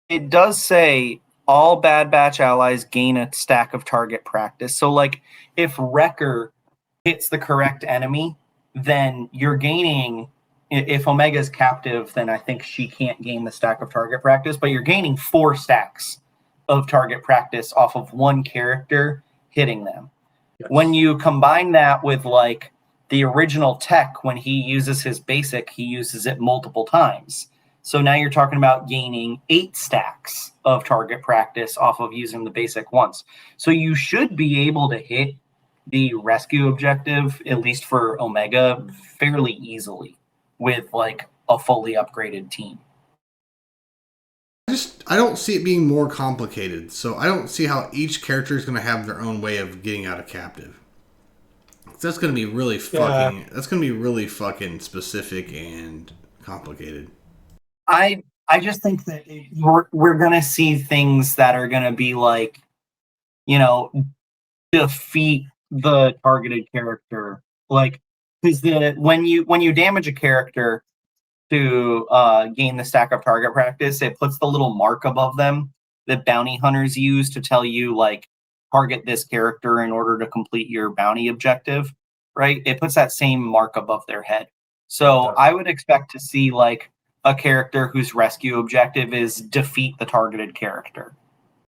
Speaker 1: It does say all Bad Batch allies gain a stack of target practice. So, like, if Wrecker hits the correct enemy, then you're gaining. If Omega's captive, then I think she can't gain the stack of target practice, but you're gaining 4 stacks of target practice off of one character hitting them.
Speaker 2: Yes.
Speaker 1: When you combine that with, like, the original tech, when he uses his basic, he uses it multiple times. So now you're talking about gaining 8 stacks of target practice off of using the basic once. So you should be able to hit the rescue objective, at least for Omega, fairly easily with like a fully upgraded team.
Speaker 3: I don't see it being more complicated. So I don't see how each character is going to have their own way of getting out of captive. That's going to be really fucking. Yeah. That's going to be really fucking specific and complicated.
Speaker 1: I just think that we're going to see things that are going to be like, you know, defeat the targeted character. Like, because when you damage a character to gain the stack of target practice, it puts the little mark above them that bounty hunters use to tell you, like, target this character in order to complete your bounty objective, right? It puts that same mark above their head. So I would expect to see, like, a character whose rescue objective is defeat the targeted character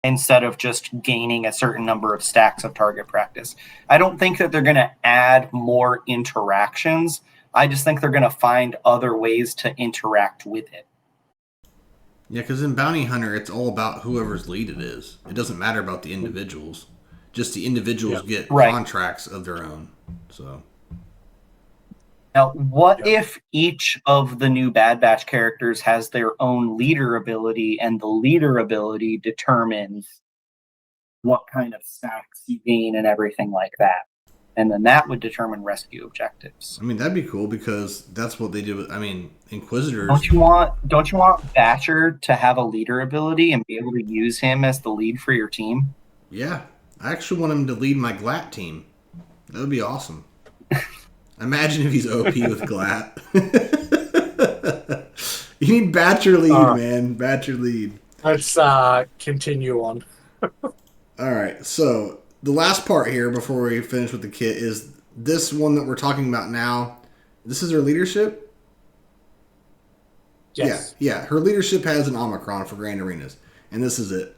Speaker 1: instead of just gaining a certain number of stacks of target practice. I don't think that they're going to add more interactions. I just think they're going to find other ways to interact with it.
Speaker 3: Yeah, because in Bounty Hunter, it's all about whoever's lead it is. It doesn't matter about the individuals. Just the individuals get contracts of their own. So
Speaker 1: now, what if each of the new Bad Batch characters has their own leader ability, and the leader ability determines what kind of stacks you gain and everything like that? and then that would determine rescue objectives.
Speaker 3: I mean, that'd be cool because that's what they do with. I mean, Inquisitors.
Speaker 1: Don't you want Batcher to have a leader ability and be able to use him as the lead for your team?
Speaker 3: Yeah, I actually want him to lead my Glat team. That would be awesome. Imagine if he's OP with Glat. You need Batcher lead, man. Batcher lead.
Speaker 2: Let's continue on.
Speaker 3: All right, so the last part here before we finish with the kit is this one that we're talking about now. This is her leadership?
Speaker 2: Yes.
Speaker 3: Yeah. Her leadership has an Omicron for Grand Arenas, and this is it.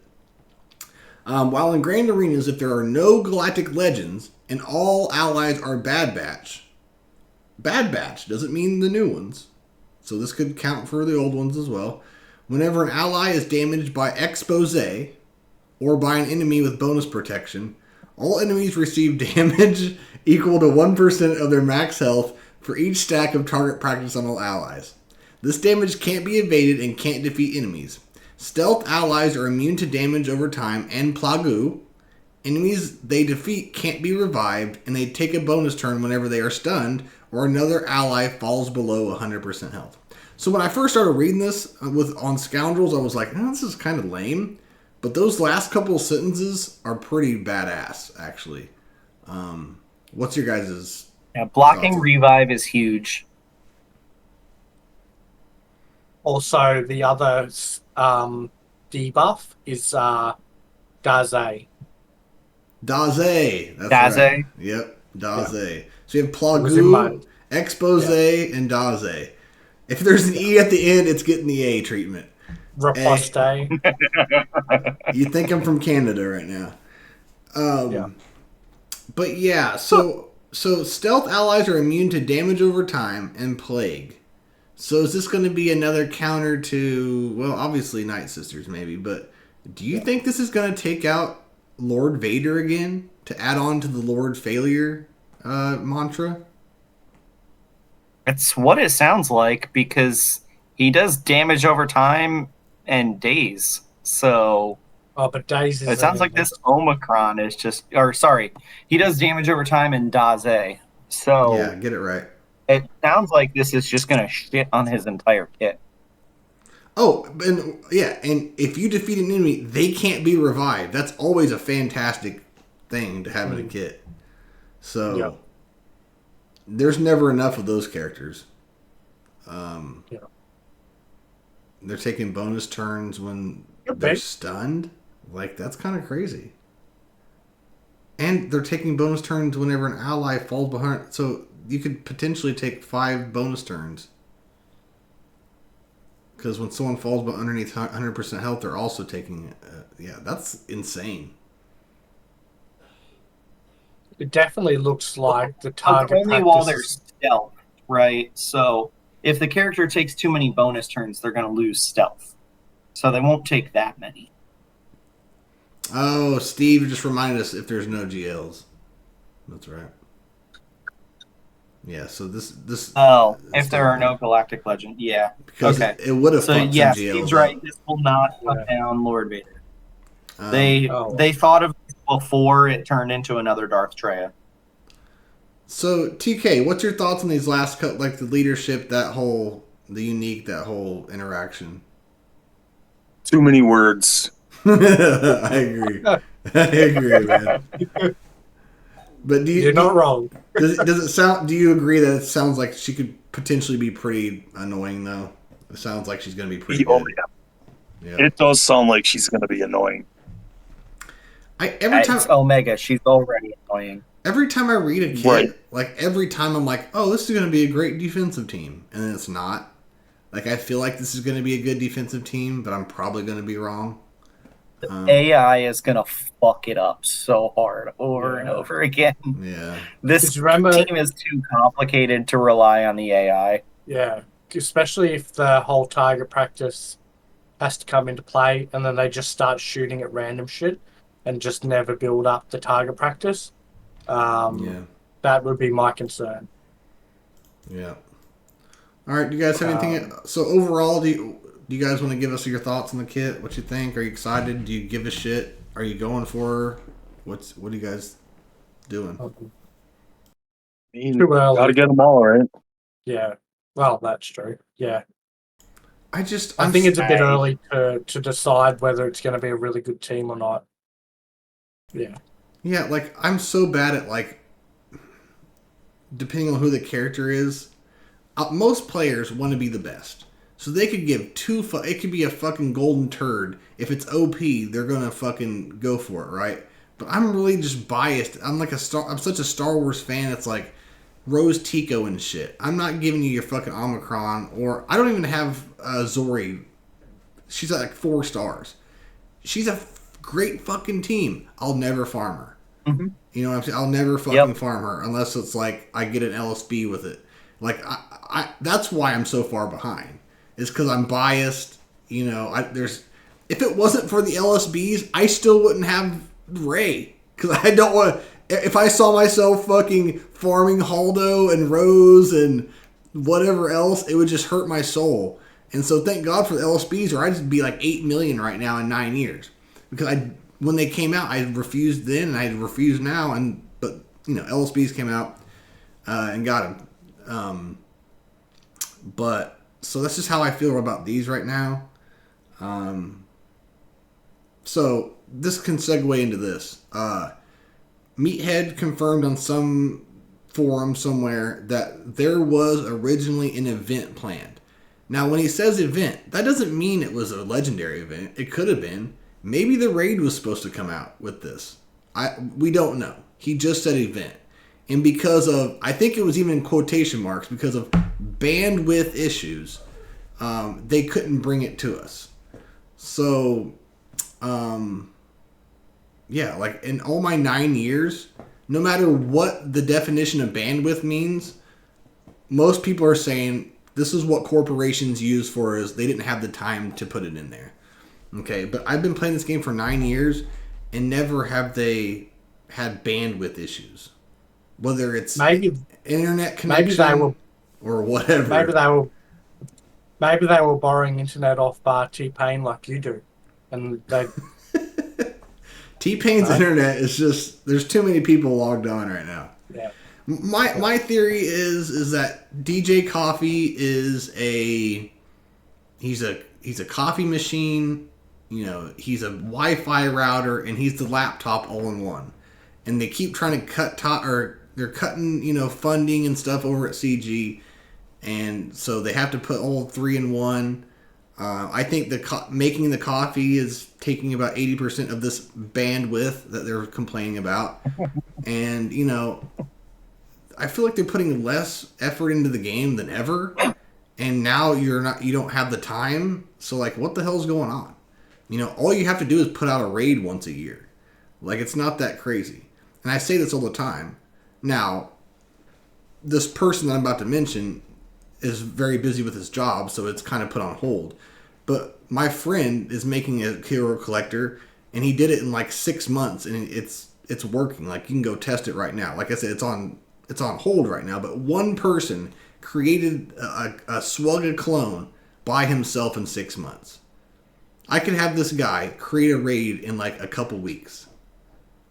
Speaker 3: While in Grand Arenas, if there are no Galactic Legends and all allies are Bad Batch doesn't mean the new ones. So this could count for the old ones as well. Whenever an ally is damaged by Expose or by an enemy with bonus protection, all enemies receive damage equal to 1% of their max health for each stack of target practice on all allies. This damage can't be evaded and can't defeat enemies. Stealth allies are immune to damage over time and Plagu. Enemies they defeat can't be revived, and they take a bonus turn whenever they are stunned or another ally falls below 100% health. So when I first started reading this on Scoundrels, I was like, this is kind of lame. But those last couple of sentences are pretty badass, actually. What's your guys'
Speaker 1: Blocking
Speaker 3: thoughts?
Speaker 1: revive is huge.
Speaker 2: Also, the other debuff is Daze.
Speaker 3: Daze. That's
Speaker 1: Daze.
Speaker 3: right. Yep, Daze.
Speaker 2: Yeah.
Speaker 3: So you have
Speaker 2: was in my-
Speaker 3: Plagu, Expose, and Daze. If there's an E at the end, it's getting the A treatment.
Speaker 2: Riposte.
Speaker 3: You think I'm from Canada right now.
Speaker 2: Yeah.
Speaker 3: But yeah, so stealth allies are immune to damage over time and plague. So is this going to be another counter to, well, obviously Night Sisters maybe, but do you think this is going to take out Lord Vader again to add on to the Lord Failure mantra?
Speaker 1: It's what it sounds like because he does damage over time and days. So
Speaker 2: Oh, but Daze is.
Speaker 1: it sounds like this Omicron is just, he does damage over time and Daze. So
Speaker 3: Yeah, get it right.
Speaker 1: it sounds like this is just going to shit on his entire kit.
Speaker 3: Oh, and yeah, and if you defeat an enemy, they can't be revived. That's always a fantastic thing to have in a kit. So
Speaker 2: Yeah.
Speaker 3: there's never enough of those characters.
Speaker 2: Yeah.
Speaker 3: They're taking bonus turns when
Speaker 2: Could
Speaker 3: they're
Speaker 2: be.
Speaker 3: stunned. Like, that's kind of crazy. And they're taking bonus turns whenever an ally falls behind. So you could potentially take 5 bonus turns. Because when someone falls underneath 100% health, they're also taking... yeah, that's insane.
Speaker 2: It definitely looks like the
Speaker 1: But
Speaker 2: target
Speaker 1: only while they're
Speaker 2: practice.
Speaker 1: stealth, right? So if the character takes too many bonus turns, they're going to lose stealth. So they won't take that many.
Speaker 3: Oh, Steve just reminded us if there's no GLs. That's right. Yeah, so this.
Speaker 1: Oh, if there are no Galactic Legend, yeah.
Speaker 3: Because
Speaker 1: okay.
Speaker 3: it would have
Speaker 1: So
Speaker 3: fucked
Speaker 1: yeah,
Speaker 3: some GLs
Speaker 1: Steve's
Speaker 3: up.
Speaker 1: right. This will not cut down Lord Vader.
Speaker 3: Um,
Speaker 1: They thought of this before it turned into another Darth Treya.
Speaker 3: So TK, what's your thoughts on these last like the leadership, that whole interaction?
Speaker 4: Too many words.
Speaker 3: I agree. I agree, man. But
Speaker 2: You're not wrong.
Speaker 3: does it sound? Do you agree that it sounds like she could potentially be pretty annoying though? It sounds like she's going to be pretty
Speaker 4: Oh,
Speaker 3: good.
Speaker 4: yeah.
Speaker 3: Yeah.
Speaker 4: It does sound like she's going to be annoying.
Speaker 1: It's Omega. She's already annoying.
Speaker 3: Every time I read a kit,
Speaker 4: Right.
Speaker 3: like every time I'm like, oh, this is going to be a great defensive team, and then it's not. Like I feel like this is going to be a good defensive team, but I'm probably going to be wrong.
Speaker 1: AI is going to fuck it up so hard over and over again.
Speaker 3: Yeah.
Speaker 1: This
Speaker 2: Just remember-
Speaker 1: team is too complicated to rely on the AI.
Speaker 2: Yeah, especially if the whole target practice has to come into play and then they just start shooting at random shit and just never build up the target practice.
Speaker 3: Yeah.
Speaker 2: That would be my concern.
Speaker 3: Yeah. All right. Do you guys have anything? So overall, do you guys want to give us your thoughts on the kit? What you think? Are you excited? Do you give a shit? Are you going for her? What are you guys doing?
Speaker 2: Too early.
Speaker 4: Gotta get them all, right?
Speaker 2: Yeah. Well, that's true. Yeah. I
Speaker 3: I'm
Speaker 2: think it's a bit early to decide whether it's going to be a really good team or not. Yeah.
Speaker 3: Yeah, like I'm so bad at like depending on who the character is. Most players want to be the best, so they could give it could be a fucking golden turd. If it's OP, they're gonna fucking go for it, right? But I'm really just biased. I'm such a Star Wars fan. It's like Rose Tico and shit. I'm not giving you your fucking Omicron, or I don't even have Zori. She's at like 4 stars. She's a great fucking team. I'll never farm her.
Speaker 1: Mm-hmm.
Speaker 3: You know what I'm saying? I'll never fucking farm her unless it's like I get an LSB with it. Like I that's why I'm so far behind. It's because I'm biased. You know, if it wasn't for the LSBs, I still wouldn't have Ray because I don't want to. If I saw myself fucking farming Haldo and Rose and whatever else, it would just hurt my soul. And so thank God for the LSBs, or I'd just be like 8 million right now in 9 years. Because when they came out, I refused then and I refused now. But you know, LSBs came out and got them. But so that's just how I feel about these right now. So this can segue into this. Meathead confirmed on some forum somewhere that there was originally an event planned. Now, when he says event, that doesn't mean it was a legendary event. It could have been. Maybe the raid was supposed to come out with this. We don't know. He just said event. And because of, I think it was even in quotation marks, because of bandwidth issues, they couldn't bring it to us. So, yeah, like in all my 9 years, no matter what the definition of bandwidth means, most people are saying this is what corporations use for is they didn't have the time to put it in there. Okay, but I've been playing this game for 9 years and never have they had bandwidth issues. Whether it's
Speaker 2: maybe
Speaker 3: internet connection or whatever.
Speaker 2: Maybe they were borrowing internet off T-Pain like you do. And they
Speaker 3: T-Pain's internet is just there's too many people logged on right now.
Speaker 2: Yeah.
Speaker 3: My theory is that DJ Coffee is he's a coffee machine, you know, he's a Wi-Fi router, and he's the laptop all in one. And they keep trying to they're cutting, you know, funding and stuff over at CG, and so they have to put all 3 in one. I think making the coffee is taking about 80% of this bandwidth that they're complaining about. And, you know, I feel like they're putting less effort into the game than ever. And now you don't have the time. So, like, what the hell's going on? You know, all you have to do is put out a raid once a year. Like, it's not that crazy. And I say this all the time. Now, this person that I'm about to mention is very busy with his job, so it's kind of put on hold. But my friend is making a hero collector, and he did it in like 6 months, and it's working. Like, you can go test it right now. Like I said, it's on hold right now. But one person created a Swugga clone by himself in 6 months. I could have this guy create a raid in like a couple weeks,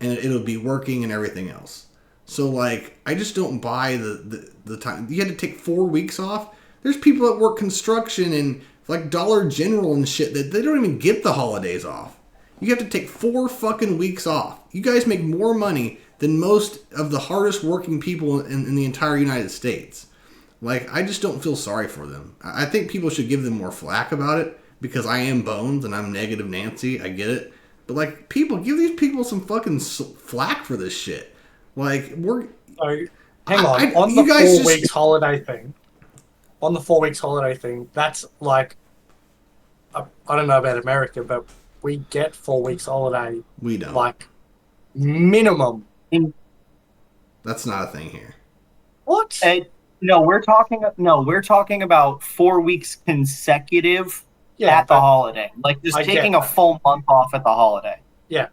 Speaker 3: and it'll be working and everything else. So, like, I just don't buy the time. You had to take 4 weeks off. There's people that work construction and, like, Dollar General and shit that they don't even get the holidays off. You have to take 4 fucking weeks off. You guys make more money than most of the hardest working people in the entire United States. Like, I just don't feel sorry for them. I think people should give them more flack about it because I am Bones and I'm Negative Nancy. I get it. But, like, give these people some fucking flack for this shit. Like,
Speaker 2: hang on. On the 4 weeks holiday thing. On the 4 weeks holiday thing, that's like, I don't know about America, but we get 4 weeks holiday.
Speaker 3: We don't.
Speaker 2: Like, minimum.
Speaker 3: That's not a thing here.
Speaker 2: What?
Speaker 1: No, we're talking about 4 weeks consecutive at the holiday. Like, just taking a full month off at the holiday.
Speaker 2: Yeah.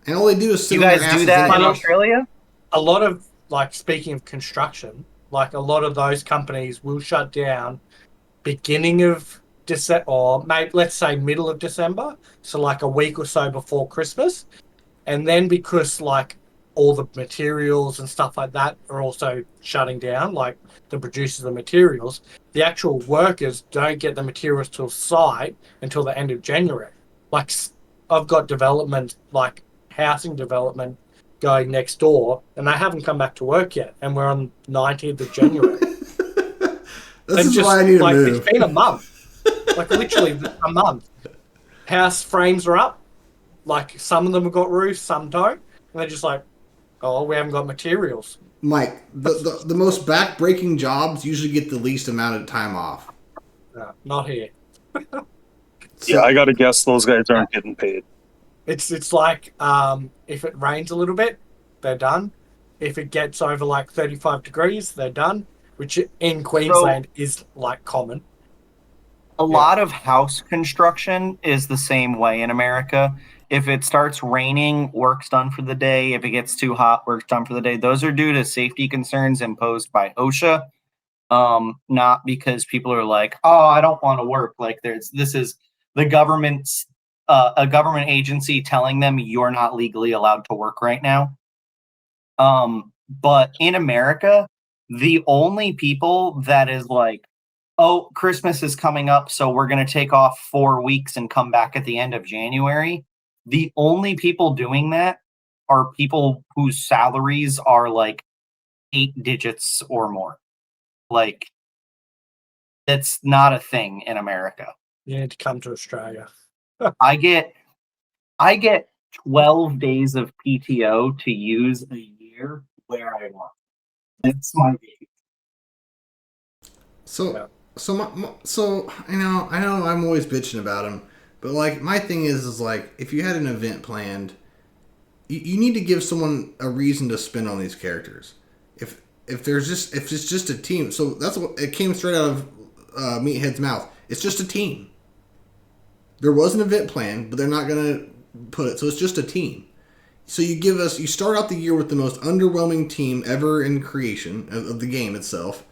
Speaker 3: And all they do is sit
Speaker 1: you guys do that in Australia?
Speaker 2: A lot of, like, speaking of construction, like, a lot of those companies will shut down beginning of December, or maybe let's say middle of December, so like a week or so before Christmas. And then because, like, all the materials and stuff like that are also shutting down, like the producers of the materials. The actual workers don't get the materials to site until the end of January. Like, I've got development, like housing development, going next door, and they haven't come back to work yet, and we're on 19th of January.
Speaker 3: This is why I need to
Speaker 2: like,
Speaker 3: move.
Speaker 2: It's been a month. Like, literally a month. House frames are up. Like, some of them have got roofs, some don't. And they're just like, oh, we haven't got materials.
Speaker 3: Mike, the most back-breaking jobs usually get the least amount of time off.
Speaker 2: No, not here.
Speaker 4: Yeah, I gotta guess those guys aren't getting paid.
Speaker 2: It's like, if it rains a little bit, they're done. If it gets over like 35 degrees, they're done. Which in Queensland is like common.
Speaker 1: A lot of house construction is the same way in America. If it starts raining, work's done for the day. If it gets too hot, work's done for the day. Those are due to safety concerns imposed by OSHA, not because people are like, "Oh, I don't want to work." Like, this is the government's a government agency telling them you're not legally allowed to work right now. But in America, the only people that is like, oh, Christmas is coming up, so we're going to take off 4 weeks and come back at the end of January. The only people doing that are people whose salaries are like 8 digits or more. Like, it's not a thing in America.
Speaker 2: You need to come to Australia.
Speaker 1: I get 12 days of PTO to use a year where I want. It's my baby.
Speaker 3: So I know I'm always bitching about them, but like my thing is like if you had an event planned, you need to give someone a reason to spend on these characters. If it's just a team, so that's what it came straight out of Meathead's mouth. It's just a team. There was an event planned, but they're not gonna put it. So it's just a team. So you start out the year with the most underwhelming team ever in creation of the game itself.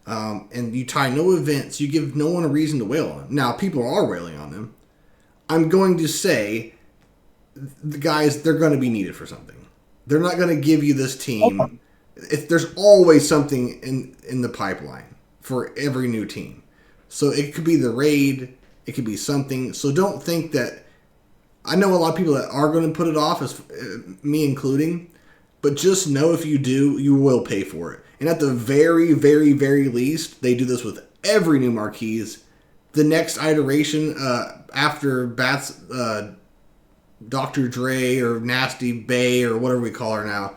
Speaker 3: And you tie no events, you give no one a reason to wail on them. Now, people are wailing on them. I'm going to say, the guys, they're going to be needed for something. They're not going to give you this team. There's always something in the pipeline for every new team. So it could be the raid, it could be something. So don't think that... I know a lot of people that are going to put it off, as me including, but just know if you do, you will pay for it. And at the very, very, very least, they do this with every new Marquise. The next iteration after Bats, Dr. Dre or Nasty Bay or whatever we call her now,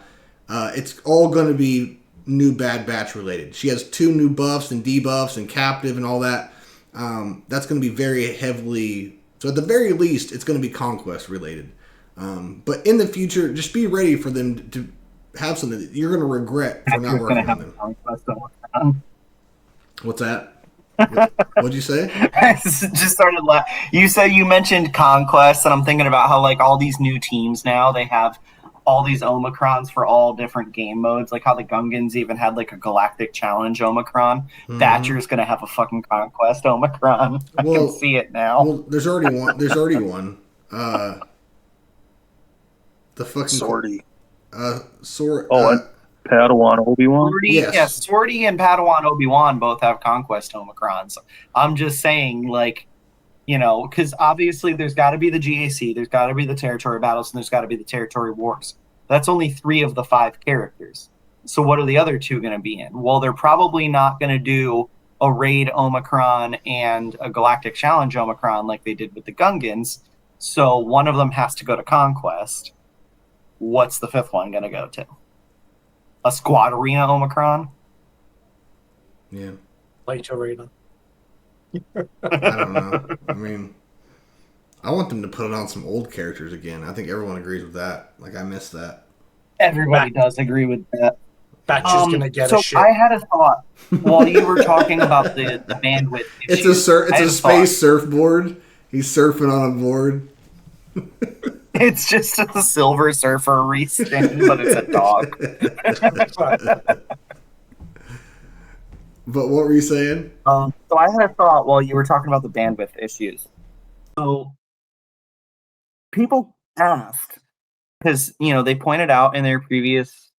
Speaker 3: it's all going to be new Bad Batch related. She has 2 new buffs and debuffs and captive and all that. That's going to be very heavily... So at the very least, it's going to be Conquest related. But in the future, just be ready for them to have something that you're going to regret for not working on them. What's that? What'd you say?
Speaker 1: I just started laughing. You mentioned Conquest, and I'm thinking about how like all these new teams now, they have all these Omicrons for all different game modes. Like how the Gungans even had like a Galactic Challenge Omicron. Mm-hmm. Thatcher's going to have a fucking Conquest Omicron. I can see it now.
Speaker 3: Well, there's already one. The fucking
Speaker 4: Sortie.
Speaker 3: Sword.
Speaker 4: Padawan Obi-Wan?
Speaker 3: Yes.
Speaker 1: Yeah, Sortie and Padawan Obi-Wan both have Conquest Omicrons. I'm just saying, like, you know, because obviously there's got to be the GAC, there's got to be the territory battles, and there's got to be the territory wars. That's only 3 of the 5 characters. So what are the other 2 going to be in? Well, they're probably not going to do a Raid Omicron and a Galactic Challenge Omicron like they did with the Gungans. So one of them has to go to Conquest. What's the 5th one going to go to? A Squad Arena Omicron?
Speaker 3: Yeah.
Speaker 2: Late Arena.
Speaker 3: I don't know. I mean, I want them to put it on some old characters again. I think everyone agrees with that. Like, I miss that.
Speaker 1: Everybody does agree with that.
Speaker 2: Batch is going to get a shit.
Speaker 1: I had a thought while you were talking about the bandwidth issues.
Speaker 3: It's a space surfboard. He's surfing on a board.
Speaker 1: It's just a Silver Surfer reskin, but it's a dog.
Speaker 3: But what were you saying?
Speaker 1: So I had a thought while you were talking about the bandwidth issues. So people asked, because they pointed out in their previous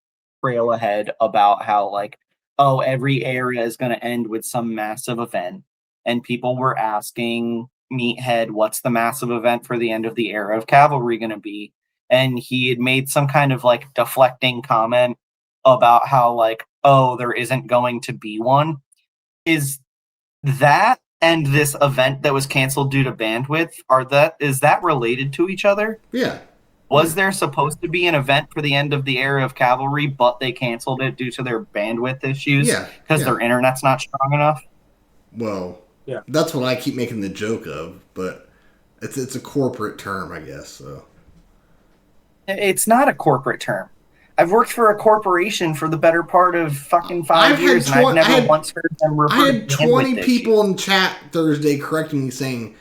Speaker 1: trail ahead about how like, oh, every area is going to end with some massive event, and people were asking Meathead, what's the massive event for the end of the era of cavalry going to be? And he had made some kind of like deflecting comment about how like, oh, there isn't going to be one. Is that and this event that was canceled due to bandwidth, is that related to each other?
Speaker 3: Yeah.
Speaker 1: Was there supposed to be an event for the end of the era of cavalry, but they canceled it due to their bandwidth issues?
Speaker 3: Yeah,
Speaker 1: Because
Speaker 3: yeah.
Speaker 1: their internet's not strong enough?
Speaker 3: Well,
Speaker 2: Yeah.
Speaker 3: that's what I keep making the joke of, but it's a corporate term, I guess. So
Speaker 1: It's not a corporate term. I've worked for a corporation for the better part of fucking 5 years, and I've never once heard them refer
Speaker 3: I
Speaker 1: to
Speaker 3: had 20
Speaker 1: bandwidth
Speaker 3: people
Speaker 1: issues.
Speaker 3: in chat Thursday correcting me saying,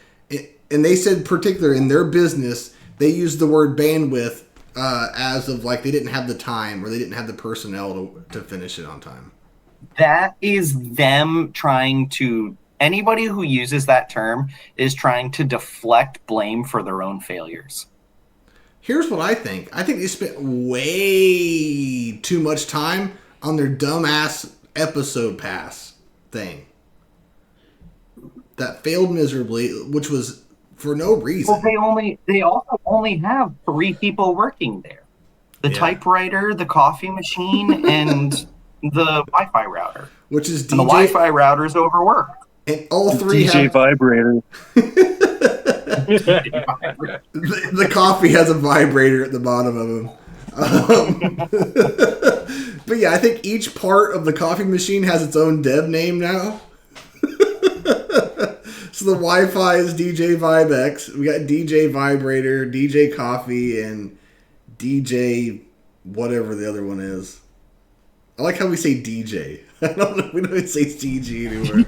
Speaker 3: and they said particular in their business, they used the word bandwidth as of like they didn't have the time or they didn't have the personnel to finish it on time.
Speaker 1: That is them trying to... Anybody who uses that term is trying to deflect blame for their own failures.
Speaker 3: Here's what I think. I think they spent way too much time on their dumbass episode pass thing. That failed miserably, which was for no reason.
Speaker 1: Well, they also only have 3 people working there. The typewriter, the coffee machine, and the Wi-Fi router.
Speaker 3: Which is DJ.
Speaker 1: And the Wi-Fi router is overworked.
Speaker 3: And all 3
Speaker 4: DJ
Speaker 3: have...
Speaker 4: vibrator.
Speaker 3: The coffee has a vibrator at the bottom of them. But yeah, I think each part of the coffee machine has its own dev name now. So the Wi-Fi is DJ VibeX. We got DJ Vibrator, DJ Coffee, and DJ whatever the other one is. I like how we say DJ. I don't know. We don't even say CG anymore.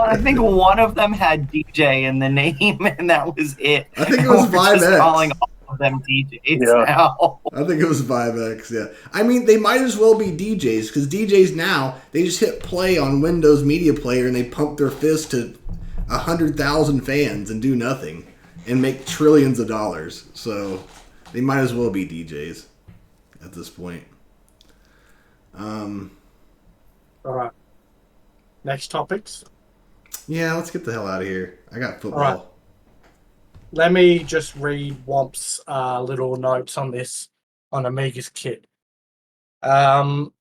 Speaker 1: I think one of them had DJ in the name, and that was it.
Speaker 3: I think it was
Speaker 1: We're just
Speaker 3: VibeX.
Speaker 1: calling all of them DJs now.
Speaker 3: I think it was VibeX, yeah. I mean, they might as well be DJs, because DJs now, they just hit play on Windows Media Player, and they pump their fist to 100,000 fans and do nothing, and make trillions of dollars. So, they might as well be DJs at this point.
Speaker 2: All right. Next topics.
Speaker 3: Yeah, let's get the hell out of here. I got football.
Speaker 2: All right. Let me just read Womp's little notes on this, on Amiga's kit. So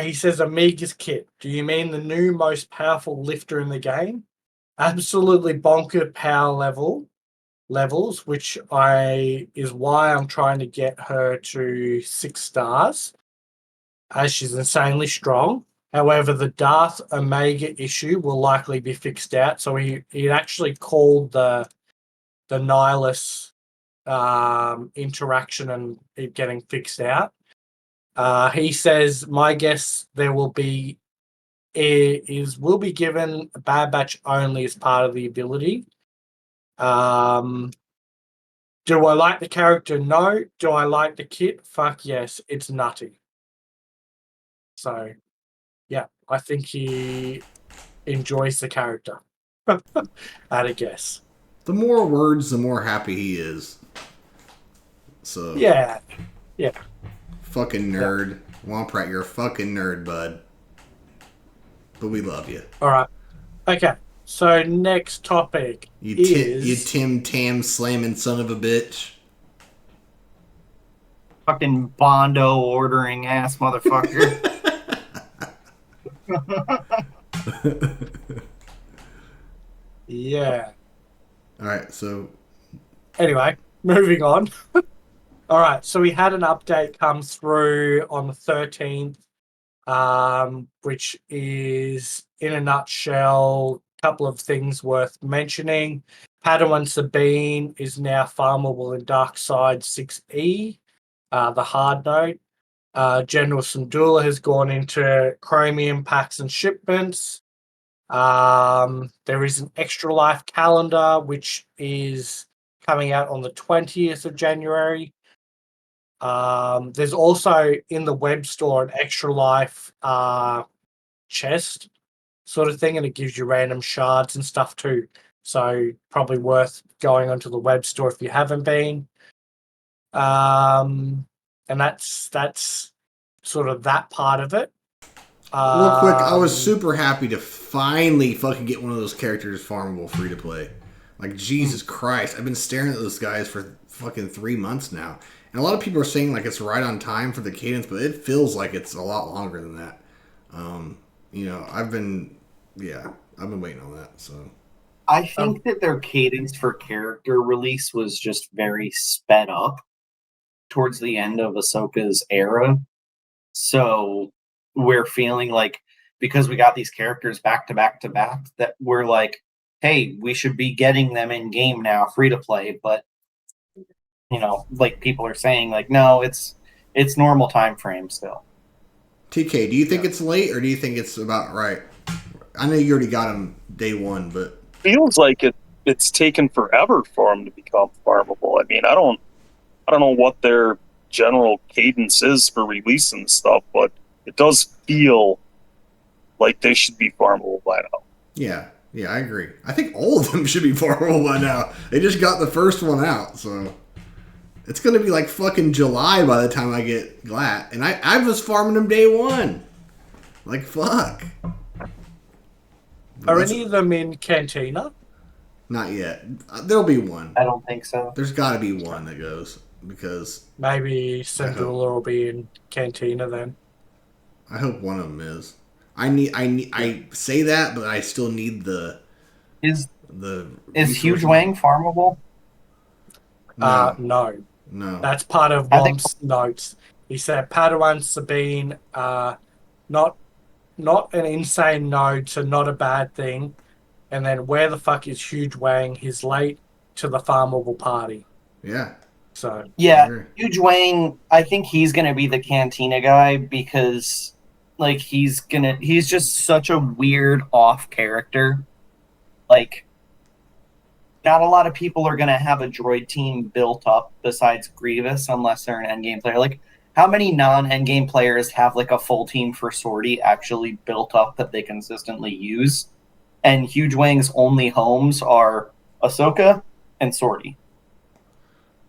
Speaker 2: he says, Amiga's kit. Do you mean the new most powerful lifter in the game? Absolutely bonker power levels, which is why I'm trying to get her to 6 stars, as she's insanely strong. However, the Darth Omega issue will likely be fixed out. So he actually called the Nihilus interaction and it getting fixed out. He says, my guess there will be given a Bad Batch only as part of the ability. Do I like the character? No. Do I like the kit? Fuck yes. It's nutty. So, yeah, I think he enjoys the character. I'd a guess.
Speaker 3: The more words, the more happy he is. So
Speaker 2: Yeah.
Speaker 3: Fucking nerd. Womprat, you're a fucking nerd, bud. But we love you.
Speaker 2: All right. Okay. So next topic
Speaker 3: You Tim Tam slamming son of a bitch.
Speaker 1: Fucking Bondo ordering ass motherfucker.
Speaker 2: Yeah.
Speaker 3: All right, so
Speaker 2: Anyway, moving on. All right. So we had an update come through on the 13th, which is, in a nutshell, a couple of things worth mentioning. Padawan Sabine is now farmable in Darkside 6E, the hard node. General Syndulla has gone into chromium packs and shipments. There is an Extra Life calendar, which is coming out on the 20th of January. There's also in the web store an Extra Life chest sort of thing, and it gives you random shards and stuff too. So probably worth going onto the web store if you haven't been. And that's sort of that part of it.
Speaker 3: Real quick, I was
Speaker 2: Um,
Speaker 3: super happy to finally fucking get one of those characters farmable free to play. Like, Jesus Christ, I've been staring at those guys for fucking 3 months now. And a lot of people are saying, like, it's right on time for the cadence, but it feels like it's a lot longer than that. You know, I've been waiting on that, so.
Speaker 1: I think that their cadence for character release was just very sped up towards the end of Ahsoka's era. So we're feeling like, because we got these characters back to back to back, that we're like, hey, we should be getting them in game now, free to play. But you know, like people are saying, like, no, it's normal time frame still.
Speaker 3: TK, do you think it's late or do you think it's about right? I know you already got them day one, but
Speaker 4: Feels like it's taken forever for them to become farmable. I mean, I don't know what their general cadence is for releasing stuff, but it does feel like they should be farmable by now.
Speaker 3: yeah, I agree. I think all of them should be farmable by now. They just got the first one out, so it's gonna be like fucking July by the time I get Glat, and I was farming them day one. Like fuck.
Speaker 2: are any of them in Cantina?
Speaker 3: Not yet. There'll be one.
Speaker 1: I don't think so.
Speaker 3: There's got to be one that goes because
Speaker 2: Maybe Cinderella will be in Cantina then.
Speaker 3: I hope one of them is. I say that, but I still need
Speaker 1: Is
Speaker 3: resources.
Speaker 1: Huge Wang farmable?
Speaker 2: No.
Speaker 3: No.
Speaker 2: That's part of
Speaker 1: I think-
Speaker 2: Wom's notes. He said Padawan Sabine, not an insane node, so not a bad thing. And then where the fuck is Huge Wang? He's late to the farmable party.
Speaker 3: Yeah.
Speaker 2: So
Speaker 1: Yeah,
Speaker 3: Sure.
Speaker 1: Huge Wang, I think he's gonna be the Cantina guy because like he's just such a weird off character. Like not a lot of people are gonna have a droid team built up besides Grievous unless they're an endgame player. Like how many non-endgame players have like a full team for Sortie actually built up that they consistently use? And Huge Wang's only homes are Ahsoka and Sortie.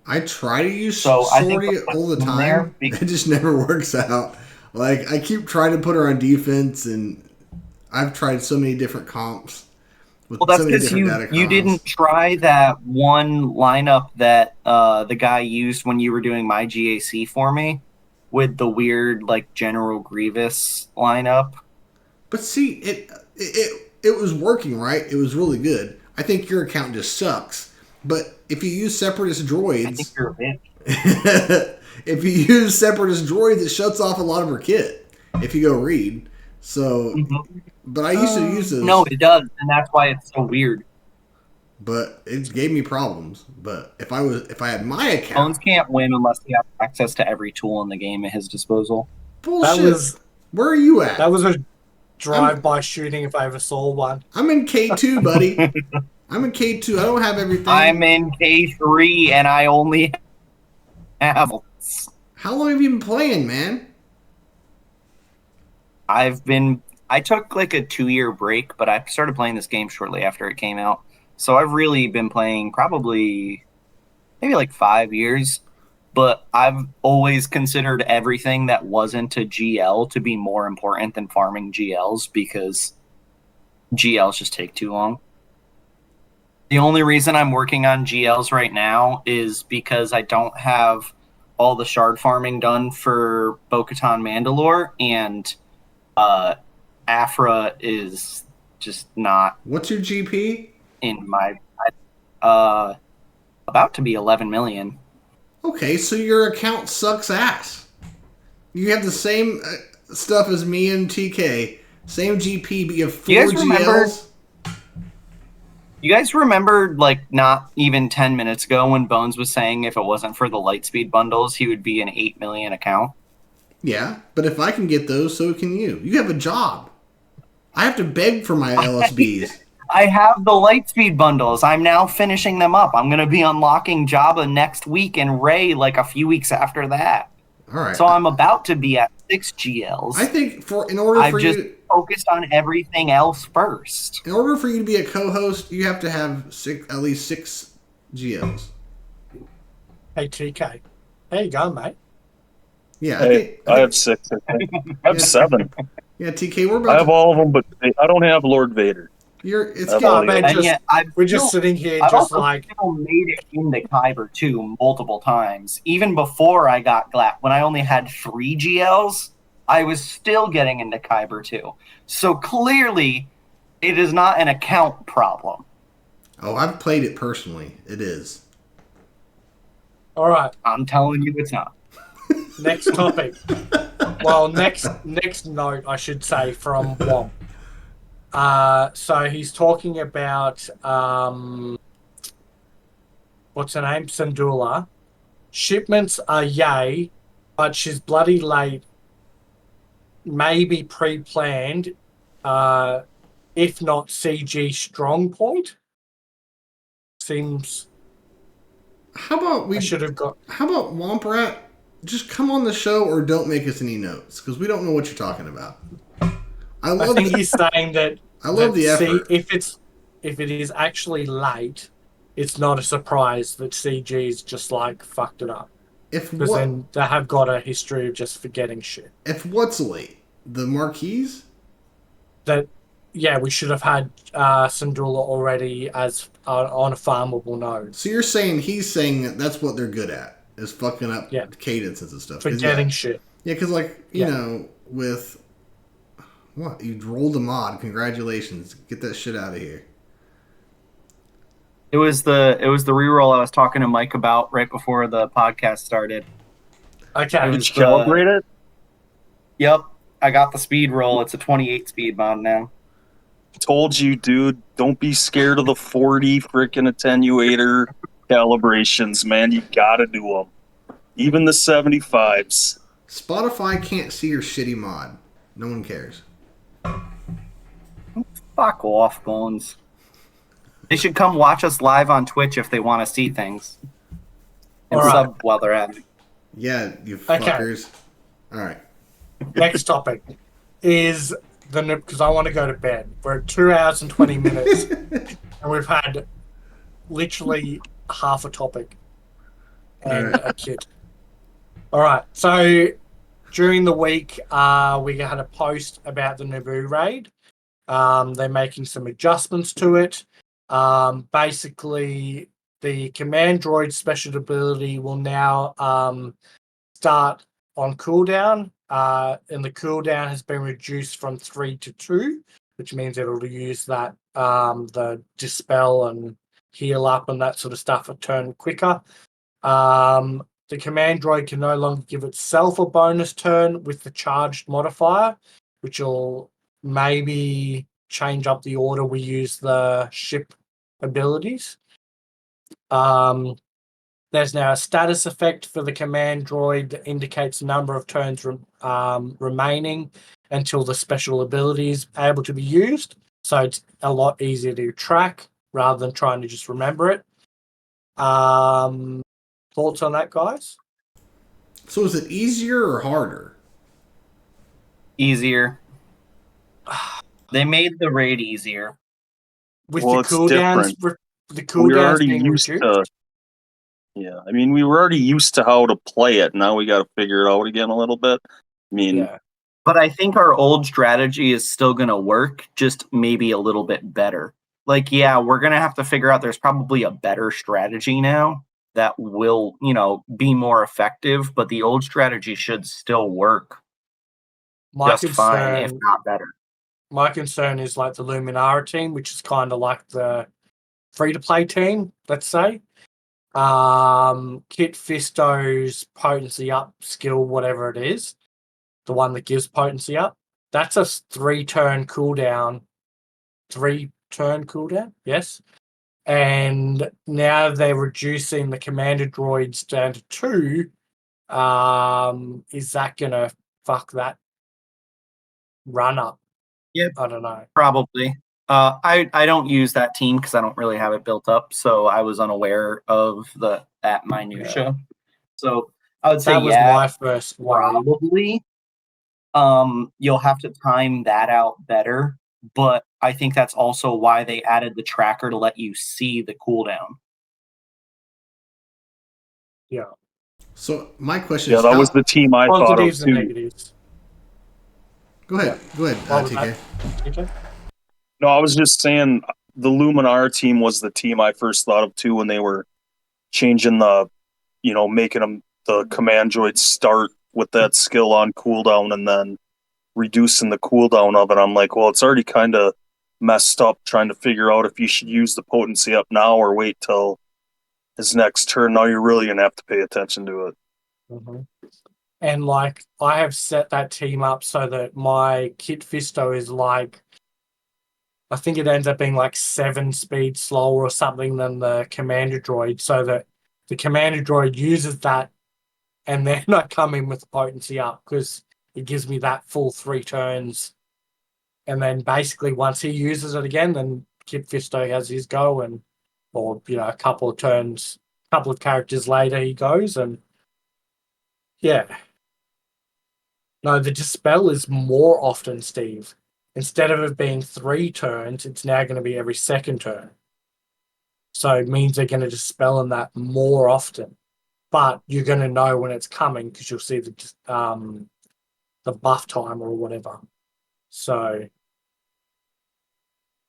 Speaker 3: I try to use
Speaker 1: So I think
Speaker 3: Sortie all the
Speaker 1: from there,
Speaker 3: time. It just never works out. Like I keep trying to put her on defense, and I've tried so many different comps. With
Speaker 1: Well, that's
Speaker 3: so many
Speaker 1: because
Speaker 3: different
Speaker 1: you
Speaker 3: datacrons.
Speaker 1: didn't try that one lineup that the guy used when you were doing my GAC for me with the weird like General Grievous lineup.
Speaker 3: But see, it was working, right? It was really good. I think your account just sucks. But if you use separatist
Speaker 1: I think
Speaker 3: droids,
Speaker 1: you're a bitch.
Speaker 3: if you use separatist droids, it shuts off a lot of her kit. If you go read, so.
Speaker 1: Mhm.
Speaker 3: But I used to use those.
Speaker 1: No, it does, and that's why it's so weird.
Speaker 3: But it gave me problems. But if I had my
Speaker 1: Bones
Speaker 3: account,
Speaker 1: can't win unless he has access to every tool in the game at his disposal.
Speaker 3: bullshit. Where are you at?
Speaker 2: that was a drive-by shooting if I ever saw one.
Speaker 3: I'm in K2, buddy. I'm in K2. I don't have everything.
Speaker 1: I'm in K3 and I only have.
Speaker 3: How long have you been playing, man?
Speaker 1: I took like a 2-year break, but I started playing this game shortly after it came out. So I've really been playing probably maybe like 5 years, but I've always considered everything that wasn't a GL to be more important than farming GLs because GLs just take too long. The only reason I'm working on GLs right now is because I don't have all the shard farming done for Bo-Katan Mandalore, and Afra is just not
Speaker 3: What's your GP?
Speaker 1: in my about to be 11 million.
Speaker 3: Okay, so your account sucks ass. You have the same stuff as me and TK. Same GP, but you have 4
Speaker 1: You guys remember-
Speaker 3: GLs?
Speaker 1: You guys remember, like, not even 10 minutes ago when Bones was saying if it wasn't for the Lightspeed bundles, he would be an 8 million account?
Speaker 3: Yeah, but if I can get those, so can you. You have a job. I have to beg for my LSBs.
Speaker 1: I have the Lightspeed bundles. I'm now finishing them up. I'm going to be unlocking Jabba next week and Rey like a few weeks after that.
Speaker 3: All right.
Speaker 1: So I'm about to be at 6 GLs.
Speaker 3: I think in order
Speaker 1: I've
Speaker 3: for
Speaker 1: just
Speaker 3: you
Speaker 1: focused on everything else first.
Speaker 3: to be a co-host, you have to have at least 6 GLs.
Speaker 2: Hey, TK. There you go, mate.
Speaker 3: Yeah,
Speaker 4: I have 6. I think. I have 7.
Speaker 3: Yeah, TK, we're
Speaker 4: I
Speaker 3: about
Speaker 4: have all of them, but I don't have Lord Vader.
Speaker 3: It's
Speaker 4: I have
Speaker 3: getting,
Speaker 4: all
Speaker 2: Oh,
Speaker 4: the
Speaker 2: man,
Speaker 4: others.
Speaker 1: And yet,
Speaker 2: we're just sitting here,
Speaker 1: I've
Speaker 2: just
Speaker 1: also
Speaker 2: like,
Speaker 1: still made it into Kyber 2 multiple times. Even before I got Glap, when I only had 3 GLs, I was still getting into Kyber 2. So clearly, it is not an account problem.
Speaker 3: oh, I've played it personally. It is.
Speaker 2: all right,
Speaker 1: I'm telling you, it's not.
Speaker 2: next topic. Well, next note, I should say, from Womp. So he's talking about what's her name, Sandula. Shipments are yay, but she's bloody late. Maybe pre-planned, if not CG strong point. Seems
Speaker 3: How about
Speaker 2: I should have got.
Speaker 3: How about Womp Rat? Just come on the show or don't make us any notes because we don't know what you're talking about.
Speaker 2: I think he's saying that
Speaker 3: I love the effort.
Speaker 2: If it is actually late, it's not a surprise that CG's just like fucked it up. Because then they have got a history of just forgetting shit.
Speaker 3: If what's late? The Marquise?
Speaker 2: That, yeah, we should have had Syndulla already as on a farmable node.
Speaker 3: So you're saying he's saying that's what they're good at is fucking up cadences and stuff.
Speaker 2: Forgetting shit.
Speaker 3: Yeah, because like you know with what you rolled a mod. Congratulations, get that shit out of here.
Speaker 1: It was the reroll I was talking to Mike about right before the podcast started.
Speaker 2: Okay,
Speaker 1: It
Speaker 4: Did
Speaker 1: was
Speaker 4: you calibrate it?
Speaker 1: Yep, I got the speed roll. It's a 28 speed mod now.
Speaker 4: Told you, dude. Don't be scared of the 40 freaking attenuator calibrations, man. You gotta do them. Even the 75s.
Speaker 3: Spotify can't see your shitty mod. No one cares.
Speaker 1: Fuck off, Bones. They should come watch us live on Twitch if they want to see things. And sub while they're at it.
Speaker 3: Yeah, you fuckers. All right.
Speaker 2: Next topic is because I want to go to bed. We're at 2 hours and 20 minutes, and we've had literally half a topic and a kit. All right. So during the week, we had a post about the Naboo raid. They're making some adjustments to it. Basically, the command droid special ability will now start on cooldown, and the cooldown has been reduced from 3 to 2, which means it'll use that the dispel and heal up and that sort of stuff a turn quicker. The command droid can no longer give itself a bonus turn with the charged modifier, which will maybe change up the order we use the ship abilities. There's now a status effect for the command droid that indicates the number of turns remaining until the special ability is able to be used. So it's a lot easier to track rather than trying to just remember it. Thoughts on that, guys?
Speaker 3: So is it easier or harder?
Speaker 1: Easier. They made the raid easier.
Speaker 2: With the cooldowns, the cooldowns being reduced?
Speaker 4: Yeah, I mean, we were already used to how to play it. Now we got to figure it out again a little bit. I mean,
Speaker 1: but I think our old strategy is still going to work, just maybe a little bit better. Like, yeah, we're going to have to figure out there's probably a better strategy now that will, be more effective, but the old strategy should still work just fine, if not better.
Speaker 2: My concern is like the Luminara team, which is kind of like the free-to-play team, let's say. Kit Fisto's potency up skill, whatever it is, the one that gives potency up, that's a 3-turn cooldown. 3-turn cooldown, yes. And now they're reducing the commander droids down to 2. Is that gonna fuck that run up?
Speaker 1: Yep.
Speaker 2: I don't know.
Speaker 1: Probably. I don't use that team because I don't really have it built up, so I was unaware of that minutia. Yeah. So I would say
Speaker 2: that was my first
Speaker 1: probably. You'll have to time that out better, but I think that's also why they added the tracker to let you see the cooldown.
Speaker 2: Yeah.
Speaker 3: So my question
Speaker 4: Yeah,
Speaker 3: is,
Speaker 4: that
Speaker 3: how?
Speaker 4: was the team I thought of
Speaker 2: Positives and
Speaker 4: too.
Speaker 2: negatives.
Speaker 3: Go ahead. Go ahead,
Speaker 2: What was
Speaker 3: TK.
Speaker 2: that? Okay.
Speaker 4: No, I was just saying the Luminar team was the team I first thought of too when they were changing the, making them the command droids start with that skill on cooldown and then reducing the cooldown of it. I'm like, well, it's already kind of messed up trying to figure out if you should use the potency up now or wait till his next turn. Now you're really gonna have to pay attention to it.
Speaker 2: Mm-hmm. And like I have set that team up so that my Kit Fisto is like, I think it ends up being like 7 speed slower or something than the commander droid, so that the commander droid uses that and then I come in with the potency up because it gives me that full 3 turns. And then basically once he uses it again, then Kit Fisto has his go, and or a couple of turns, couple of characters later he goes, and yeah. No, the dispel is more often, Steve. Instead of it being 3 turns, it's now going to be every second turn. So it means they're going to dispel in that more often. But you're going to know when it's coming because you'll see the buff timer or whatever. So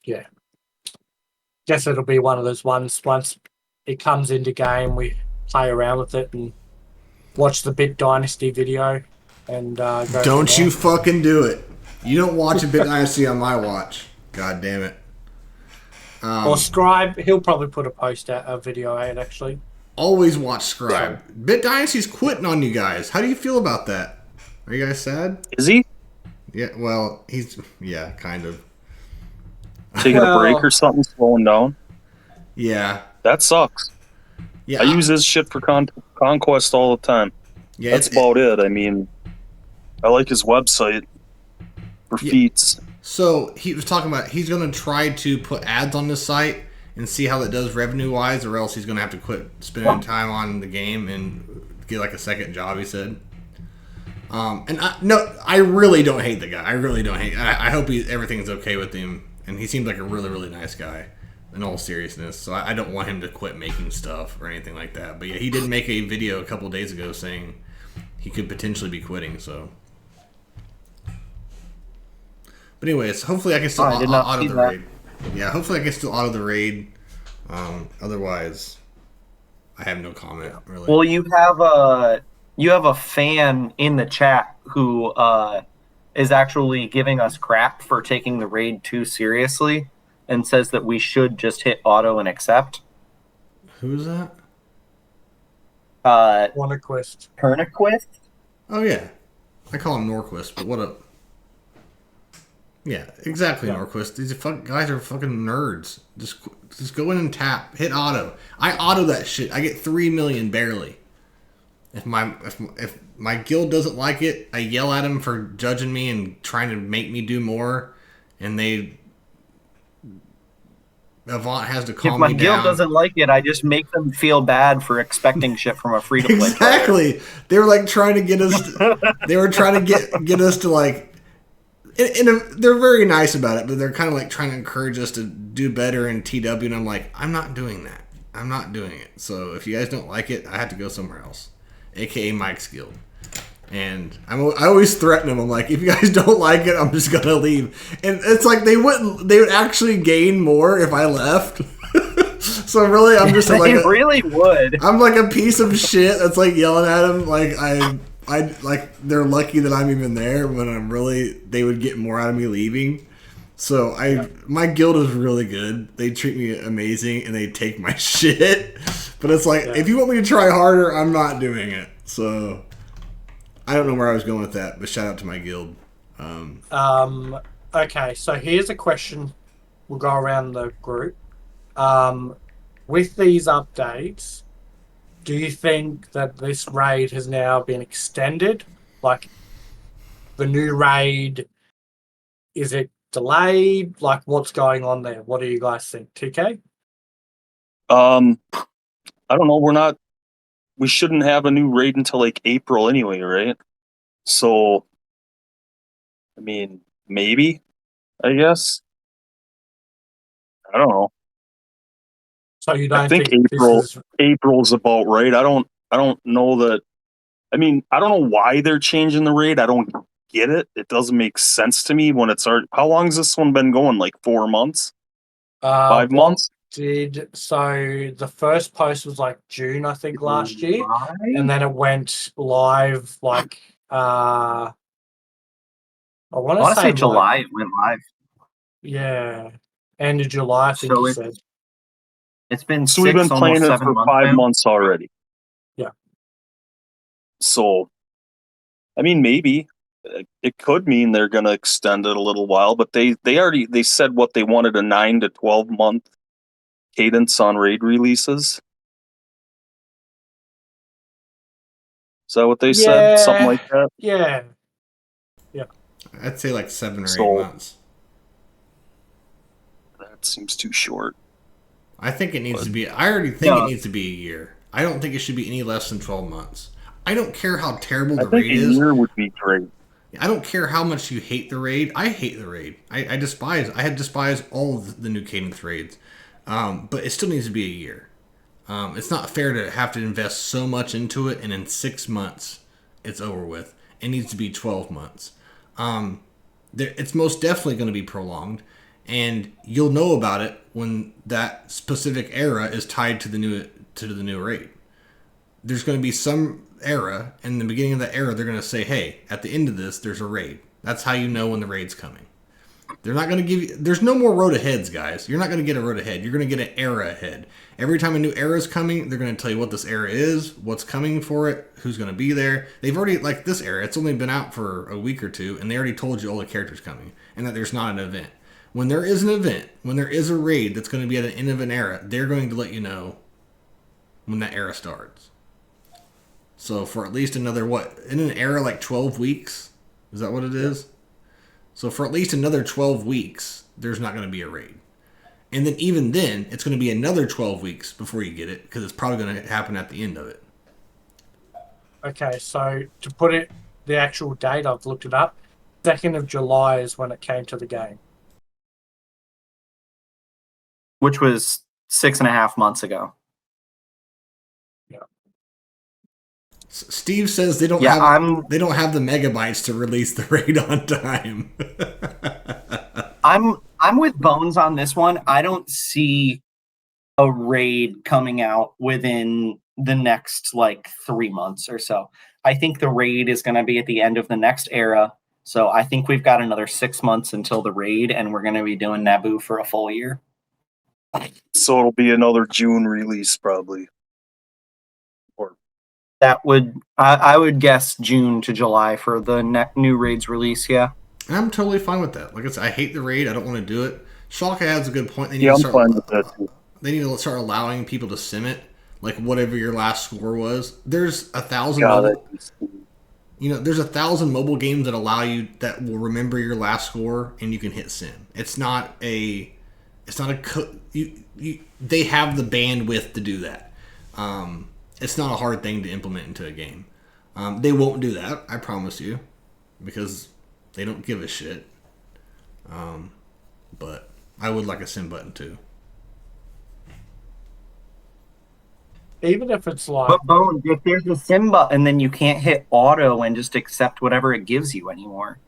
Speaker 2: yeah, guess it'll be one of those ones. Once it comes into game, we play around with it and watch the Bit Dynasty video and go.
Speaker 3: Don't you fucking do it. You don't watch a Bit Dynasty on my watch. God damn it.
Speaker 2: Or Scribe, he'll probably put a post out, a video out actually.
Speaker 3: Always watch Scribe. Bit Dynasty's quitting on you guys. How do you feel about that? Are you guys sad?
Speaker 4: Is he
Speaker 3: Yeah, well, yeah, kind of.
Speaker 4: taking a break or something, slowing down?
Speaker 3: Yeah.
Speaker 4: That sucks.
Speaker 3: Yeah.
Speaker 4: I use his shit for Conquest all the time.
Speaker 3: Yeah,
Speaker 4: That's about it. I mean, I like his website for feats.
Speaker 3: So he was talking about he's going to try to put ads on this site and see how that does revenue-wise, or else he's going to have to quit spending time on the game and get like a second job, he said. And I really don't hate the guy. I really don't hate. I hope everything's okay with him, and he seems like a really, really nice guy. In all seriousness, so I don't want him to quit making stuff or anything like that. But yeah, he did make a video a couple of days ago saying he could potentially be quitting. So, but anyways, hopefully I can still auto the raid. Yeah, hopefully I can still auto the raid. Otherwise, I have no comment really.
Speaker 1: Well, you have a fan in the chat who is actually giving us crap for taking the raid too seriously, and says that we should just hit auto and accept.
Speaker 3: Who's that?
Speaker 2: Wonderquist.
Speaker 1: Perniquist?
Speaker 3: Oh yeah, I call him Norquist, but what up? Yeah, exactly, yeah. Norquist. These guys are fucking nerds. Just go in and tap, hit auto. I auto that shit. I get 3 million barely. If my guild doesn't like it, I yell at them for judging me and trying to make me do more, and Avant has to calm me down.
Speaker 1: If my guild doesn't like it, I just make them feel bad for expecting shit from a free-to-play
Speaker 3: exactly.
Speaker 1: player.
Speaker 3: They were like trying to get us. They were trying to get us to like. They're very nice about it, but they're kind of like trying to encourage us to do better in TW. And I'm like, I'm not doing that. I'm not doing it. So if you guys don't like it, I have to go somewhere else, aka Mike's guild. And I always threaten them. I'm like, if you guys don't like it, I'm just gonna leave. And it's like they would actually gain more if I left. So really, I'm just like
Speaker 1: really would.
Speaker 3: I'm like a piece of shit that's like yelling at them. Like I like they're lucky that I'm even there. When I'm really, they would get more out of me leaving. So my guild is really good. They treat me amazing and they take my shit. But it's like if you want me to try harder, I'm not doing it. So. I don't know where I was going with that, but shout out to my guild.
Speaker 2: Okay, so here's a question. We'll go around the group. With these updates, do you think that this raid has now been extended? Like, the new raid, is it delayed? Like, what's going on there? What do you guys think? 2K?
Speaker 4: I don't know. We shouldn't have a new raid until like April anyway, right? So, I mean, maybe, I guess. I don't know.
Speaker 2: So you don't
Speaker 4: I think
Speaker 2: April's
Speaker 4: about right. I don't know that I mean, I don't know why they're changing the raid. I don't get it. It doesn't make sense to me when it's already. How long has this one been going? Like 4 months? 5 months?
Speaker 2: So the first post was like June, I think, last year, and then it went live like I
Speaker 1: I
Speaker 2: want
Speaker 1: want
Speaker 2: to
Speaker 1: to
Speaker 2: say
Speaker 1: say July it went live.
Speaker 2: yeah, end of July, I think
Speaker 1: So
Speaker 2: he
Speaker 1: it's
Speaker 2: said.
Speaker 1: it's been
Speaker 4: So we've
Speaker 1: 6,
Speaker 4: been playing
Speaker 1: almost
Speaker 4: it
Speaker 1: 7
Speaker 4: for
Speaker 1: months
Speaker 4: 5
Speaker 1: now.
Speaker 4: months already.
Speaker 2: Yeah.
Speaker 4: So, I mean, maybe it could mean they're going to extend it a little while, but they said what they wanted, a 9 to 12 month cadence on raid releases. Is that what they said? Something like that.
Speaker 2: Yeah.
Speaker 3: I'd say like 7 or 8
Speaker 4: So-
Speaker 3: months.
Speaker 4: That seems too short.
Speaker 3: I think it needs to be. I already think
Speaker 1: No.
Speaker 3: it needs to be a year. I don't think it should be any less than 12 months. I don't care how terrible
Speaker 4: I
Speaker 3: the
Speaker 4: think
Speaker 3: raid
Speaker 4: a
Speaker 3: is.
Speaker 4: year would be great.
Speaker 3: I don't care how much you hate the raid. I hate the raid. I despise. I had despised all of the new cadence raids, but it still needs to be a year. It's not fair to have to invest so much into it, and in 6 months, it's over with. It needs to be 12 months. It's most definitely going to be prolonged, and you'll know about it when that specific era is tied to the new raid. There's going to be some era, and in the beginning of that era, they're going to say, "Hey, at the end of this, there's a raid." That's how you know when the raid's coming. They're not going to give you. There's no more road aheads, guys. You're not going to get a road ahead. You're going to get an era ahead. Every time a new era is coming, they're going to tell you what this era is, what's coming for it, who's going to be there. They've already, like this era, it's only been out for a week or two, and they already told you all the characters coming, and that there's not an event. When there is an event, when there is a raid that's going to be at the end of an era, they're going to let you know when that era starts. So for at least another, in an era like 12 weeks? Is that what it is? So for at least another 12 weeks, there's not going to be a raid. And then even then, it's going to be another 12 weeks before you get it, because it's probably going to happen at the end of it.
Speaker 2: Okay, so to put it, the actual date, I've looked it up. 2nd of July is when it came to the game.
Speaker 1: Which was 6.5 months ago.
Speaker 3: Steve says they don't
Speaker 1: Yeah,
Speaker 3: have they don't have the megabytes to release the raid on time.
Speaker 1: I'm with Bones on this one. I don't see a raid coming out within the next like 3 months or so. I think the raid is going to be at the end of the next era. So I think we've got another 6 months until the raid, and we're going to be doing Naboo for a full year.
Speaker 4: So it'll be another June release, probably.
Speaker 1: I would guess June to July for the new raid's release. Yeah.
Speaker 3: I'm totally fine with that. Like I said, I hate the raid. I don't want to do it. Shulka has a good point. They need
Speaker 4: Yeah,
Speaker 3: to
Speaker 4: I'm fine with that too.
Speaker 3: They need to start allowing people to sim it, like whatever your last score was. There's 1,000
Speaker 4: God,
Speaker 3: mobile, there's 1,000 mobile games that allow you that will remember your last score and you can hit sim. It's not a they have the bandwidth to do that. It's not a hard thing to implement into a game. They won't do that, I promise you, because they don't give a shit. But I would like a sim button too.
Speaker 2: Even if it's like...
Speaker 1: But Bones, if there's a sim button, then you can't hit auto and just accept whatever it gives you anymore.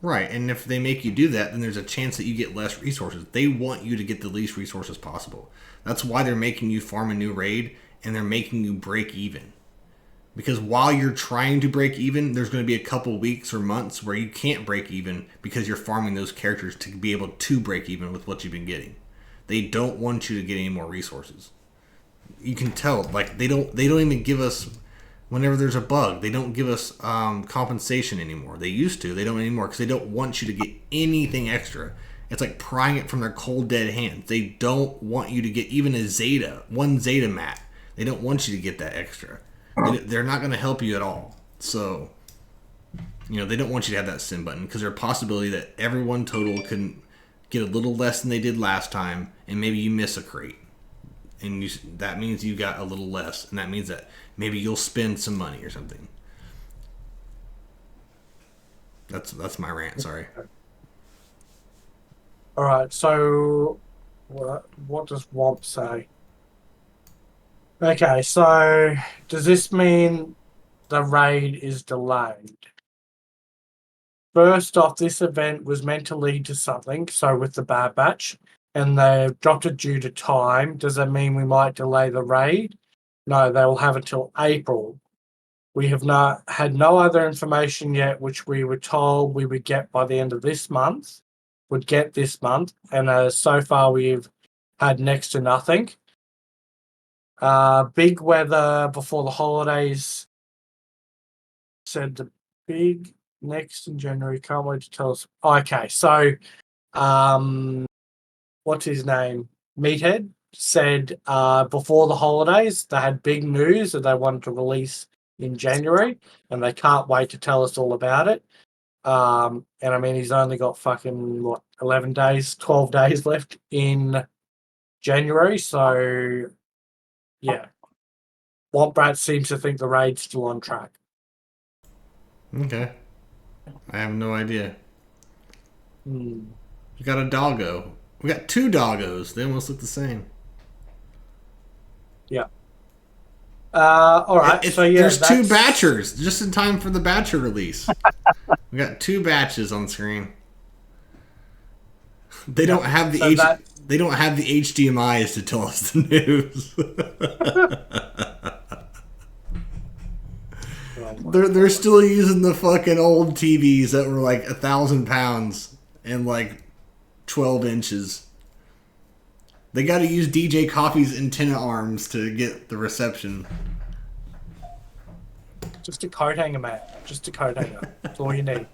Speaker 3: Right, and if they make you do that, then there's a chance that you get less resources. They want you to get the least resources possible. That's why they're making you farm a new raid, and they're making you break even. Because while you're trying to break even, there's going to be a couple weeks or months where you can't break even because you're farming those characters to be able to break even with what you've been getting. They don't want you to get any more resources. You can tell, like they don't even give us, whenever there's a bug, they don't give us compensation anymore. They used to, they don't anymore, because they don't want you to get anything extra. It's like prying it from their cold dead hands. They don't want you to get even one Zeta mat. They don't want you to get that extra. They're not going to help you at all. So, they don't want you to have that sim button, because there's a possibility that everyone total can get a little less than they did last time, and maybe you miss a crate. And that means you got a little less, and that means that maybe you'll spend some money or something. That's my rant. Sorry.
Speaker 2: All right. So, what does Womp say? Okay. So, does this mean the raid is delayed. First off, this event was meant to lead to something, so with the Bad Batch, and they've dropped it due to time. Does that mean we might delay the raid? No, they will have until April. We have not had no other information yet, which we were told we would get by the end of this month, and so far we've had next to nothing. Big weather before the holidays. Said the big next in January. Can't wait to tell us. Okay, so what's his name? Meathead said before the holidays they had big news that they wanted to release in January, and they can't wait to tell us all about it. And I mean, he's only got fucking 11 days, 12 days left in January, so yeah. Wombrat seems to think the raid's still on track.
Speaker 3: Okay. I have no idea.
Speaker 2: Hmm.
Speaker 3: We got a doggo. We got 2 doggos. They almost look the same.
Speaker 2: Yeah. All right. So yeah,
Speaker 3: there's 2 batchers just in time for the batcher release. We got 2 batches on screen. They don't have the they don't have the HDMI's to tell us the news. They're still using the fucking old TVs that were like 1,000 pounds and like 12 inches. They got to use DJ Coffee's antenna arms to get the reception.
Speaker 2: Just a coat hanger, man. Just a coat hanger. That's all you need.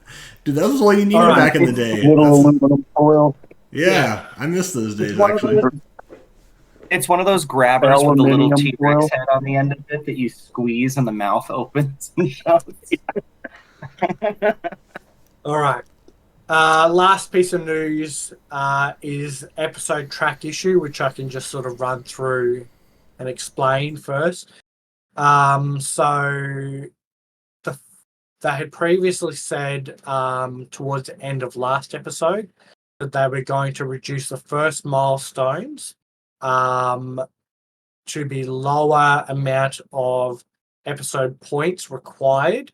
Speaker 3: Dude, that was all you needed back in the day.
Speaker 4: Little aluminum foil.
Speaker 3: Yeah, I miss those days actually.
Speaker 1: It's one of those grabbers with the little
Speaker 4: Aluminium
Speaker 1: T-Rex
Speaker 4: foil.
Speaker 1: head on the end of it that you squeeze and the mouth opens and shuts.
Speaker 2: All right. Last piece of news is episode track issue, which I can just sort of run through and explain first. So they had previously said towards the end of last episode that they were going to reduce the first milestones to be lower amount of episode points required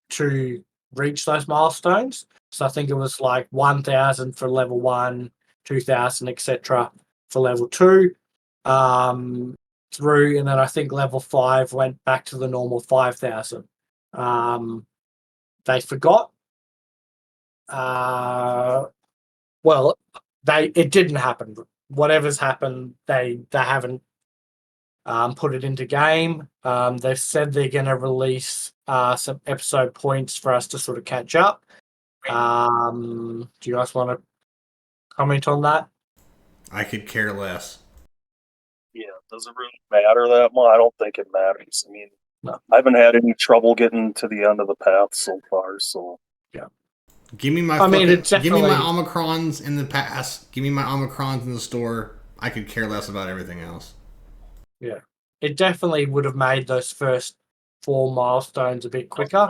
Speaker 2: to reach those milestones. So I think it was like 1,000 for level 1, 2,000, etc. for level 2. Through, and then I think level 5 went back to the normal 5,000. They forgot. Well, it didn't happen. Whatever's happened, they haven't put it into game. They've said they're going to release some episode points for us to sort of catch up. Do you guys want to comment on that?
Speaker 3: I could care less.
Speaker 4: Yeah, does it really matter that much? I don't think it matters. I mean,
Speaker 2: No.
Speaker 4: I haven't had any trouble getting to the end of the path so far, so.
Speaker 3: Give me my give me my Omicrons in the past. Give me my Omicrons in the store. I could care less about everything else.
Speaker 2: Yeah. It definitely would have made those first 4 milestones a bit quicker,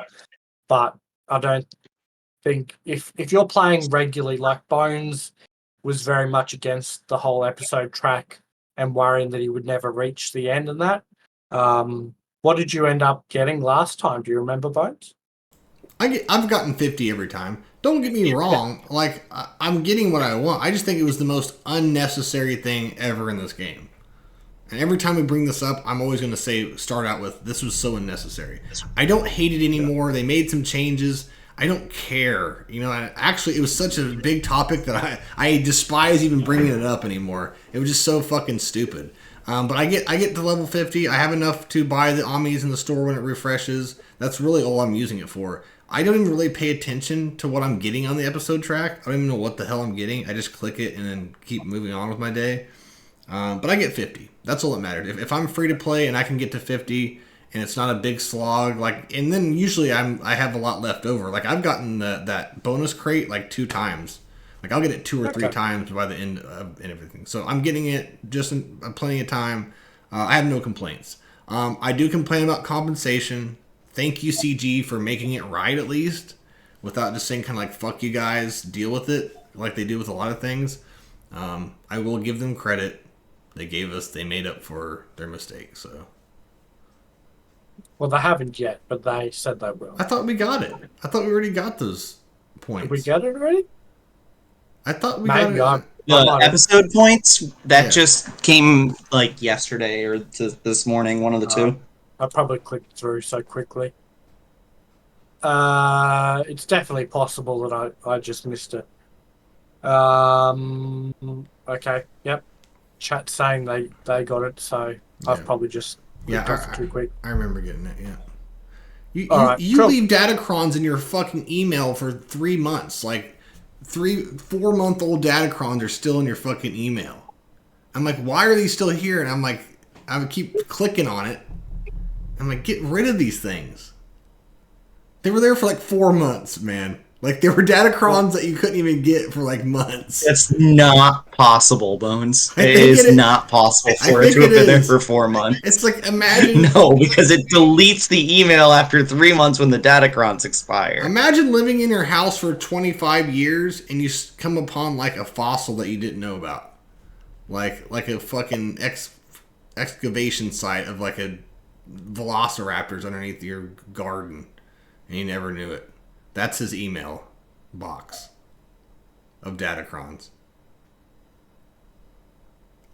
Speaker 2: but I don't think if you're playing regularly, like Bones was very much against the whole episode track and worrying that he would never reach the end and that. What did you end up getting last time? Do you remember, Bones?
Speaker 3: I've gotten 50 every time. Don't get me wrong. Like, I'm getting what I want. I just think it was the most unnecessary thing ever in this game. And every time we bring this up, I'm always going to start out with, this was so unnecessary. I don't hate it anymore. They made some changes. I don't care. You know, actually, it was such a big topic that I despise even bringing it up anymore. It was just so fucking stupid. But I get to level 50. I have enough to buy the Omnis in the store when it refreshes. That's really all I'm using it for. I don't even really pay attention to what I'm getting on the episode track. I don't even know what the hell I'm getting. I just click it and then keep moving on with my day. But I get 50. That's all that matters. If I'm free to play and I can get to 50 and it's not a big slog, like, and then usually I have a lot left over. Like, I've gotten that bonus crate like 2 times. Like, I'll get it 2 or 3 times by the end of and everything. So I'm getting it just in plenty of time. I have no complaints. I do complain about compensation. Thank you, CG, for making it right at least, without just saying kind of like, fuck you guys, deal with it, like they do with a lot of things. I will give them credit. They made up for their mistake, so.
Speaker 2: Well, they haven't yet, but they said they will.
Speaker 3: I thought we got it. I thought we already got those points.
Speaker 2: Did we get it already?
Speaker 3: I thought we
Speaker 2: Maybe
Speaker 3: got it.
Speaker 1: The episode points that
Speaker 3: Yeah.
Speaker 1: just came like yesterday or this morning, one of the two.
Speaker 2: I probably clicked through so quickly. It's definitely possible that I just missed it. Okay, yep. Chat saying they got it, so I've
Speaker 3: Yeah.
Speaker 2: probably just clicked off too quick.
Speaker 3: I remember getting it. Yeah. You
Speaker 2: Alright,
Speaker 3: you leave datacrons in your fucking email for 3 months. Like 4-month-old datacrons are still in your fucking email. I'm like, why are these still here? And I'm like, I would keep clicking on it. I'm like, get rid of these things. They were there for like 4 months, man. Like, there were datacrons that you couldn't even get for like months.
Speaker 1: It's not possible, Bones.
Speaker 3: I
Speaker 1: It
Speaker 3: think
Speaker 1: is
Speaker 3: it is.
Speaker 1: not possible
Speaker 3: I
Speaker 1: for it
Speaker 3: think
Speaker 1: to have
Speaker 3: it
Speaker 1: been there
Speaker 3: is.
Speaker 1: for 4 months.
Speaker 3: It's like, imagine
Speaker 1: No, because it deletes the email after 3 months when the datacrons expire.
Speaker 3: imagine living in your house for 25 years and you come upon like a fossil that you didn't know about. Like a fucking excavation site of like a velociraptors underneath your garden and you never knew it. That's his email box of datacrons.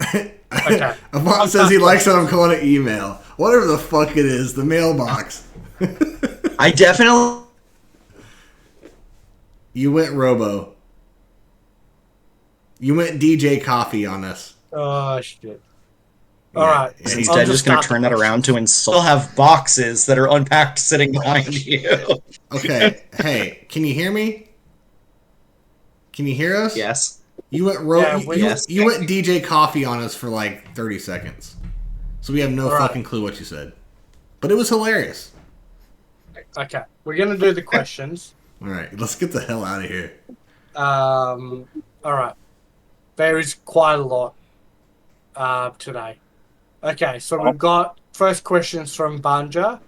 Speaker 2: Okay.
Speaker 3: Avant says he likes that I'm calling it email. Whatever the fuck it is, the mailbox.
Speaker 1: I definitely...
Speaker 3: You went Robo. You went DJ Coffee on us.
Speaker 2: Oh shit.
Speaker 3: Yeah,
Speaker 2: Alright.
Speaker 3: yeah, he's
Speaker 1: Instead, just going to turn that around to still have boxes that are unpacked sitting behind you.
Speaker 3: Okay, hey, can you hear me? Can you hear us?
Speaker 1: Yes.
Speaker 3: You went you went DJ Coffee on us for like 30 seconds. So we have no fucking clue what you said. But it was hilarious.
Speaker 2: Okay. We're gonna do the questions.
Speaker 3: Alright, let's get the hell out of here.
Speaker 2: Alright. There is quite a lot today. Okay, so we've got first questions from Banja.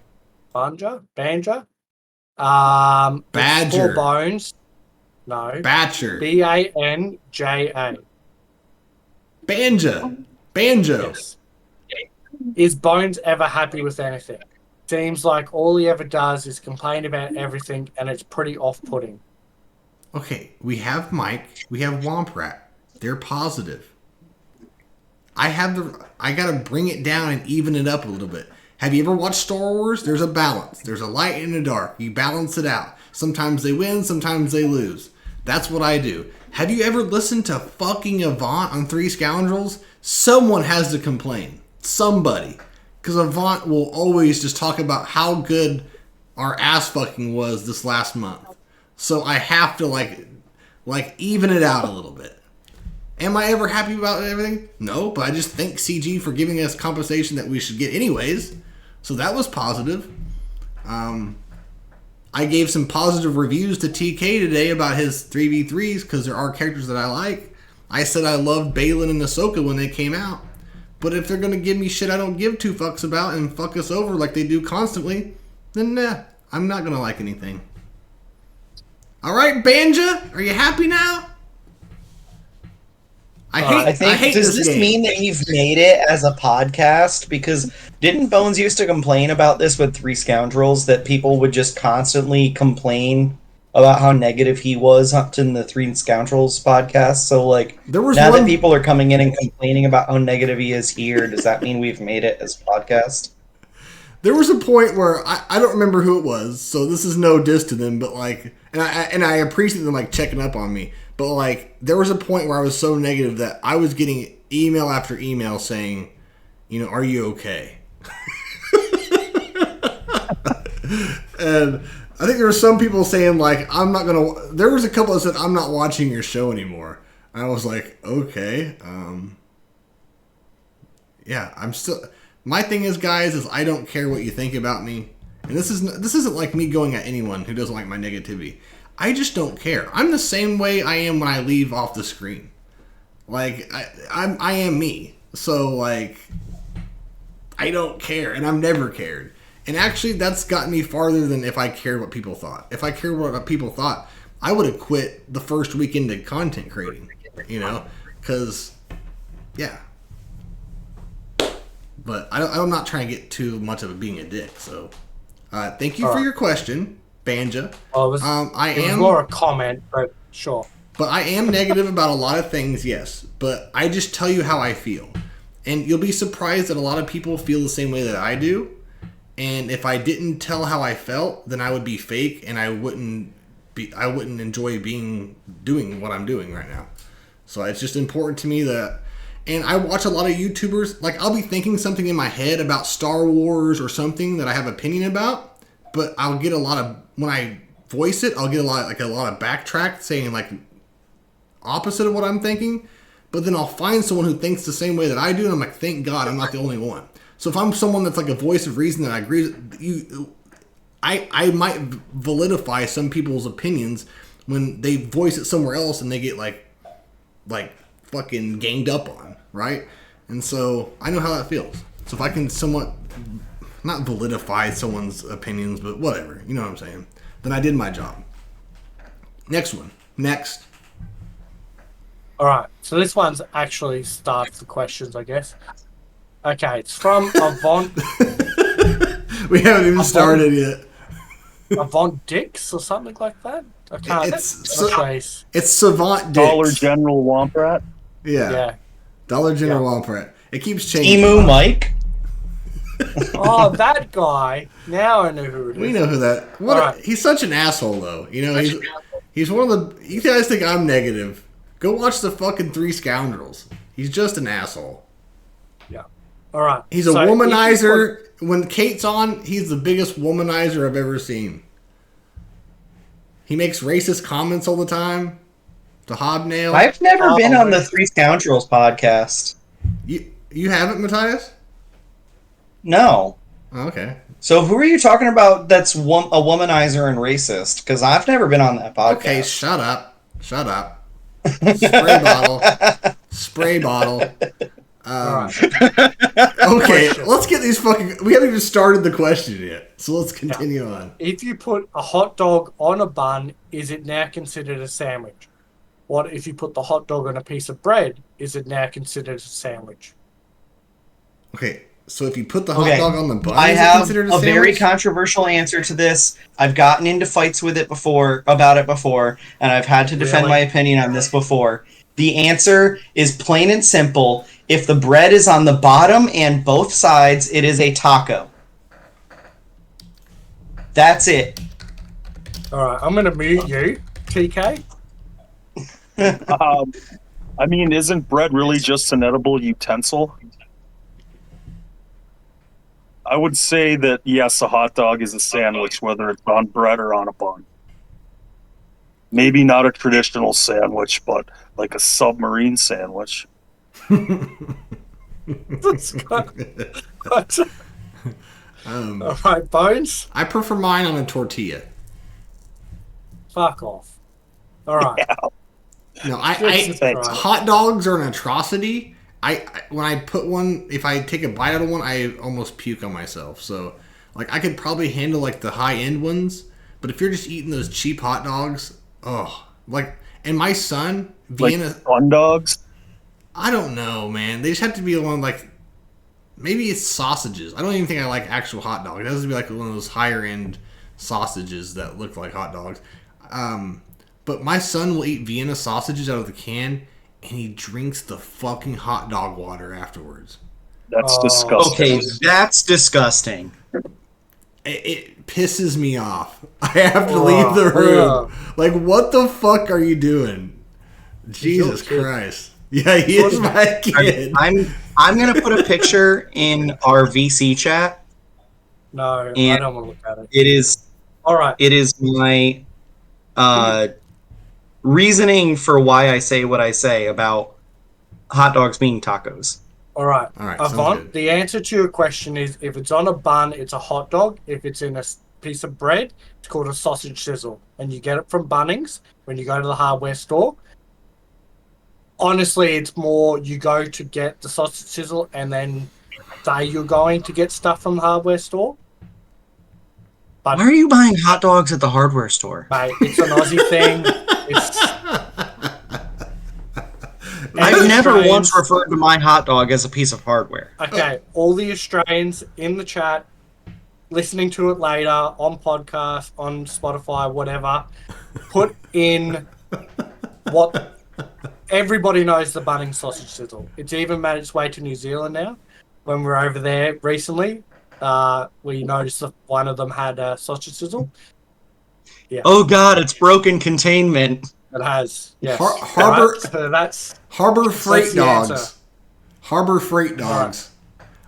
Speaker 2: Banja? It's for Bones. No.
Speaker 3: Batcher.
Speaker 2: Banja.
Speaker 3: Banjo.
Speaker 2: Yes. Is Bones ever happy with anything? Seems like all he ever does is complain about everything, and it's pretty off-putting.
Speaker 3: Okay, we have Mike, we have Womp Rat. They're positive. I gotta bring it down and even it up a little bit. Have you ever watched Star Wars? There's a balance. There's a light and a dark. You balance it out. Sometimes they win, sometimes they lose. That's what I do. Have you ever listened to fucking Avant on Three Scoundrels? Someone has to complain. Somebody. Because Avant will always just talk about how good our ass fucking was this last month. So I have to like even it out a little bit. Am I ever happy about everything? No, but I just thank CG for giving us compensation that we should get anyways. So that was positive. I gave some positive reviews to TK today about his 3v3s because there are characters that I like. I said I loved Balin and Ahsoka when they came out. But if they're going to give me shit I don't give two fucks about and fuck us over like they do constantly, then nah, I'm not going to like anything. Alright, Banja, are you happy now? I hate
Speaker 1: does this
Speaker 3: game.
Speaker 1: mean that you've made it as a podcast? Because didn't Bones used to complain about this with Three Scoundrels, that people would just constantly complain about how negative he was in the Three Scoundrels podcast? So, like, now that people are coming in and complaining about how negative he is here, does that mean we've made it as a podcast?
Speaker 3: There was a point where I don't remember who it was, so this is no diss to them, but like, and I appreciate them like checking up on me. But like, there was a point where I was so negative that I was getting email after email saying, you know, are you okay? And I think there were some people saying like, there was a couple that said, I'm not watching your show anymore. And I was like, okay. Yeah, I'm still, my thing is, guys, is I don't care what you think about me. And this isn't like me going at anyone who doesn't like my negativity. I just don't care. I'm the same way I am when I leave off the screen. Like, I am me. So, like, I don't care, and I've never cared. And actually, that's gotten me farther than if I cared what people thought. If I cared what people thought, I would have quit the first week into content creating. You know? Because, yeah. But I'm not trying to get too much of it being a dick. So, thank you
Speaker 2: All
Speaker 3: for
Speaker 2: right.
Speaker 3: your question, Banja.
Speaker 2: Well, it was more a comment, but sure.
Speaker 3: But I am negative about a lot of things, yes. But I just tell you how I feel. And you'll be surprised that a lot of people feel the same way that I do. And if I didn't tell how I felt, then I would be fake and I wouldn't enjoy doing what I'm doing right now. So it's just important to me that, and I watch a lot of YouTubers, like I'll be thinking something in my head about Star Wars or something that I have opinion about, but I'll get a lot of, when I voice it, I'll get a lot of backtrack saying like opposite of what I'm thinking, but then I'll find someone who thinks the same way that I do, and I'm like, thank God I'm not the only one. So if I'm someone that's like a voice of reason that I agree, I might validify some people's opinions when they voice it somewhere else and they get like fucking ganged up on, right? And so I know how that feels. So if I can somewhat not validify someone's opinions, but whatever, you know what I'm saying, then I did my job. Next one. Next.
Speaker 2: All right. So this one's actually starts the questions, I guess. Okay, it's from Avant
Speaker 3: We haven't even started yet.
Speaker 2: Avant Dix or something like that. I can't.
Speaker 3: It's Savant Dix.
Speaker 4: Dollar General Womp
Speaker 3: Yeah.
Speaker 2: Yeah.
Speaker 3: Dollar General Womp. It keeps changing.
Speaker 5: Emu Mike.
Speaker 2: Oh, that guy. Now I know who it is.
Speaker 3: We know who that. He's such an asshole, though. You know, he's one of the. You guys think I'm negative? Go watch the fucking Three Scoundrels. He's just an asshole.
Speaker 2: Yeah. All right.
Speaker 3: He's a womanizer. When Kate's on, he's the biggest womanizer I've ever seen. He makes racist comments all the time. The hobnail.
Speaker 5: I've never been on the Three Scoundrels podcast.
Speaker 3: You haven't, Matthias?
Speaker 5: No.
Speaker 3: Oh, okay.
Speaker 5: So who are you talking about that's a womanizer and racist? Because I've never been on that podcast.
Speaker 3: Okay, shut up. Shut up. Spray bottle. Spray bottle. Okay, let's get these fucking... We haven't even started the question yet, so let's continue on.
Speaker 2: If you put a hot dog on a bun, is it now considered a sandwich? What if you put the hot dog on a piece of bread? Is it now considered a sandwich?
Speaker 3: Okay, so if you put the hot dog on the bun,
Speaker 5: I
Speaker 3: is it
Speaker 5: have
Speaker 3: considered a
Speaker 5: a
Speaker 3: sandwich?
Speaker 5: very controversial answer to this. I've gotten into fights with it before, and I've had to defend my opinion on this before. The answer is plain and simple. If the bread is on the bottom and both sides, it is a taco. That's it.
Speaker 2: All right, I'm going to mute you, TK.
Speaker 4: I mean, isn't bread really just an edible utensil? I would say that, yes, a hot dog is a sandwich, whether it's on bread or on a bun. Maybe not a traditional sandwich, but like a submarine sandwich.
Speaker 2: All right, Bones.
Speaker 3: I prefer mine on a tortilla.
Speaker 2: Fuck off. All right.
Speaker 4: Yeah.
Speaker 3: No,
Speaker 2: Right.
Speaker 3: hot dogs are an atrocity. When I put one, if I take a bite out of one, I almost puke on myself. So, like, I could probably handle like the high end ones, but if you're just eating those cheap hot dogs, and my son, Vienna,
Speaker 4: like fun dogs.
Speaker 3: I don't know, man. They just have to be one like, maybe it's sausages. I don't even think I like actual hot dogs. It has to be like one of those higher end sausages that look like hot dogs. But my son will eat Vienna sausages out of the can, and he drinks the fucking hot dog water afterwards.
Speaker 4: That's disgusting.
Speaker 5: Okay, that's disgusting.
Speaker 3: It pisses me off. I have to leave the room. Like, what the fuck are you doing? Jesus Christ. Yeah, he is my kid.
Speaker 5: I'm gonna put a picture in our VC chat.
Speaker 2: No, I don't want to look at it.
Speaker 5: It is
Speaker 2: All right.
Speaker 5: It is my reasoning for why I say what I say about hot dogs being tacos.
Speaker 2: All right.
Speaker 3: sounds
Speaker 2: Avant,
Speaker 3: good.
Speaker 2: the answer to your question is if it's on a bun, it's a hot dog. If it's in a piece of bread, it's called a sausage sizzle. And you get it from Bunnings when you go to the hardware store. Honestly, it's more you go to get the sausage sizzle and then say you're going to get stuff from the hardware store.
Speaker 5: Why are you buying hot dogs at the hardware store?
Speaker 2: Mate, it's an Aussie thing.
Speaker 5: I've never
Speaker 2: Australians-
Speaker 5: once referred to my hot dog as a piece of hardware.
Speaker 2: Okay, all the Australians in the chat, listening to it later on podcast, on Spotify, whatever, put in what everybody knows the Bunnings sausage sizzle. It's even made its way to New Zealand now. When we were over there recently, we noticed that one of them had a sausage sizzle. Yeah.
Speaker 5: Oh god, it's broken containment.
Speaker 2: It has. Yes.
Speaker 3: Harbor-
Speaker 2: Right, so that's
Speaker 3: Harbor Freight
Speaker 2: the answer.
Speaker 3: Dogs. Harbor Freight Dogs.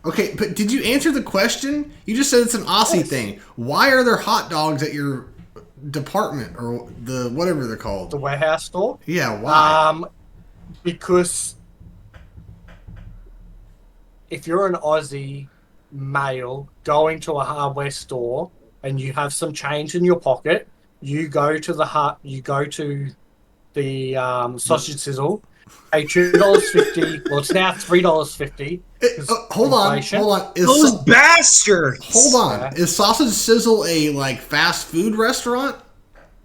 Speaker 3: Okay, but did you answer the question? You just said it's an Aussie
Speaker 2: Yes.
Speaker 3: thing. Why are there hot dogs at your department or the whatever they're called?
Speaker 2: the warehouse store.
Speaker 3: Yeah, why?
Speaker 2: Because if you're an Aussie male going to a hardware store and you have some change in your pocket, you go to the sausage sizzle, pay $2.50. Well, it's now $3.50.
Speaker 3: Hold on. Is
Speaker 5: Those bastards!
Speaker 3: hold on.
Speaker 2: Yeah.
Speaker 3: Is Sausage Sizzle a like fast food restaurant?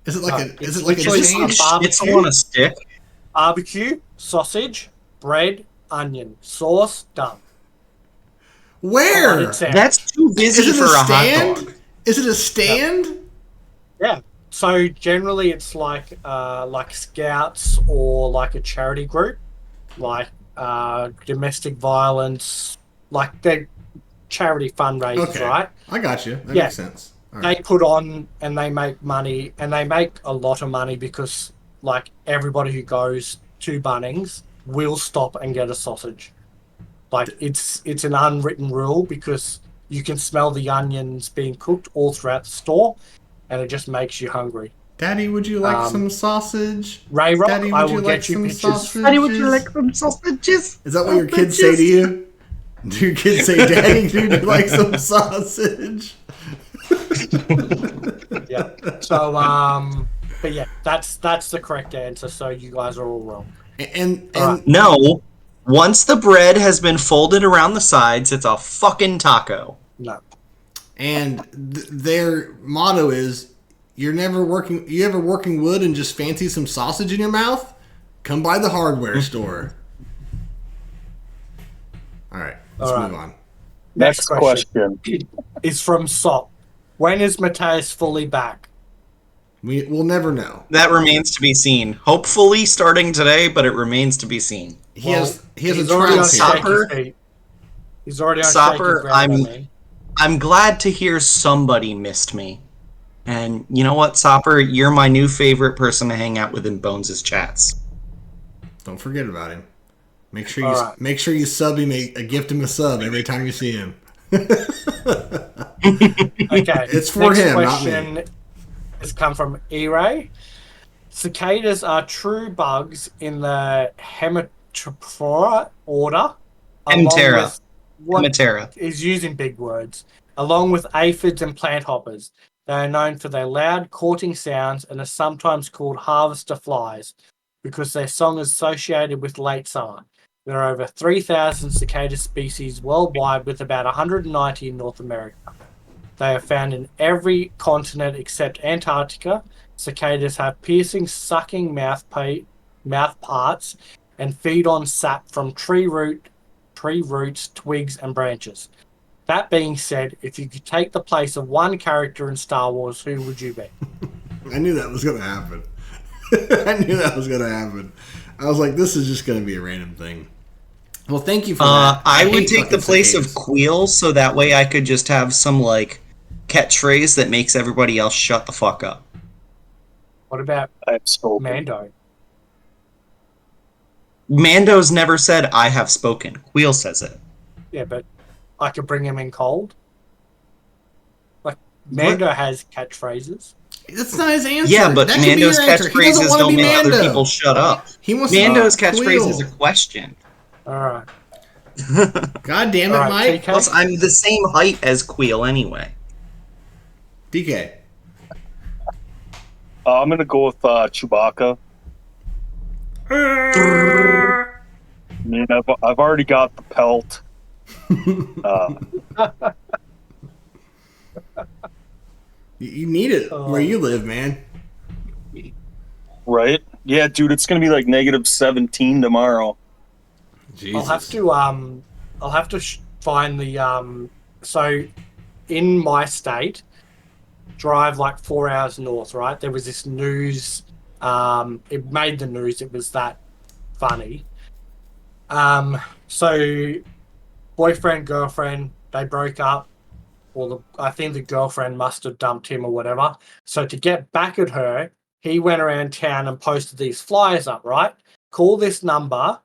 Speaker 3: Is it like
Speaker 2: No,
Speaker 3: a
Speaker 2: it's
Speaker 3: is it like a
Speaker 2: literally
Speaker 3: chain?
Speaker 2: just
Speaker 5: It's on a stick.
Speaker 2: Barbecue, sausage, bread, onion, sauce, done.
Speaker 3: Where?
Speaker 2: It's out.
Speaker 5: That's too busy
Speaker 3: Is it
Speaker 5: for
Speaker 3: a
Speaker 5: a hot
Speaker 3: stand?
Speaker 5: dog.
Speaker 3: Is it a stand?
Speaker 2: Yeah. So generally, it's like Scouts or like a charity group, like domestic violence, like they're charity fundraisers,
Speaker 3: Okay.
Speaker 2: right?
Speaker 3: I got you. That
Speaker 2: Yeah.
Speaker 3: makes sense. All right.
Speaker 2: They put on and they make money, and they make a lot of money because like everybody who goes to Bunnings will stop and get a sausage. Like it's an unwritten rule because you can smell the onions being cooked all throughout the store, and it just makes you hungry.
Speaker 3: Daddy, would you like some sausage?
Speaker 2: Ray Rock,
Speaker 3: Daddy,
Speaker 2: I
Speaker 3: would
Speaker 2: will
Speaker 3: you like
Speaker 2: get you
Speaker 3: some
Speaker 2: pictures.
Speaker 3: sausages?
Speaker 5: Daddy, would you like some sausages?
Speaker 3: Is that what your kids say to you? Do your kids say, Daddy, do you like some sausage?
Speaker 2: Yeah. So, but yeah, that's the correct answer. So you guys are all wrong.
Speaker 3: And
Speaker 5: No. Once the bread has been folded around the sides, it's a fucking taco.
Speaker 2: No.
Speaker 3: their motto is, you ever working wood and just fancy some sausage in your mouth? Come by the hardware store. All right, let's
Speaker 2: All right.
Speaker 3: move on.
Speaker 2: Next question is from Sop. When is Mateus fully back?
Speaker 3: We'll never know.
Speaker 5: That remains to be seen. Hopefully starting today, but it remains to be seen.
Speaker 3: He has a
Speaker 2: He's already on
Speaker 3: trial period.
Speaker 2: shaky feet. He's already on
Speaker 5: Sopper,
Speaker 2: shaky ground. I mean.
Speaker 5: I'm glad to hear somebody missed me. And you know what, Sopper? You're my new favorite person to hang out with in Bones' chats.
Speaker 3: Don't forget about him. Make sure you sub him a gift him a sub every time you see him.
Speaker 2: Okay.
Speaker 3: It's for
Speaker 2: next
Speaker 3: him, not
Speaker 2: question
Speaker 3: me.
Speaker 2: has come from E-Ray. Cicadas are true bugs in the Hemiptera order.
Speaker 5: Hemiptera.
Speaker 2: What
Speaker 5: Hemiptera.
Speaker 2: is using big words, along with aphids and plant hoppers. They are known for their loud courting sounds and are sometimes called harvester flies because their song is associated with late summer. There are over 3,000 cicada species worldwide, with about 190 in North America. They are found in every continent except Antarctica. Cicadas have piercing, sucking mouth parts and feed on sap from tree roots, twigs, and branches. That being said, if you could take the place of one character in Star Wars, who would you be?
Speaker 3: I knew that was going to happen. I was like, this is just going to be a random thing. Well, thank you for that.
Speaker 5: I would
Speaker 3: hate
Speaker 5: take the
Speaker 3: fucking
Speaker 5: place
Speaker 3: cicadas.
Speaker 5: of Queel, so that way I could just have some, like, catchphrase that makes everybody else shut the fuck up.
Speaker 2: What about
Speaker 4: I'm so
Speaker 2: Mando?
Speaker 5: Mando's never said, I have spoken. Queel says it.
Speaker 2: Yeah, but I could bring him in cold. Like, Mando has catchphrases.
Speaker 3: That's not his answer.
Speaker 5: Yeah, but
Speaker 3: That should be
Speaker 5: Mando's
Speaker 3: your answer. He doesn't
Speaker 5: catchphrases
Speaker 3: wanna
Speaker 5: don't
Speaker 3: be
Speaker 5: make other
Speaker 3: Mando.
Speaker 5: people shut up.
Speaker 3: He wants
Speaker 5: Mando's
Speaker 3: to
Speaker 5: catchphrase is a question.
Speaker 2: All right.
Speaker 3: God damn it,
Speaker 2: All right,
Speaker 3: Mike.
Speaker 2: TK?
Speaker 5: Plus, I'm the same height as Queel anyway.
Speaker 3: DK.
Speaker 4: I'm gonna go with Chewbacca. I mean, I've already got the pelt.
Speaker 3: You need it where you live, man.
Speaker 4: Right? Yeah, dude, it's gonna be like -17 tomorrow.
Speaker 3: Jesus.
Speaker 2: I'll have to find the so in my state, drive like 4 hours north, right? There was this news. It made the news. It was that funny. So boyfriend, girlfriend, they broke up. Or I think the girlfriend must have dumped him or whatever. So to get back at her, he went around town and posted these flyers up, right? Call this number,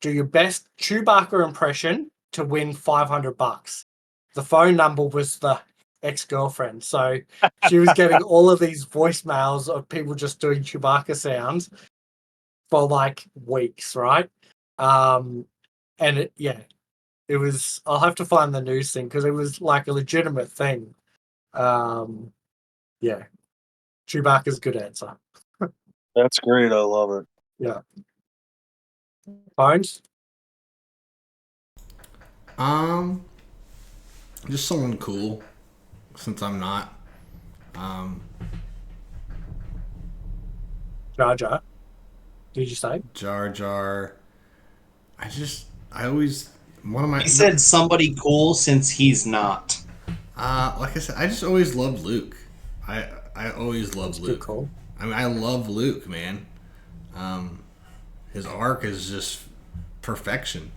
Speaker 2: do your best Chewbacca impression to win $500. The phone number was the ex-girlfriend. So she was getting all of these voicemails of people just doing Chewbacca sounds for like weeks, right? And it was, I'll have to find the news thing because it was like a legitimate thing. Yeah. Chewbacca's a good answer.
Speaker 4: That's great. I love it.
Speaker 2: Yeah. Bones?
Speaker 3: Just someone cool, since I'm not.
Speaker 2: Jar Jar. Did you say?
Speaker 3: Jar Jar. I always, one of my.
Speaker 5: He said somebody cool since he's not.
Speaker 3: Like I said, I just always loved Luke. I always loved Luke.
Speaker 2: Cool.
Speaker 3: I mean, I love Luke, man. His arc is just perfection.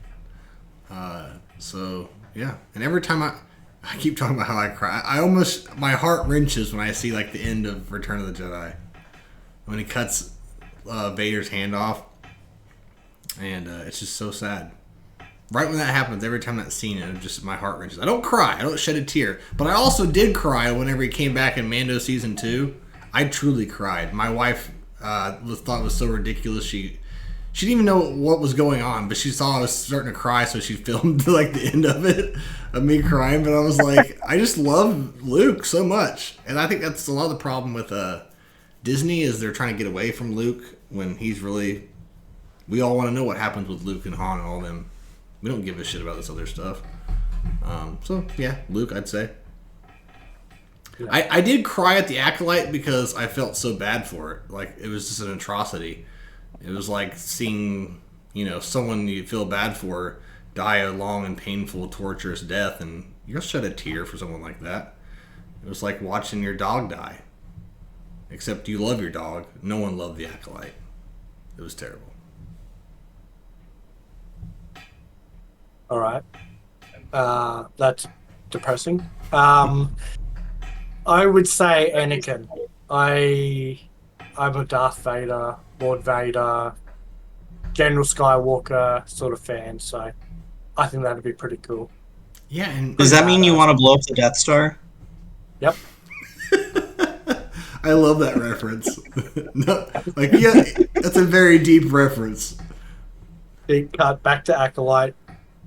Speaker 3: So yeah, and every time I keep talking about how I cry. My heart wrenches when I see like the end of Return of the Jedi, when he cuts Vader's hand off, and it's just so sad. Right when that happens, every time that scene, my heart wrenches. I don't cry, I don't shed a tear, but I also did cry whenever he came back in Mando season 2. I truly cried. My wife thought it was so ridiculous. She didn't even know what was going on, but she saw I was starting to cry, so she filmed like the end of it of me crying. But I was like, I just love Luke so much, and I think that's a lot of the problem with Disney is they're trying to get away from Luke when he's really. We all want to know what happens with Luke and Han and all them. We don't give a shit about this other stuff. So yeah, Luke, I'd say. Yeah. I did cry at the Acolyte because I felt so bad for it. Like it was just an atrocity. It was like seeing, someone you feel bad for die a long and painful, torturous death, and you'll shed a tear for someone like that. It was like watching your dog die. Except you love your dog. No one loved the Acolyte. It was terrible.
Speaker 2: All right. That's depressing. I would say Anakin. I'm a Darth Vader, Lord Vader, General Skywalker sort of fan, so I think that'd be pretty cool.
Speaker 3: Yeah, and
Speaker 5: does that mean you want to blow up the Death Star?
Speaker 2: Yep.
Speaker 3: I love that reference. No, that's a very deep reference.
Speaker 2: Big cut back to Acolyte.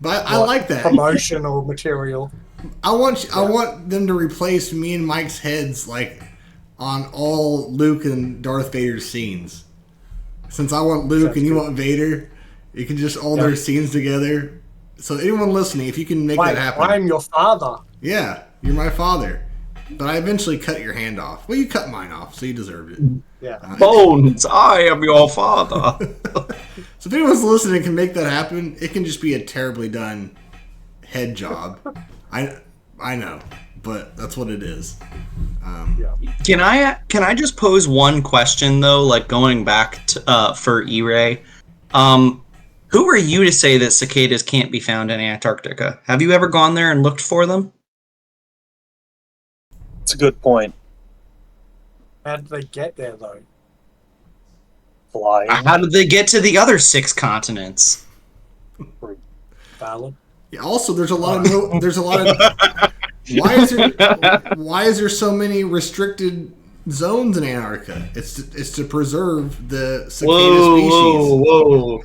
Speaker 3: But I like that
Speaker 2: promotional material.
Speaker 3: I want them to replace me and Mike's heads like on all Luke and Darth Vader scenes. Since I want Luke and you want Vader, you can just all their scenes together. So anyone listening, if you can make that happen.
Speaker 2: I'm your father.
Speaker 3: Yeah, you're my father. But I eventually cut your hand off. Well, you cut mine off, so you deserved it.
Speaker 2: Yeah.
Speaker 5: Bones, I am your father.
Speaker 3: So if anyone's listening can make that happen, it can just be a terribly done head job. I know, but that's what it is.
Speaker 5: Can I just pose one question though? Like going back to, for E-Ray, who are you to say that cicadas can't be found in Antarctica? Have you ever gone there and looked for them?
Speaker 4: That's a good point.
Speaker 2: How did they get there though?
Speaker 4: Flying.
Speaker 5: How did they get to the other 6 continents?
Speaker 2: Valid.
Speaker 3: Yeah, also, there's a lot of. Why is there so many restricted zones in Antarctica? It's to preserve the cicada species.
Speaker 5: Whoa!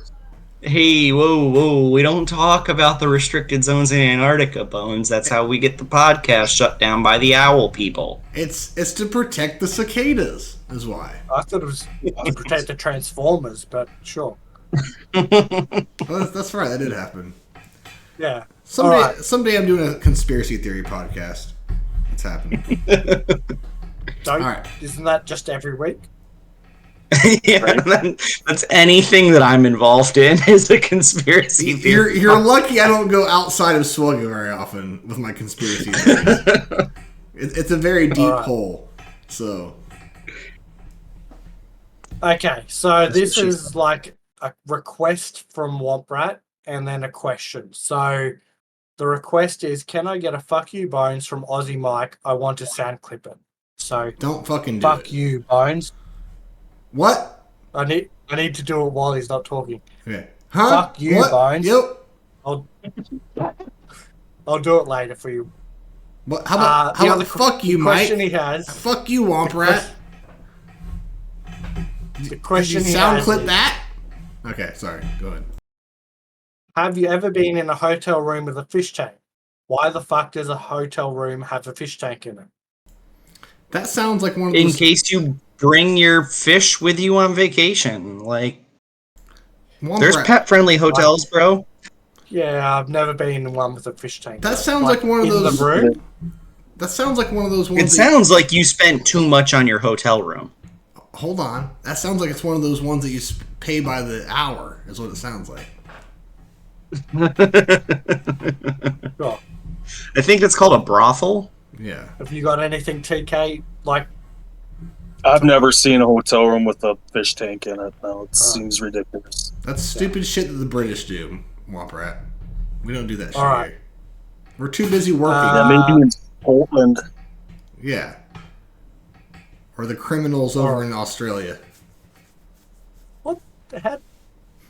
Speaker 5: Hey, whoa! We don't talk about the restricted zones in Antarctica, Bones. That's how we get the podcast shut down by the owl people.
Speaker 3: It's to protect the cicadas, is why.
Speaker 2: I thought it was to protect the Transformers, but sure.
Speaker 3: Well, that's right. That did happen.
Speaker 2: Yeah.
Speaker 3: Someday I'm doing a conspiracy theory podcast. It's happening.
Speaker 2: Isn't that just every week?
Speaker 5: Yeah,
Speaker 4: Right.
Speaker 5: that's anything that I'm involved in is a conspiracy theory.
Speaker 3: You're lucky I don't go outside of Swugga very often with my conspiracy theories. It's a very deep
Speaker 2: Alright.
Speaker 3: hole. So
Speaker 2: Okay, so
Speaker 5: That's
Speaker 2: this
Speaker 5: what she
Speaker 2: is like a request from Womprat and then a question. So the request is, can I get a fuck you Bones from Aussie Mike? I want to sound clip it. So
Speaker 3: don't fucking do
Speaker 2: fuck
Speaker 3: it.
Speaker 2: you, Bones.
Speaker 3: What?
Speaker 2: I need to do it while he's not talking.
Speaker 3: Okay. Huh?
Speaker 2: Fuck you,
Speaker 3: what?
Speaker 2: Bones.
Speaker 3: Yep.
Speaker 2: I'll do it later for you.
Speaker 3: What? How about
Speaker 2: the other
Speaker 3: fuck you, Mike?
Speaker 2: question he has.
Speaker 3: Fuck you, Womp Rat.
Speaker 2: The
Speaker 3: Did
Speaker 2: question
Speaker 3: you
Speaker 2: he
Speaker 3: sound
Speaker 2: has
Speaker 3: clip
Speaker 2: is,
Speaker 3: that? Okay, sorry. Go ahead.
Speaker 2: have you ever been in a hotel room with a fish tank? Why the fuck does a hotel room have a fish tank in it?
Speaker 3: That sounds like one of
Speaker 5: In
Speaker 3: those.
Speaker 5: case you bring your fish with you on vacation. Like,
Speaker 3: Womp
Speaker 5: there's
Speaker 3: Rat.
Speaker 5: pet-friendly hotels, bro.
Speaker 2: Yeah, I've never been in one with a fish tank.
Speaker 3: That
Speaker 2: though.
Speaker 3: sounds like one of
Speaker 2: in
Speaker 3: those-
Speaker 2: the room.
Speaker 3: That sounds like one of those
Speaker 5: It
Speaker 3: ones.
Speaker 5: sounds like you spent too much on your hotel room.
Speaker 3: Hold on. That sounds like it's one of those ones that you pay by the hour. Is what it sounds like.
Speaker 2: Sure.
Speaker 5: I think it's called a brothel.
Speaker 3: Yeah.
Speaker 2: Have you got anything, TK? Like,
Speaker 4: I've never seen a hotel room with a fish tank in it. No, it seems ridiculous.
Speaker 3: That's stupid shit that the British do, Womp Rat. We don't do that shit
Speaker 2: Alright.
Speaker 3: here. We're too busy working.
Speaker 4: Yeah, maybe in Portland.
Speaker 3: Yeah. Or the criminals over in Australia.
Speaker 2: what the heck?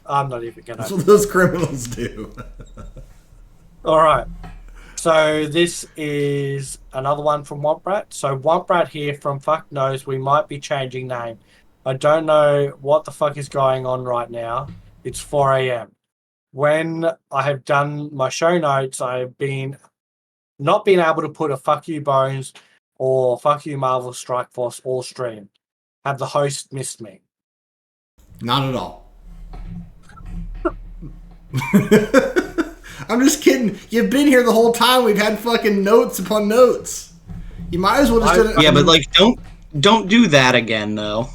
Speaker 2: I'm not even
Speaker 3: That's
Speaker 2: gonna.
Speaker 3: what those criminals do.
Speaker 2: All right. So this is another one from Womprat. So Womprat here from Fuck Knows we might be changing name. I don't know what the fuck is going on right now. It's 4 a.m. When I have done my show notes, I've not been able to put a fuck you Bones or fuck you Marvel Strike Force all stream. Have the host missed me?
Speaker 3: Not at all. I'm just kidding. You've been here the whole time. We've had fucking notes upon notes. You might as well just do it.
Speaker 5: Yeah, but like, don't do that again, though.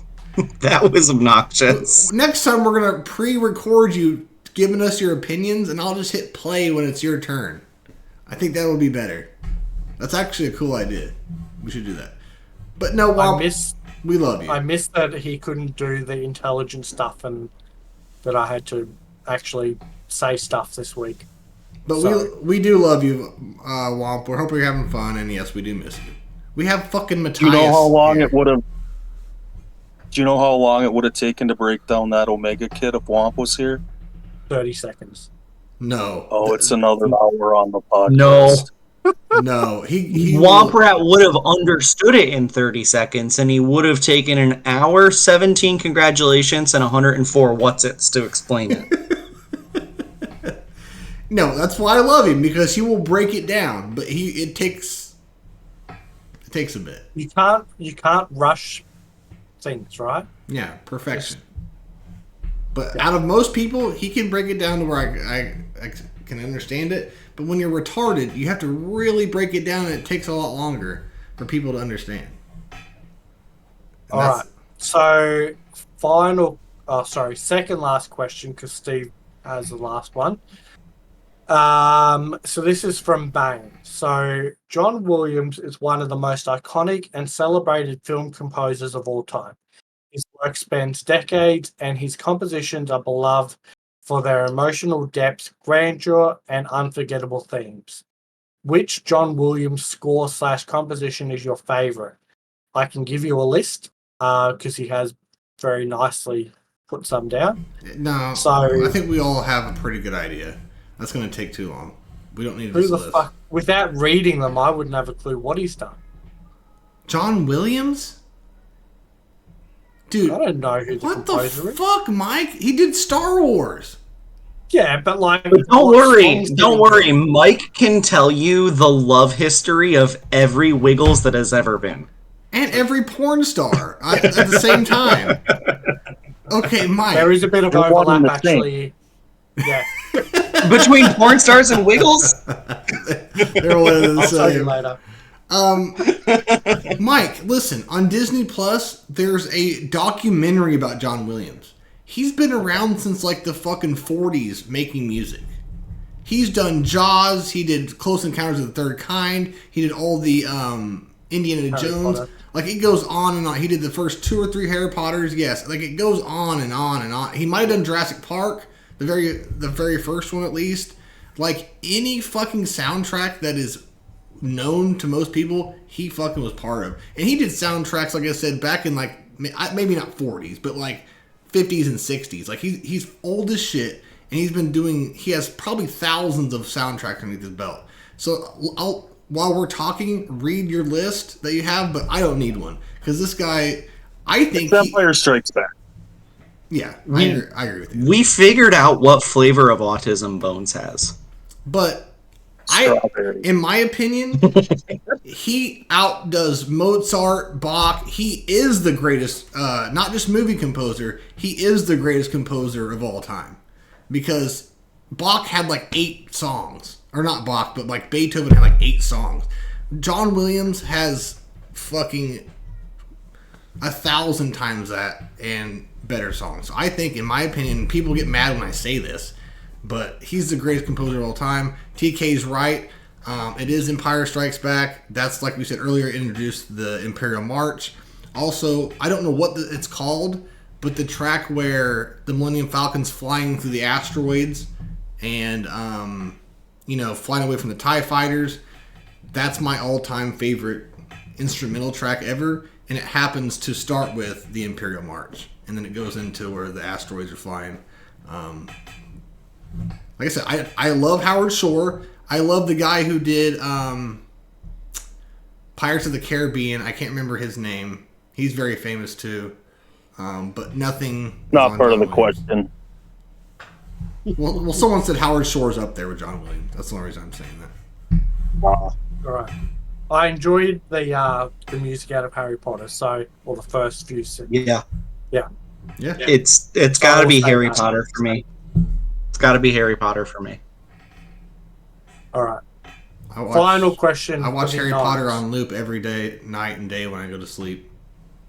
Speaker 5: That was obnoxious.
Speaker 3: Next time we're gonna pre-record you giving us your opinions, and I'll just hit play when it's your turn. I think that would be better. That's actually a cool idea. We should do that. But no, Womp, we love you.
Speaker 2: I missed that he couldn't do the intelligent stuff and that I had to actually say stuff this week.
Speaker 3: But
Speaker 2: Sorry.
Speaker 3: we do love you, Womp. We hope you're having fun, and yes, we do miss you. We have fucking Matthias.
Speaker 4: Do you know how long
Speaker 3: here.
Speaker 4: it would have? Do you know how long it would have taken to break down that Omega kit if Womp was here?
Speaker 2: 30 seconds.
Speaker 3: No.
Speaker 4: Oh, it's another hour on the podcast.
Speaker 5: No.
Speaker 3: No. He
Speaker 5: Womprat would have understood it in 30 seconds, and he would have taken an hour, 17 congratulations, and 104 what's-its to explain it.
Speaker 3: No, that's why I love him, because he will break it down, but it takes a bit.
Speaker 2: You can't rush things, right?
Speaker 3: Yeah, perfection. But out of most people, he can break it down to where I can understand it. But when you're retarded, you have to really break it down, and it takes a lot longer for people to understand.
Speaker 2: All right. So, second last question, because Steve has the last one. So this is from Bang. So John Williams is one of the most iconic and celebrated film composers of all time. His work spans decades, and his compositions are beloved for their emotional depth, grandeur, and unforgettable themes. Which John Williams score / composition is your favorite? I can give you a list because he has very nicely put some down.
Speaker 3: No,
Speaker 2: So-
Speaker 3: I think we all have a pretty good idea. That's going to take too long. We don't need
Speaker 2: Who
Speaker 3: this
Speaker 2: the
Speaker 3: list.
Speaker 2: fuck? Without reading them, I wouldn't have a clue what he's done.
Speaker 3: John Williams? Dude,
Speaker 2: I don't know who the
Speaker 3: what the
Speaker 2: composer is.
Speaker 3: fuck, Mike? He did Star Wars.
Speaker 2: Yeah, but like,
Speaker 5: But don't
Speaker 2: what
Speaker 5: worry,
Speaker 2: songs did
Speaker 5: don't
Speaker 2: he
Speaker 5: worry.
Speaker 2: do?
Speaker 5: Mike can tell you the love history of every Wiggles that has ever been.
Speaker 3: And every porn star at the same time. Okay, Mike.
Speaker 2: There is a bit of
Speaker 4: You're one and
Speaker 2: overlap,
Speaker 4: the same.
Speaker 2: actually. Yeah,
Speaker 5: Between porn stars and Wiggles?
Speaker 3: They're one and the
Speaker 2: I'll tell you
Speaker 3: same.
Speaker 2: later.
Speaker 3: Mike, listen, on Disney Plus, there's a documentary about John Williams. He's been around since like the fucking 40s making music. He's done Jaws, he did Close Encounters of the Third Kind, he did all the Indiana
Speaker 2: Harry
Speaker 3: Jones.
Speaker 2: Potter.
Speaker 3: Like, it goes on and on. He did the first 2 or 3 Harry Potters, yes. Like, it goes on and on and on. He might have done Jurassic Park, the very first one at least. Like, any fucking soundtrack that is known to most people, he fucking was part of. And he did soundtracks, like I said, back in like maybe not 40s, but like 50s and 60s. Like he's old as shit, and he has probably thousands of soundtracks underneath his belt. So while we're talking, read your list that you have, but I don't need one because this guy, I think
Speaker 4: Empire Strikes Back.
Speaker 3: Yeah, I agree with you.
Speaker 5: We figured out what flavor of autism Bones has.
Speaker 3: But
Speaker 4: Strawberry.
Speaker 3: in my opinion, he outdoes Mozart, Bach. He is the greatest, not just movie composer, he is the greatest composer of all time. Because Bach had like 8 songs. Or not Bach, but like Beethoven had like 8 songs. John Williams has fucking 1,000 times that and better songs. I think, in my opinion, people get mad when I say this, but he's the greatest composer of all time. TK's right. It is Empire Strikes Back. That's, like we said earlier, introduced the Imperial March. Also, I don't know what it's called, but the track where the Millennium Falcon's flying through the asteroids and, flying away from the TIE fighters, that's my all-time favorite instrumental track ever, and it happens to start with the Imperial March, and then it goes into where the asteroids are flying. Like I said, I love Howard Shore. I love the guy who did Pirates of the Caribbean. I can't remember his name. He's very famous too. But nothing.
Speaker 4: Not part of the
Speaker 3: Williams.
Speaker 4: question.
Speaker 3: Well, someone said Howard Shore's up there with John Williams. That's the only reason I'm saying that.
Speaker 2: All right. I enjoyed the music out of Harry Potter, or the first few.
Speaker 5: Yeah.
Speaker 3: Yeah.
Speaker 5: It's got to be Harry Potter for me. It's got to be Harry Potter for me.
Speaker 2: All right. Final question.
Speaker 3: I watch Harry Potter on loop every day, night and day when I go to sleep.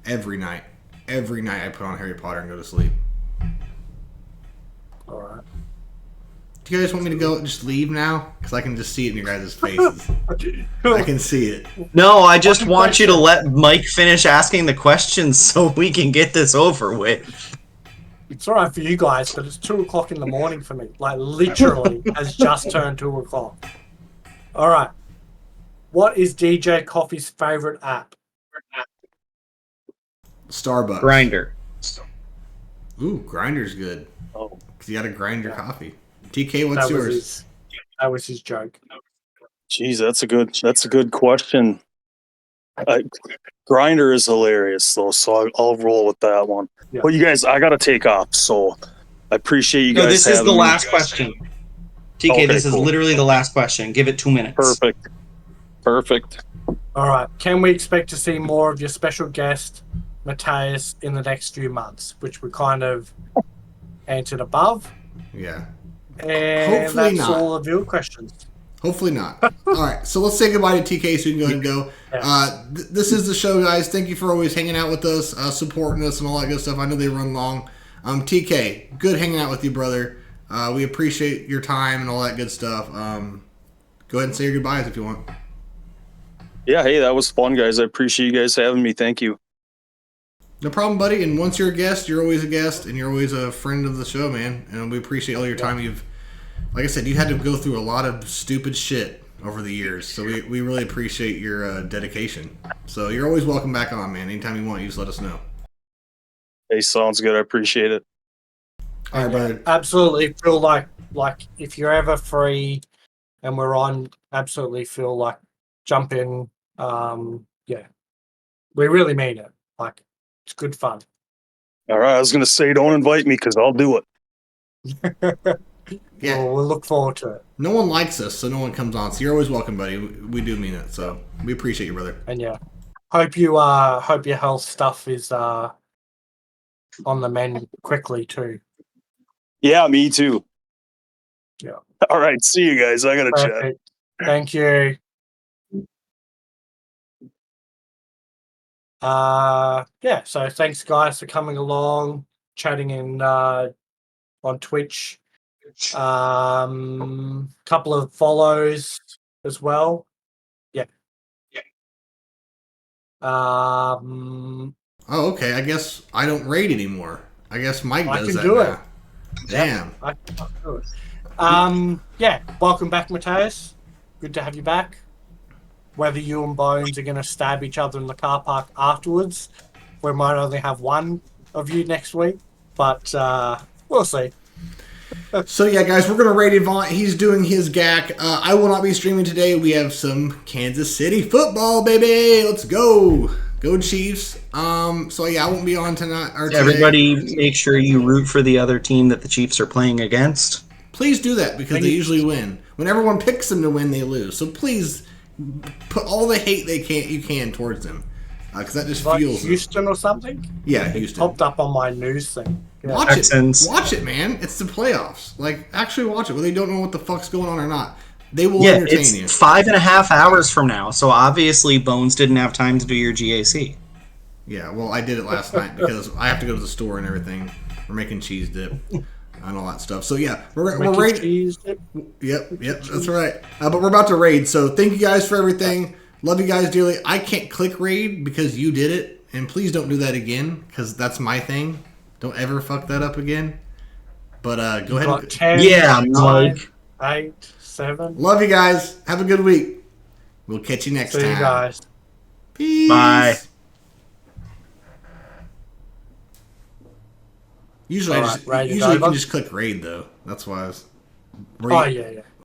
Speaker 3: Every night. Every night I put on Harry Potter and go to sleep.
Speaker 2: All right.
Speaker 3: Do you guys want me to go just leave now? Because I can just see it in your guys' faces. I can see it.
Speaker 5: No, I just want you to let Mike finish asking the questions so we can get this over with.
Speaker 2: It's all right for you guys, but it's 2 o'clock in the morning for me. Like, literally has just turned 2 o'clock. All right. What is DJ Coffee's favorite app?
Speaker 3: Starbucks.
Speaker 5: Grinder.
Speaker 3: Ooh, Grinder's good.
Speaker 4: Oh,
Speaker 3: Because you got to grind your coffee. TK, what's yours?
Speaker 2: That was his joke.
Speaker 4: geez, that's a good question. Grinder is hilarious though, so I'll roll with that one.
Speaker 2: Yeah.
Speaker 4: Well, you guys, I gotta take off, so I appreciate you guys.
Speaker 5: No, this is the
Speaker 4: having me.
Speaker 5: last question. TK,
Speaker 4: Okay,
Speaker 5: this is
Speaker 4: cool.
Speaker 5: literally the last question. Give it 2 minutes.
Speaker 4: Perfect.
Speaker 2: All right. Can we expect to see more of your special guest, Matthias, in the next few months, which we kind of answered above?
Speaker 3: Yeah.
Speaker 2: And
Speaker 3: Hopefully
Speaker 2: that's
Speaker 3: not.
Speaker 2: all of your questions.
Speaker 3: Hopefully not. All right, so let's say goodbye to TK so we can go ahead and go.
Speaker 2: Yes.
Speaker 3: This is the show, guys. Thank you for always hanging out with us, supporting us, and all that good stuff. I know they run long. TK, good hanging out with you, brother. We appreciate your time and all that good stuff. Go ahead and say your goodbyes if you want.
Speaker 4: Yeah, hey, that was fun, guys. I appreciate you guys having me. Thank you.
Speaker 3: No problem, buddy. And once you're a guest, you're always a guest, and you're always a friend of the show, man. And we appreciate all your time. Like I said, you had to go through a lot of stupid shit over the years, so we really appreciate your dedication. So you're always welcome back on, man. Anytime you want, you just let us know.
Speaker 4: Hey, sounds good. I appreciate it.
Speaker 3: All right, brother.
Speaker 2: Absolutely feel like if you're ever free and we're on, absolutely feel like jump in. Yeah, we really mean it. Like, it's good fun.
Speaker 4: All right, I was gonna say don't invite me because I'll do it.
Speaker 3: Yeah.
Speaker 2: Well, we'll look forward to it.
Speaker 3: No one likes us, so no one comes on. So you're always welcome, buddy. We do mean it. So we appreciate you, brother.
Speaker 2: And yeah, hope your health stuff is on the mend quickly too.
Speaker 4: Yeah, me too.
Speaker 2: Yeah.
Speaker 4: All right, see you guys. I gotta chat.
Speaker 2: Perfect. Thank you. Yeah, so thanks guys for coming along, chatting in on Twitch. Couple of follows as well. Yeah.
Speaker 3: Oh, okay. I guess I don't raid anymore. I guess Mike
Speaker 2: I
Speaker 3: does
Speaker 2: can
Speaker 3: that
Speaker 2: do
Speaker 3: now.
Speaker 2: it.
Speaker 3: Damn.
Speaker 2: I can do it. Yeah, welcome back, Mateus. Good to have you back. Whether you and Bones are going to stab each other in the car park afterwards, we might only have one of you next week, but we'll see.
Speaker 3: So yeah, guys, we're gonna raid Avant. He's doing his GAC. I will not be streaming today. We have some Kansas City football, baby. Let's go, go Chiefs. So yeah, I won't be on tonight or today.
Speaker 5: Everybody, make sure you root for the other team that the Chiefs are playing against.
Speaker 3: Please do that because they usually win. When everyone picks them to win, they lose. So please put all the hate you can towards them, because that just
Speaker 2: Like
Speaker 3: fuels
Speaker 2: Houston or something.
Speaker 3: Yeah,
Speaker 2: It
Speaker 3: Houston.
Speaker 2: popped up on my news thing. Yeah.
Speaker 3: Watch it, man. It's the playoffs. Like, actually watch it. Whether you don't know what the fuck's going on or not, they will entertain
Speaker 5: it's
Speaker 3: you.
Speaker 5: 5.5 hours from now, so obviously Bones didn't have time to do your GAC.
Speaker 3: Yeah, well, I did it last night because I have to go to the store and everything. We're making cheese dip and all that stuff. So yeah, we're raiding. Yep, that's right. But we're about to raid. So thank you guys for everything. Love you guys dearly. I can't click raid because you did it, and please don't do that again because that's my thing. Don't ever fuck that up again. But go ahead.
Speaker 2: Got 10,
Speaker 5: Yeah,
Speaker 2: 9,
Speaker 5: Mike.
Speaker 2: 8, 7.
Speaker 3: Love you guys. Have a good week. We'll catch you next time.
Speaker 2: See you guys.
Speaker 3: Peace.
Speaker 5: Bye.
Speaker 3: Usually,
Speaker 2: All right,
Speaker 3: usually you
Speaker 2: over.
Speaker 3: can just click raid though. That's why I was.
Speaker 2: Oh yeah.